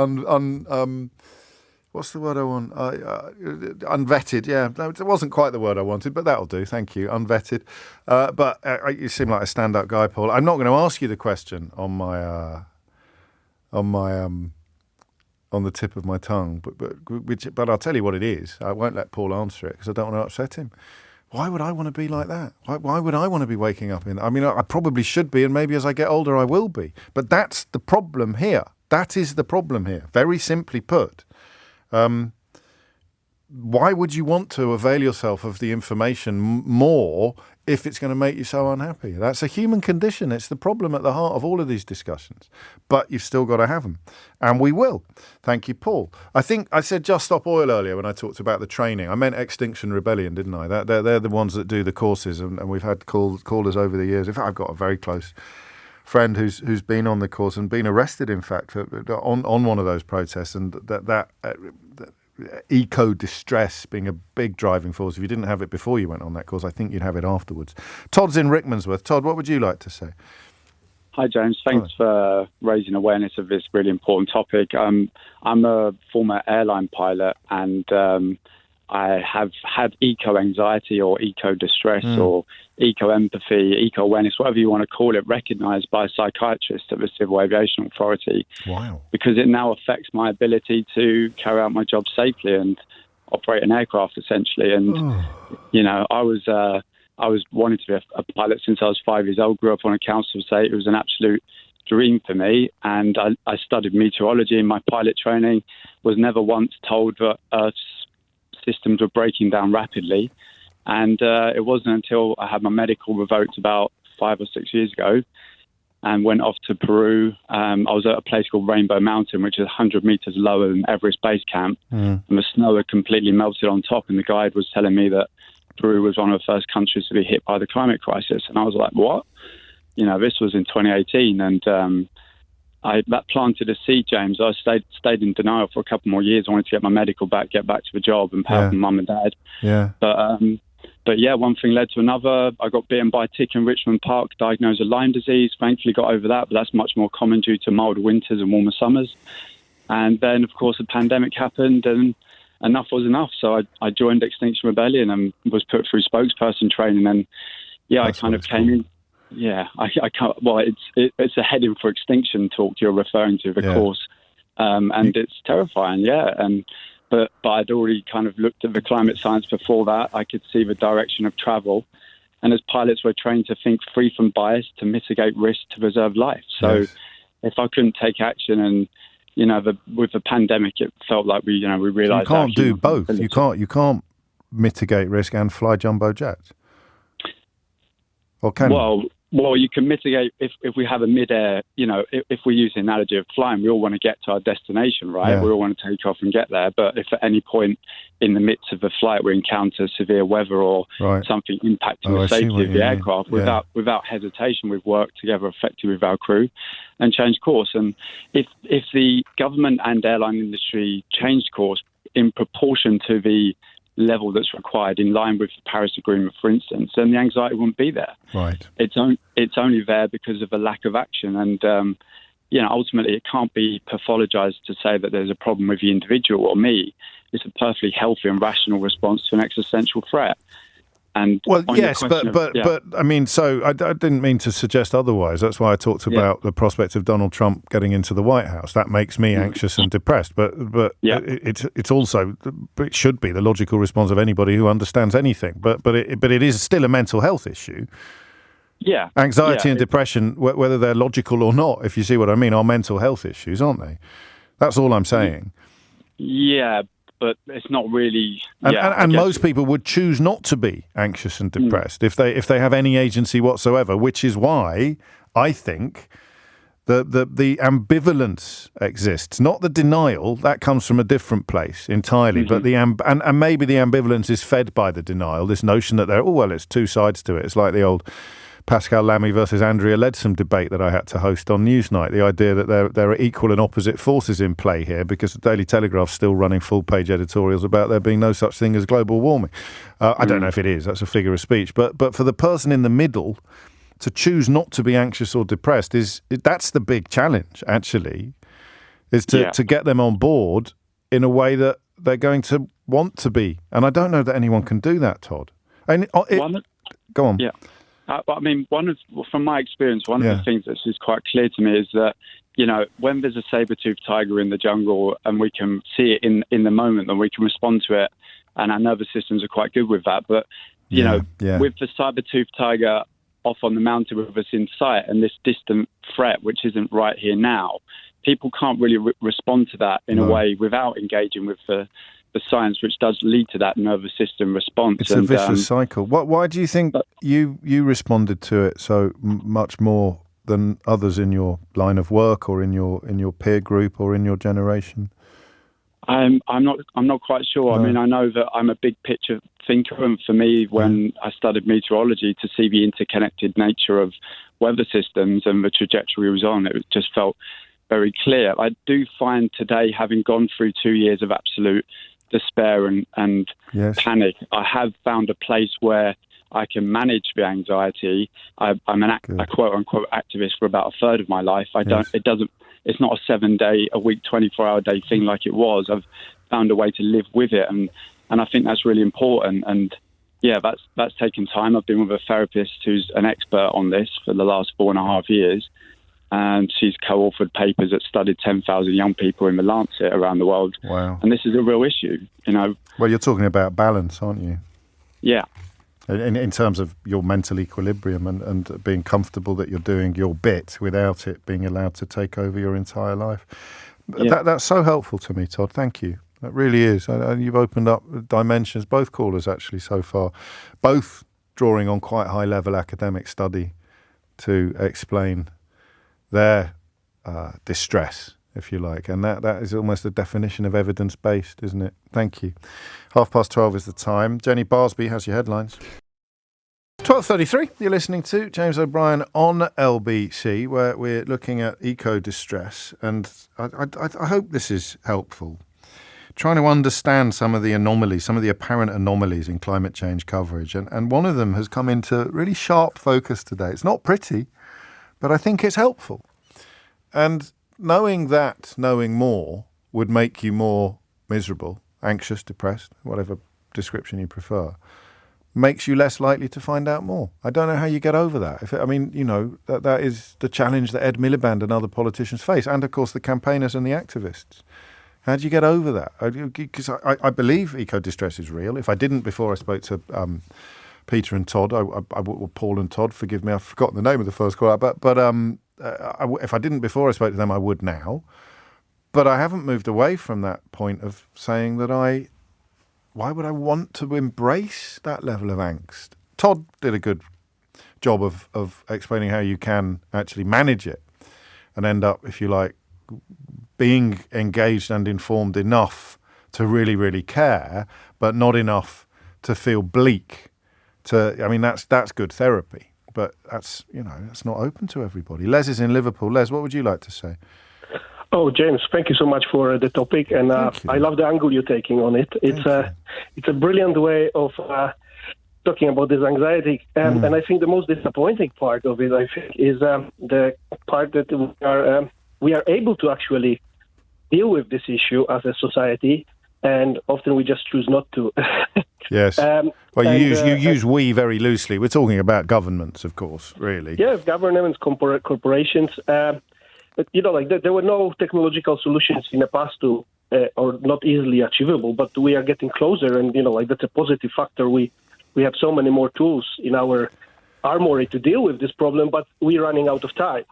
what's the word I want? Unvetted, yeah. No, it wasn't quite the word I wanted, but that'll do. Thank you. Unvetted. But you seem like a stand-up guy, Paul. I'm not going to ask you the question on the tip of my tongue, but I'll tell you what it is. I won't let Paul answer it because I don't want to upset him. Why would I want to be like that? Why would I want to be waking up I mean, I probably should be, and maybe as I get older I will be. But that's the problem here. That is the problem here. Very simply put. Why would you want to avail yourself of the information more if it's going to make you so unhappy? That's a human condition. It's the problem at the heart of all of these discussions. But you've still got to have them. And we will. Thank you, Paul. I think I said Just Stop Oil earlier when I talked about the training. I meant Extinction Rebellion, didn't I? They're the ones that do the courses, and we've had callers over the years. In fact, I've got a very close friend who's been on the course and been arrested, in fact, on one of those protests, and that eco-distress being a big driving force. If you didn't have it before you went on that course, I think you'd have it afterwards. Todd's in Rickmansworth. Todd, what would you like to say? Hi, James. Thanks for raising awareness of this really important topic. I'm a former airline pilot, and I have had eco-anxiety or eco-distress or eco-empathy, eco-awareness, whatever you want to call it, recognised by a psychiatrist at the Civil Aviation Authority. Wow. Because it now affects my ability to carry out my job safely and operate an aircraft, essentially. And, I was wanting to be a pilot since I was 5 years old, grew up on a council estate. It was an absolute dream for me. And I studied meteorology in my pilot training, was never once told that Earth's systems were breaking down rapidly. And it wasn't until I had my medical revoked about 5 or 6 years ago and went off to Peru. I was at a place called Rainbow Mountain, which is 100 meters lower than Everest Base Camp, and the snow had completely melted on top. And the guide was telling me that Peru was one of the first countries to be hit by the climate crisis. And I was like, what? This was in 2018, and that planted a seed, James. I stayed in denial for a couple more years. I wanted to get my medical back, get back to the job, and help my mum and dad. Yeah. But yeah, one thing led to another. I got bitten by a tick in Richmond Park, diagnosed with Lyme disease. Thankfully got over that, but that's much more common due to milder winters and warmer summers. And then, of course, the pandemic happened, and enough was enough. So I joined Extinction Rebellion and was put through spokesperson training. And yeah, I kind of came in. Yeah, I can't. Well, it's a heading for extinction talk you're referring to, the course, and it's terrifying. Yeah, but I'd already kind of looked at the climate science before that. I could see the direction of travel, and as pilots, we're trained to think free from bias, to mitigate risk, to preserve life. So, if I couldn't take action, and with the pandemic, it felt like we realised you can't do both. You can't mitigate risk and fly jumbo jets. Or can you? Well, you can mitigate if we have a mid-air, if we use the analogy of flying, we all want to get to our destination, right? Yeah. We all want to take off and get there. But if at any point in the midst of the flight we encounter severe weather or something impacting the safety of the aircraft, without hesitation, we've worked together effectively with our crew and changed course. And if the government and airline industry changed course in proportion to the level that's required in line with the Paris Agreement, for instance, then the anxiety wouldn't be there. Right. It's only there because of a lack of action. And, ultimately it can't be pathologized to say that there's a problem with the individual or me. It's a perfectly healthy and rational response to an existential threat. And yes, but I mean, so I didn't mean to suggest otherwise. That's why I talked about the prospect of Donald Trump getting into the White House. That makes me anxious and depressed. But it's also, it should be the logical response of anybody who understands anything. But it is still a mental health issue. Yeah, anxiety and depression, whether they're logical or not, if you see what I mean, are mental health issues, aren't they? That's all I'm saying. Yeah. But it's not really. And most people would choose not to be anxious and depressed if they have any agency whatsoever. Which is why I think the ambivalence exists, not the denial. That comes from a different place entirely. But and maybe the ambivalence is fed by the denial. This notion that it's two sides to it. It's like the old Pascal Lamy versus Andrea Leadsom debate that I had to host on Newsnight. The idea that there are equal and opposite forces in play here, because the Daily Telegraph's still running full-page editorials about there being no such thing as global warming. I don't know if it is. That's a figure of speech. But for the person in the middle to choose not to be anxious or depressed, that's the big challenge, actually, is to get them on board in a way that they're going to want to be. And I don't know that anyone can do that, Todd. And go on. Yeah. I mean, from my experience, one of the things that's just quite clear to me is that, when there's a saber-toothed tiger in the jungle and we can see it in the moment and we can respond to it, and our nervous systems are quite good with that. But, with the saber-toothed tiger off on the mountain with us in sight and this distant threat, which isn't right here now, people can't really respond to that in a way without engaging with the science, which does lead to that nervous system response. It's a vicious cycle. Why do you think you responded to it so much more than others in your line of work or in your peer group or in your generation? I'm not quite sure. No. I mean, I know that I'm a big picture thinker, and for me, when I studied meteorology, to see the interconnected nature of weather systems and the trajectory it was on, it just felt very clear. I do find today, having gone through 2 years of absolute despair and panic, I have found a place where I can manage the anxiety. I'm a quote unquote activist for about a third of my life. It's not a 7-day-a-week, 24-hour-day thing like it was. I've found a way to live with it, and I think that's really important. And that's taken time. I've been with a therapist who's an expert on this for the last 4.5 years. And she's co-authored papers that studied 10,000 young people in the Lancet around the world. Wow. And this is a real issue, Well, you're talking about balance, aren't you? Yeah. In terms of your mental equilibrium and being comfortable that you're doing your bit without it being allowed to take over your entire life. Yeah. That's so helpful to me, Todd. Thank you. That really is. You've opened up dimensions, both callers actually so far, both drawing on quite high-level academic study to explain their distress, if you like. And that is almost the definition of evidence-based, isn't it? Thank you. 12:30 is the time. Jenny Barsby has your headlines. 12:33, you're listening to James O'Brien on LBC, where we're looking at eco-distress. And I hope this is helpful. Trying to understand some of the anomalies, some of the apparent anomalies in climate change coverage. And one of them has come into really sharp focus today. It's not pretty, but I think it's helpful. And knowing more would make you more miserable, anxious, depressed, whatever description you prefer, makes you less likely to find out more. I don't know how you get over that. That is the challenge that Ed Miliband and other politicians face, and of course the campaigners and the activists. How do you get over that? Because I believe eco-distress is real. If I didn't before I spoke to Peter and Todd, Paul and Todd, forgive me, I've forgotten the name of the first caller, but if I didn't before I spoke to them, I would now. But I haven't moved away from that point of saying that why would I want to embrace that level of angst? Todd did a good job of explaining how you can actually manage it and end up, if you like, being engaged and informed enough to really, really care, but not enough to feel bleak. That's good therapy, but that's not open to everybody. Les is in Liverpool. Les, what would you like to say? Oh, James, thank you so much for the topic, and I love the angle you're taking on it. It's a brilliant way of talking about this anxiety, and I think the most disappointing part of it, is the part that we are able to actually deal with this issue as a society, and often we just choose not to. Yes. You use we very loosely. We're talking about governments, of course, really. Yes, governments, corporations. But, there were no technological solutions in the past or not easily achievable, but we are getting closer, and, that's a positive factor. We have so many more tools in our armory to deal with this problem, but we're running out of time.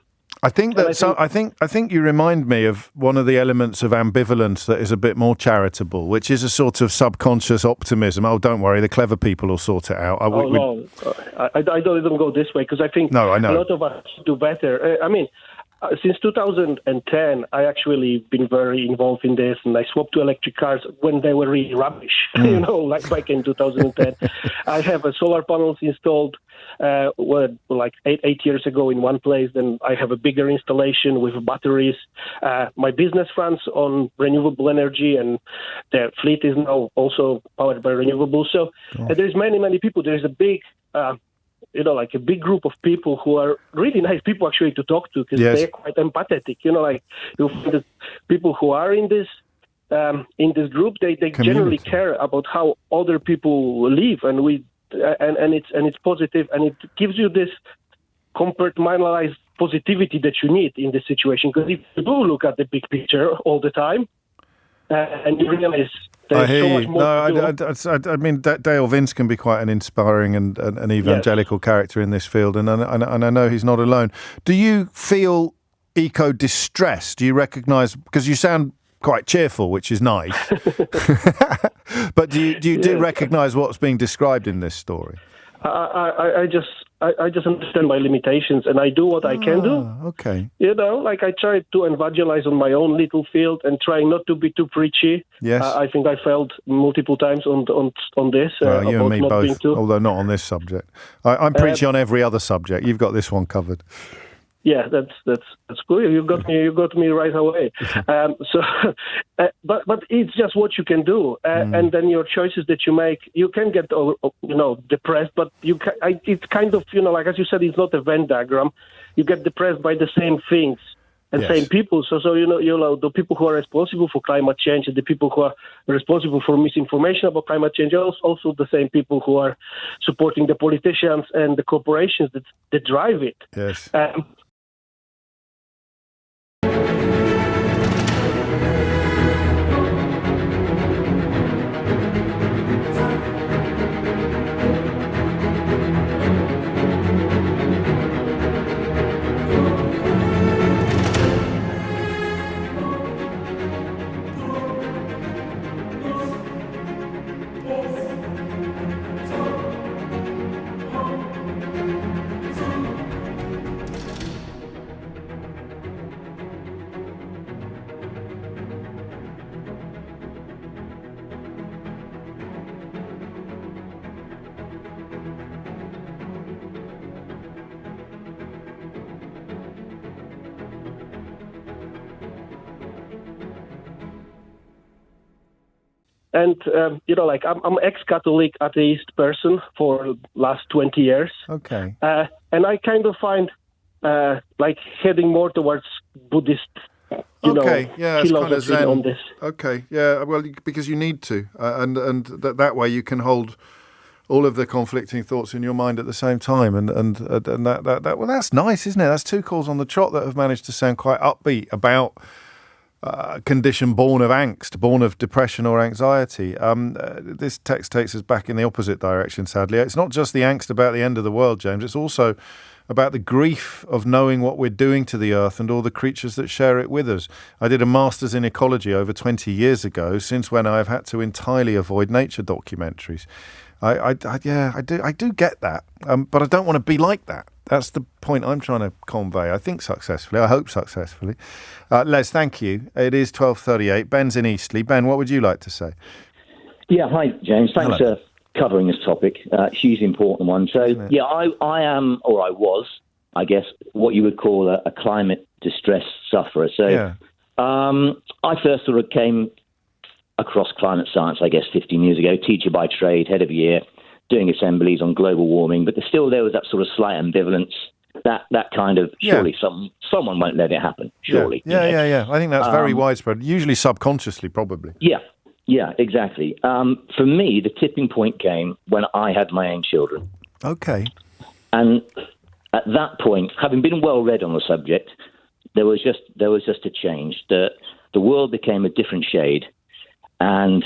I think you remind me of one of the elements of ambivalence that is a bit more charitable, which is a sort of subconscious optimism. Oh, don't worry, the clever people will sort it out. I don't even go this way, because I think I know. A lot of us do better. Since 2010, I actually been very involved in this, and I swapped to electric cars when they were really rubbish, like back in 2010. I have solar panels installed eight years ago in one place. Then I have a bigger installation with batteries. My business runs on renewable energy, and the fleet is now also powered by renewables. So there's many people. There's a big... a big group of people who are really nice people actually to talk to, because they're quite empathetic. You find that people who are in this group, they generally care about how other people live, and it's positive, and it gives you this compartmentalized positivity that you need in this situation. Because if you do look at the big picture all the time, and you realize there's so much more to do. Dale Vince can be quite an inspiring and an evangelical character in this field, and I know he's not alone. Do you feel eco-distress? Do you recognise, because you sound quite cheerful, which is nice, but do you recognise what's being described in this story? I just understand my limitations, and I do what I can do. Okay. I try to evangelize on my own little field and try not to be too preachy. Yes. I think I failed multiple times on this. You and me both, too. although not on this subject. I'm preachy on every other subject. You've got this one covered. Yeah, that's cool. You got me right away. But it's just what you can do, and then your choices that you make. You can get depressed, but it's kind of as you said, it's not a Venn diagram. You get depressed by the same things and same people. So the people who are responsible for climate change and the people who are responsible for misinformation about climate change are also the same people who are supporting the politicians and the corporations that drive it. Yes. And, I'm ex-Catholic atheist person for last 20 years. Okay. And I kind of find heading more towards Buddhist, it's kind of philosophy Zen on this. Okay, yeah, well, because you need to, and that way you can hold all of the conflicting thoughts in your mind at the same time, and that well, that's nice, isn't it? That's 2 calls on the trot that have managed to sound quite upbeat about a condition born of angst, born of depression or anxiety. This text takes us back in the opposite direction, sadly. It's not just the angst about the end of the world, James, it's also about the grief of knowing what we're doing to the earth and all the creatures that share it with us. I did a master's in ecology over 20 years ago, since when I have had to entirely avoid nature documentaries. I do get that, but I don't want to be like that. That's the point I'm trying to convey. I think successfully. I hope successfully. Les, thank you. It is 12:38. Ben's in Eastleigh. Ben, what would you like to say? Yeah, hi, James. Thanks for covering this topic. Hugely important one. So, yeah, I am, or I was, I guess, what you would call a climate distress sufferer. So I first sort of came across climate science, I guess, 15 years ago, teacher by trade, head of year, doing assemblies on global warming, but there was that sort of slight ambivalence, that kind of, surely someone won't let it happen, surely. Yeah. I think that's very widespread, usually subconsciously, probably. Yeah, exactly. For me, the tipping point came when I had my own children. Okay. And at that point, having been well read on the subject, there was just a change. The world became a different shade, and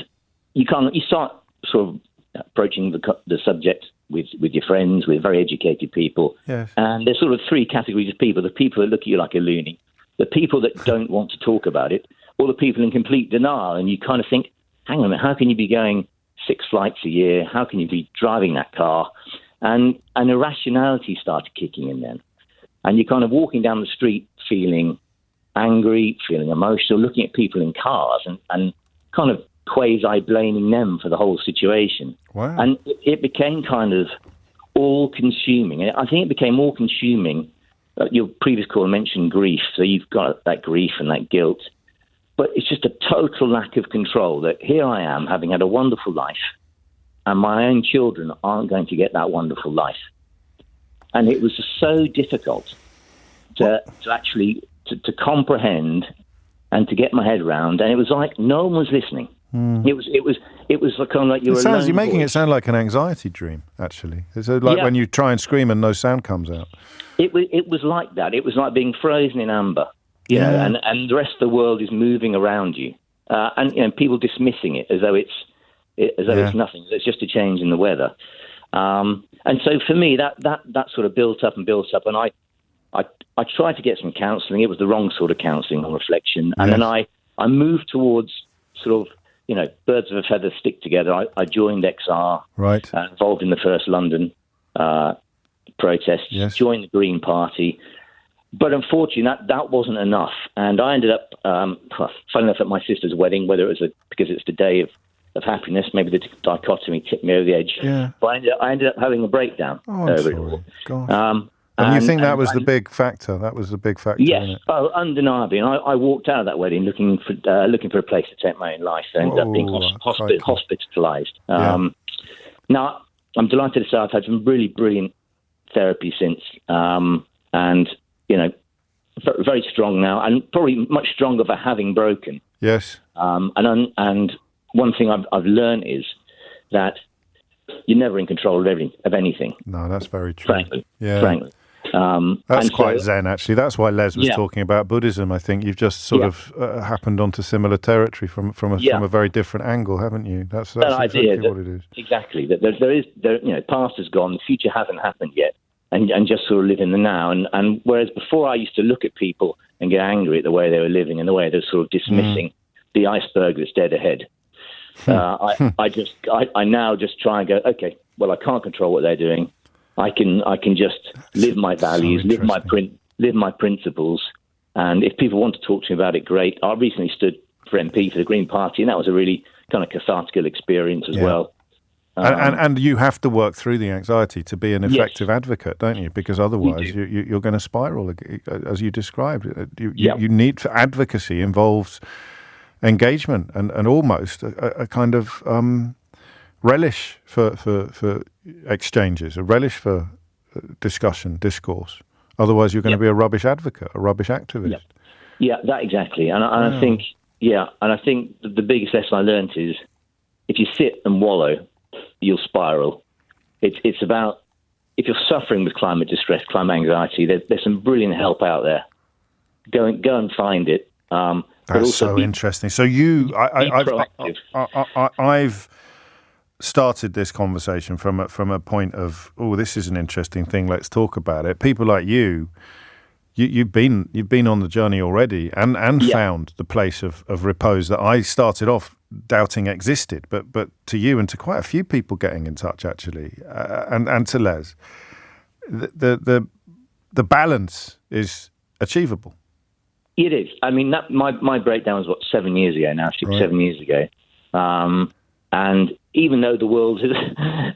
you start sort of approaching the subject with your friends, with very educated people. Yes. And there's sort of 3 categories of people: the people that look at you like a loony, the people that don't want to talk about it, or the people in complete denial. And you kind of think, hang on a minute, how can you be going 6 flights a year? How can you be driving that car? And irrationality started kicking in then. And you're kind of walking down the street feeling angry, feeling emotional, looking at people in cars and kind of quasi-blaming them for the whole situation. Wow. And it became kind of all-consuming. And I think it became all-consuming. Your previous caller mentioned grief, so you've got that grief and that guilt. But it's just a total lack of control, that here I am, having had a wonderful life, and my own children aren't going to get that wonderful life. And it was just so difficult to actually to comprehend and to get my head around. And it was like no one was listening. It was kind of like you're making it sound like an anxiety dream, actually. It's like when you try and scream and no sound comes out. It was like that. It was like being frozen in amber, you know, and the rest of the world is moving around you, and people dismissing it as though it's nothing. It's just a change in the weather. And so for me, that sort of built up, and I tried to get some counselling. It was the wrong sort of counselling on reflection, and then I moved towards sort of, birds of a feather stick together. I joined XR, right, involved in the first London protests, joined the Green Party. But unfortunately, that wasn't enough. And I ended up, funny enough, at my sister's wedding, whether it was because it's the day of happiness, maybe the dichotomy tipped me over the edge. Yeah. But I ended up having a breakdown over it all. Gosh. And you think that was the big factor? That was the big factor, yes, wasn't it? Oh, undeniably. And I walked out of that wedding looking for a place to take my own life. I ended up being hospitalised. Now, I'm delighted to say I've had some really brilliant therapy since, and very strong now, and probably much stronger for having broken. Yes. And one thing I've learned is that you're never in control of anything. No, that's very true. Frankly. That's quite Zen, actually. That's why Les was talking about Buddhism. I think you've just sort of happened onto similar territory from a very different angle, haven't you? That's exactly what it is. Exactly. That past is gone, the future hasn't happened yet, and just sort of live in the now. And whereas before I used to look at people and get angry at the way they were living and the way they're sort of dismissing the iceberg that's dead ahead. I now just try and go, okay, well, I can't control what they're doing. I can just live my values, live my principles. And if people want to talk to me about it, great. I recently stood for MP for the Green Party, and that was a really kind of cathartic experience as well. And you have to work through the anxiety to be an effective advocate, don't you? Because otherwise you're going to spiral, as you described. You need advocacy involves engagement and almost a kind of relish for exchanges, a relish for discussion, discourse. Otherwise, you're going to be a rubbish advocate, a rubbish activist. Yeah, that exactly. And I think, the biggest lesson I learned is if you sit and wallow, you'll spiral. It's about, if you're suffering with climate distress, climate anxiety, there's some brilliant help out there. Go and find it. That's so interesting. So I've started this conversation from a point of, this is an interesting thing. Let's talk about it. People like you've been on the journey already and found the place of repose that I started off doubting existed. But to you and to quite a few people getting in touch actually, and to Les, the balance is achievable. It is. I mean, my breakdown was 7 years ago now, 7 years ago. And even though the world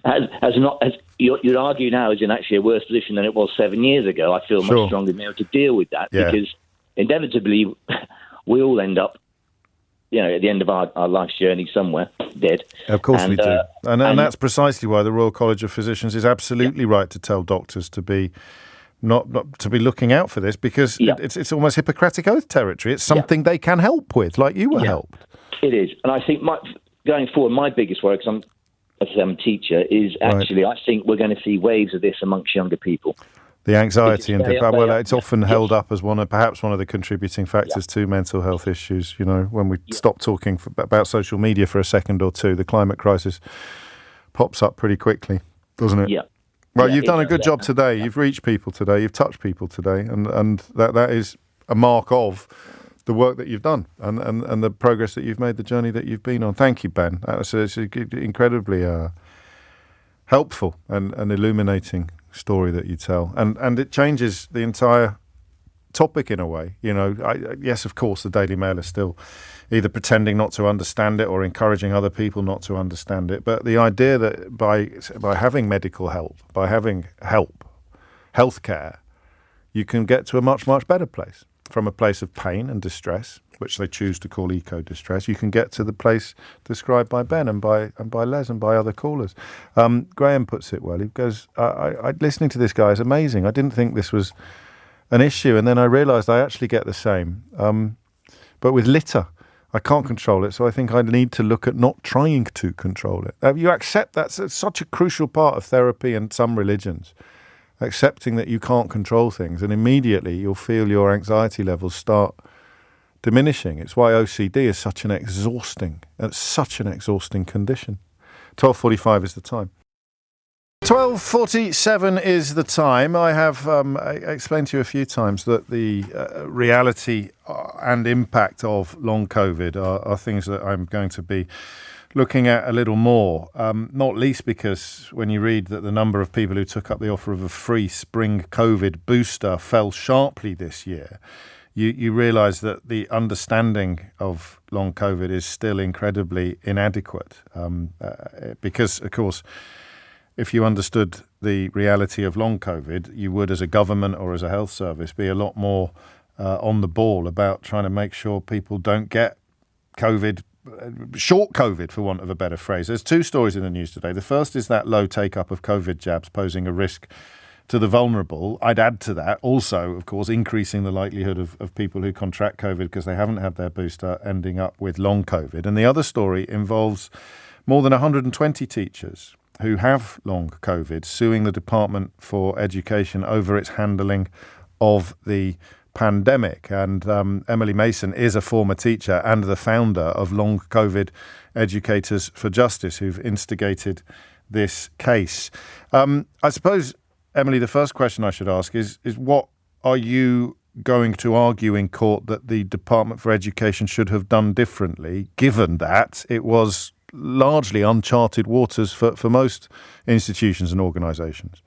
has not, you'd argue now is in actually a worse position than it was 7 years ago, I feel much stronger being able to deal with that because inevitably we all end up, at the end of our life's journey somewhere dead. Of course we do. And that's precisely why the Royal College of Physicians is absolutely right to tell doctors to be not to be looking out for this because it's almost Hippocratic Oath territory. It's something they can help with, like you were helped. It is. And I think going forward, my biggest worry, because I'm a teacher, is actually I think we're going to see waves of this amongst younger people. The anxiety it's often held up as perhaps one of the contributing factors to mental health issues. When we stop talking about social media for a second or two, the climate crisis pops up pretty quickly, doesn't it? Yeah. Well, you've done a good job today. You've reached people today. You've touched people today, and that is a mark of the work that you've done and the progress that you've made, the journey that you've been on. Thank you, Ben. It's incredibly helpful and illuminating story that you tell, and it changes the entire topic in a way. Yes, of course, the Daily Mail is still either pretending not to understand it or encouraging other people not to understand it. But the idea that by having medical help, by having healthcare, you can get to a much, much better place. From a place of pain and distress, which they choose to call eco-distress, you can get to the place described by Ben and by Les and by other callers. Graham puts it well. He goes, listening to this guy is amazing. I didn't think this was an issue, and then I realised I actually get the same. But with litter, I can't control it, so I think I need to look at not trying to control it. You accept that's such a crucial part of therapy and some religions. Accepting that you can't control things, and immediately you'll feel your anxiety levels start diminishing. It's why OCD is such an exhausting condition. 12:45 is the time. 12:47 is the time. I have explained to you a few times that the reality and impact of long COVID are things that I'm going to be looking at a little more, not least because when you read that the number of people who took up the offer of a free spring COVID booster fell sharply this year, you realise that the understanding of long COVID is still incredibly inadequate. Because, of course, if you understood the reality of long COVID, you would, as a government or as a health service, be a lot more on the ball about trying to make sure people don't get COVID, short COVID, for want of a better phrase. There's two stories in the news today. The first is that low take-up of COVID jabs posing a risk to the vulnerable. I'd add to that also, of course, increasing the likelihood of people who contract COVID because they haven't had their booster ending up with long COVID. And the other story involves more than 120 teachers who have long COVID suing the Department for Education over its handling of the pandemic. And Emily Mason is a former teacher and the founder of Long COVID Educators for Justice, who've instigated this case. I suppose, Emily, the first question I should ask is what are you going to argue in court that the Department for Education should have done differently, given that it was largely uncharted waters for most institutions and organisations?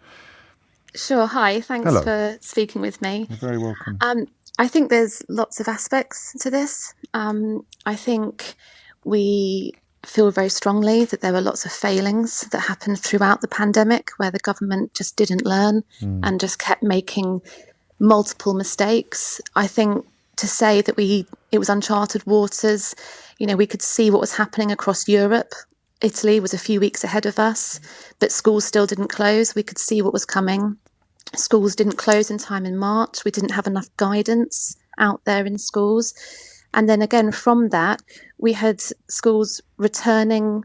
Sure. Hi. Thanks for speaking with me. You're very welcome. I think there's lots of aspects to this. I think we feel very strongly that there were lots of failings that happened throughout the pandemic where the government just didn't learn and just kept making multiple mistakes. I think to say that it was uncharted waters, we could see what was happening across Europe. Italy was a few weeks ahead of us, but schools still didn't close. We could see what was coming. Schools didn't close in time in March. We didn't have enough guidance out there in schools. And then again, from that, we had schools returning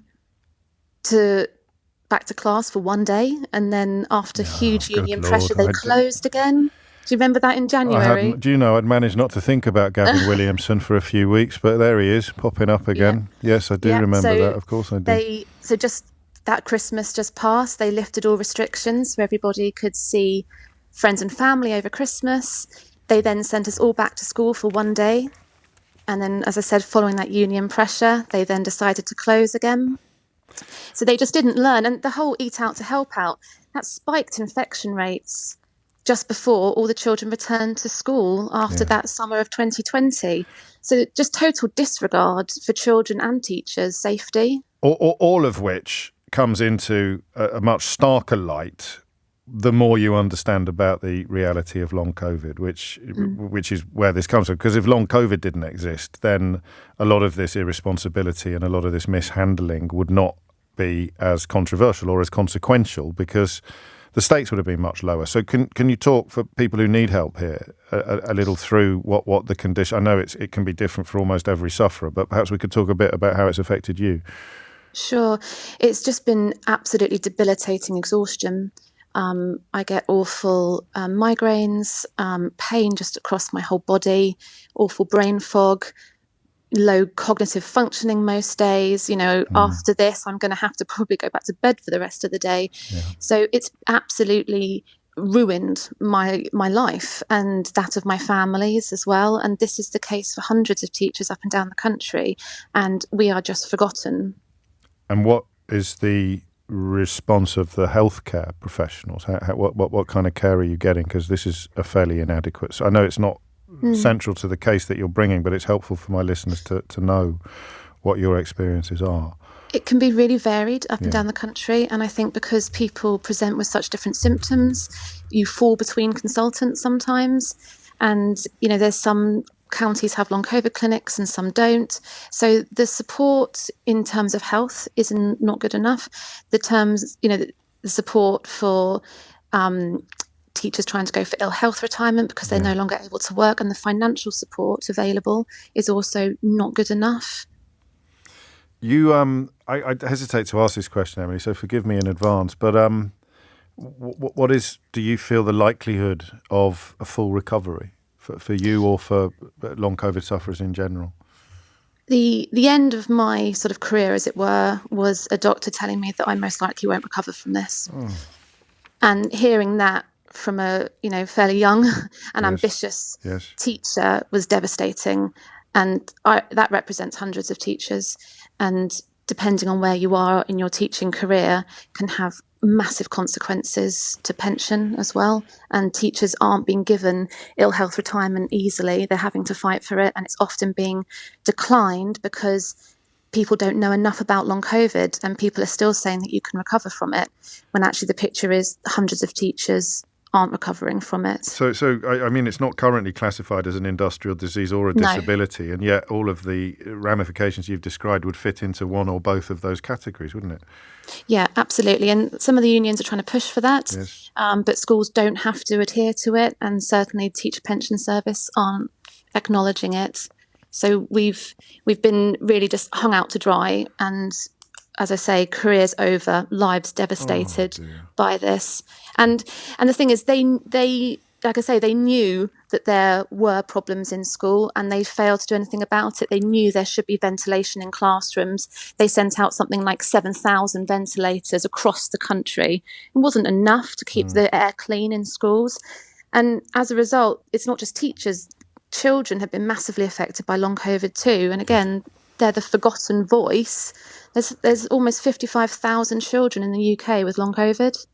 back to class for one day. And then after huge union pressure, they closed again. Do you remember that in January? I'd managed not to think about Gavin Williamson for a few weeks, but there he is, popping up again. Yeah. Yes, I do remember that. Of course I do. So just that Christmas just passed, they lifted all restrictions so everybody could see friends and family over Christmas. They then sent us all back to school for one day. And then, as I said, following that union pressure, they then decided to close again. So they just didn't learn. And the whole Eat Out to Help Out, that spiked infection rates just before all the children returned to school after that summer of 2020. So just total disregard for children and teachers' safety. All of which comes into a much starker light the more you understand about the reality of long COVID, which is where this comes from. Because if long COVID didn't exist, then a lot of this irresponsibility and a lot of this mishandling would not be as controversial or as consequential, because the stakes would have been much lower. So can you talk, for people who need help here, a little through what the condition? I know it can be different for almost every sufferer, but perhaps we could talk a bit about how it's affected you. Sure. It's just been absolutely debilitating exhaustion. I get awful migraines, pain just across my whole body, awful brain fog, low cognitive functioning most days. After this, I'm going to have to probably go back to bed for the rest of the day. Yeah. So it's absolutely ruined my life and that of my families as well. And this is the case for hundreds of teachers up and down the country. And we are just forgotten. And what is the response of the healthcare professionals? What kind of care are you getting? Because this is a fairly inadequate. So I know it's not central to the case that you're bringing, but it's helpful for my listeners to know what your experiences are. It can be really varied up and down the country, and I think because people present with such different symptoms, you fall between consultants sometimes, and there's some counties have long COVID clinics and some don't. So the support in terms of health is not good enough. The support for teachers trying to go for ill health retirement because they're no longer able to work, and the financial support available is also not good enough. You, I hesitate to ask this question, Emily, so forgive me in advance, but do you feel the likelihood of a full recovery for you or for long COVID sufferers in general? The end of my sort of career, as it were, was a doctor telling me that I most likely won't recover from this. And hearing that from a fairly young and ambitious teacher was devastating. And that represents hundreds of teachers. And depending on where you are in your teaching career, can have massive consequences to pension as well. And teachers aren't being given ill health retirement easily. They're having to fight for it. And it's often being declined because people don't know enough about long COVID, and people are still saying that you can recover from it, when actually the picture is hundreds of teachers aren't recovering from it. So I mean, it's not currently classified as an industrial disease or a disability, and yet all of the ramifications you've described would fit into one or both of those categories, wouldn't it? Yeah, absolutely. And some of the unions are trying to push for that, but schools don't have to adhere to it, and certainly Teacher Pension Service aren't acknowledging it. So we've been really just hung out to dry, and as I say, careers over, lives devastated by this. And the thing is, they like I say, they knew that there were problems in school and they failed to do anything about it. They knew there should be ventilation in classrooms. They sent out something like 7,000 ventilators across the country. It wasn't enough to keep the air clean in schools. And as a result, it's not just teachers. Children have been massively affected by long COVID too. And again, they're the forgotten voice. There's almost 55,000 children in the UK with long COVID.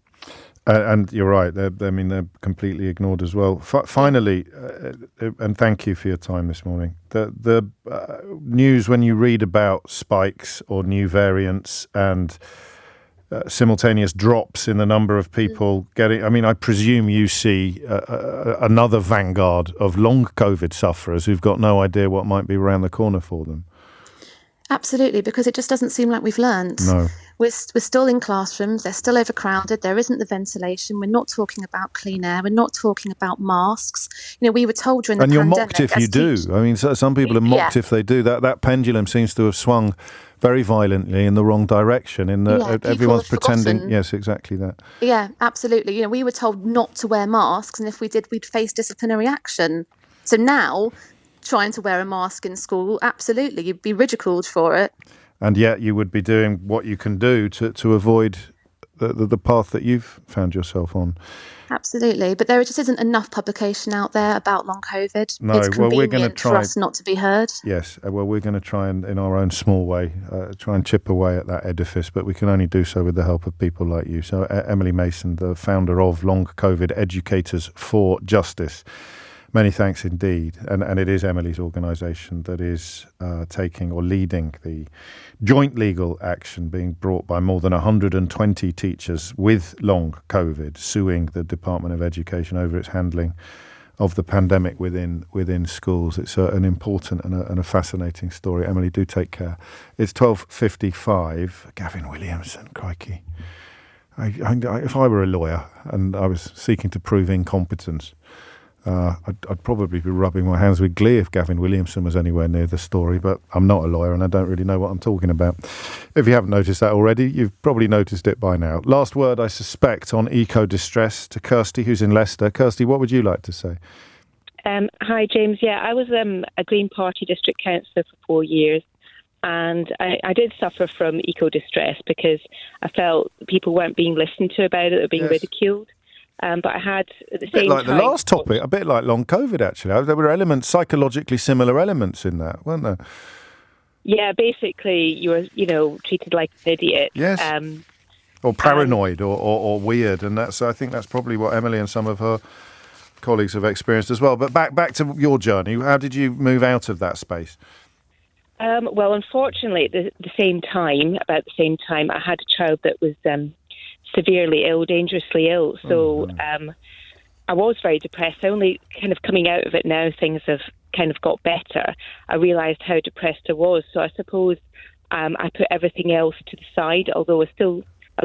And you're right. They're completely ignored as well. Finally, and thank you for your time this morning. The news, when you read about spikes or new variants and simultaneous drops in the number of people getting, I mean, I presume you see another vanguard of long COVID sufferers who've got no idea what might be around the corner for them. Absolutely, because it just doesn't seem like we've learned. No. We're still in classrooms. They're still overcrowded. There isn't the ventilation. We're not talking about clean air. We're not talking about masks. We were told during the pandemic. And you're pandemic, mocked if you do. I mean, some people are mocked if they do. That pendulum seems to have swung very violently in the wrong direction. Everyone's pretending. Forgotten. Yes, exactly that. Yeah, absolutely. We were told not to wear masks, and if we did, we'd face disciplinary action. So now, trying to wear a mask in school, absolutely, you'd be ridiculed for it. And yet you would be doing what you can do to avoid the path that you've found yourself on. Absolutely. But there just isn't enough publication out there about long COVID. No, it's convenient we're going to try for us not to be heard. Yes, well, we're going to try and, in our own small way, try and chip away at that edifice, but we can only do so with the help of people like you. So Emily Mason, the founder of Long COVID Educators for Justice. Many thanks indeed. And it is Emily's organisation that is taking or leading the joint legal action being brought by more than 120 teachers with long COVID, suing the Department of Education over its handling of the pandemic within schools. It's an important and a fascinating story. Emily, do take care. It's 12:55. Gavin Williamson, crikey. If I were a lawyer and I was seeking to prove incompetence, I'd probably be rubbing my hands with glee if Gavin Williamson was anywhere near the story, but I'm not a lawyer and I don't really know what I'm talking about. If you haven't noticed that already, you've probably noticed it by now. Last word, I suspect, on eco-distress to Kirsty, who's in Leicester. Kirsty, what would you like to say? Hi, James. Yeah, I was a Green Party district councillor for 4 years, and I did suffer from eco-distress because I felt people weren't being listened to about it, they were being ridiculed. But I had at the same time... the last topic, a bit like long COVID, actually. There were psychologically similar elements in that, weren't there? Yeah, basically, you were, treated like an idiot. Yes. Or paranoid or weird. And I think that's probably what Emily and some of her colleagues have experienced as well. But back to your journey. How did you move out of that space? Well, unfortunately, about the same time, I had a child that was... severely ill, dangerously ill. So I was very depressed. Only kind of coming out of it now, things have kind of got better. I realised how depressed I was. So I suppose I put everything else to the side, although I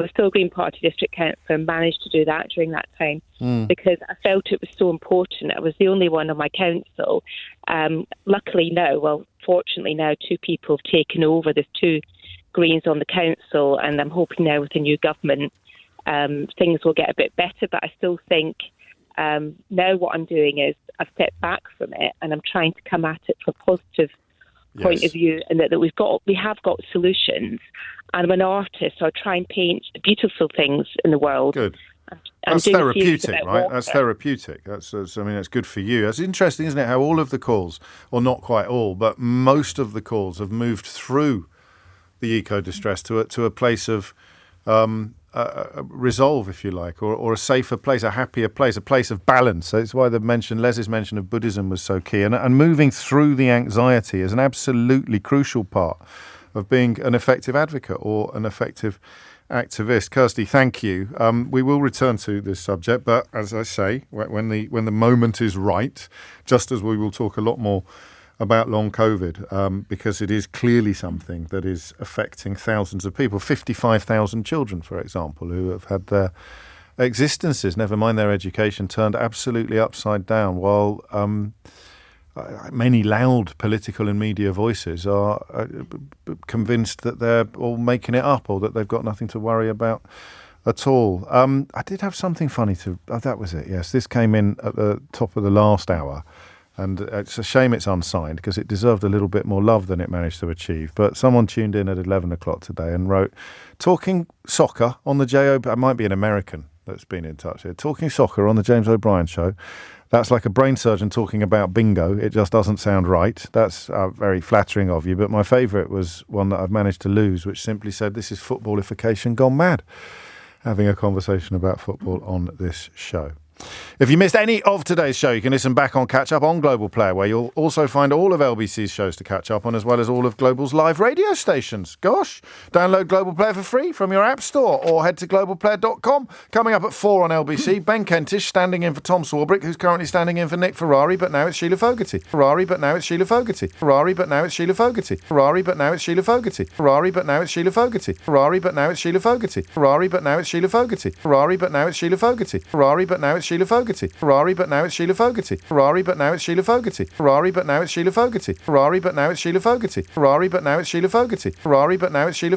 was still Green Party district councillor and managed to do that during that time because I felt it was so important. I was the only one on my council. Fortunately now, 2 people have taken over. There's 2 Greens on the council, and I'm hoping now with the new government things will get a bit better, but I still think now what I'm doing is I've stepped back from it and I'm trying to come at it from a positive point of view, and that we have got solutions. And I'm an artist, so I try and paint the beautiful things in the world. Good. That's therapeutic, right? That's therapeutic. That's good for you. It's interesting, isn't it, how all of the calls, or not quite all, but most of the calls have moved through the eco-distress to a place of resolve, if you like, or a safer place, a happier place, a place of balance. So it's why Les's mention of Buddhism was so key. And moving through the anxiety is an absolutely crucial part of being an effective advocate or an effective activist. Kirsty, thank you. We will return to this subject, but as I say, when the moment is right, just as we will talk a lot more about long COVID, because it is clearly something that is affecting thousands of people, 55,000 children, for example, who have had their existences, never mind their education, turned absolutely upside down, while many loud political and media voices are convinced that they're all making it up or that they've got nothing to worry about at all. I did have something funny that was it, yes. This came in at the top of the last hour. And it's a shame it's unsigned because it deserved a little bit more love than it managed to achieve. But someone tuned in at 11 o'clock today and wrote, talking soccer on the it might be an American that's been in touch here, talking soccer on the James O'Brien show. That's like a brain surgeon talking about bingo. It just doesn't sound right. That's very flattering of you. But my favourite was one that I've managed to lose, which simply said, this is footballification gone mad. Having a conversation about football on this show. If you missed any of today's show, you can listen back on Catch Up on Global Player, where you'll also find all of LBC's shows to catch up on, as well as all of Global's live radio stations. Gosh, download Global Player for free from your app store or head to globalplayer.com. Coming up at 4 on LBC, Ben Kentish standing in for Tom Swarbrick, who's currently standing in for Nick Ferrari, but now it's Sheila Fogarty. Ferrari, but now it's Sheila Fogarty. Ferrari, but now it's Sheila Fogarty. Ferrari, but now it's Sheila Fogarty. Ferrari, but now it's Sheila Fogarty. Ferrari, but now it's Sheila Fogarty. Ferrari, but now it's Sheila Fogarty. Ferrari, but now it's Sheila Fogarty. Ferrari, but now it's Sheila Fogarty. Ferrari, but now it's Sheila Fogarty. Ferrari, but now it's Sheila Fogarty. Ferrari, but now it's Sheila Fogarty. Ferrari, but now it's Sheila Fogarty. Ferrari, but now it's Sheila Fogarty. Ferrari, but now it's Sheila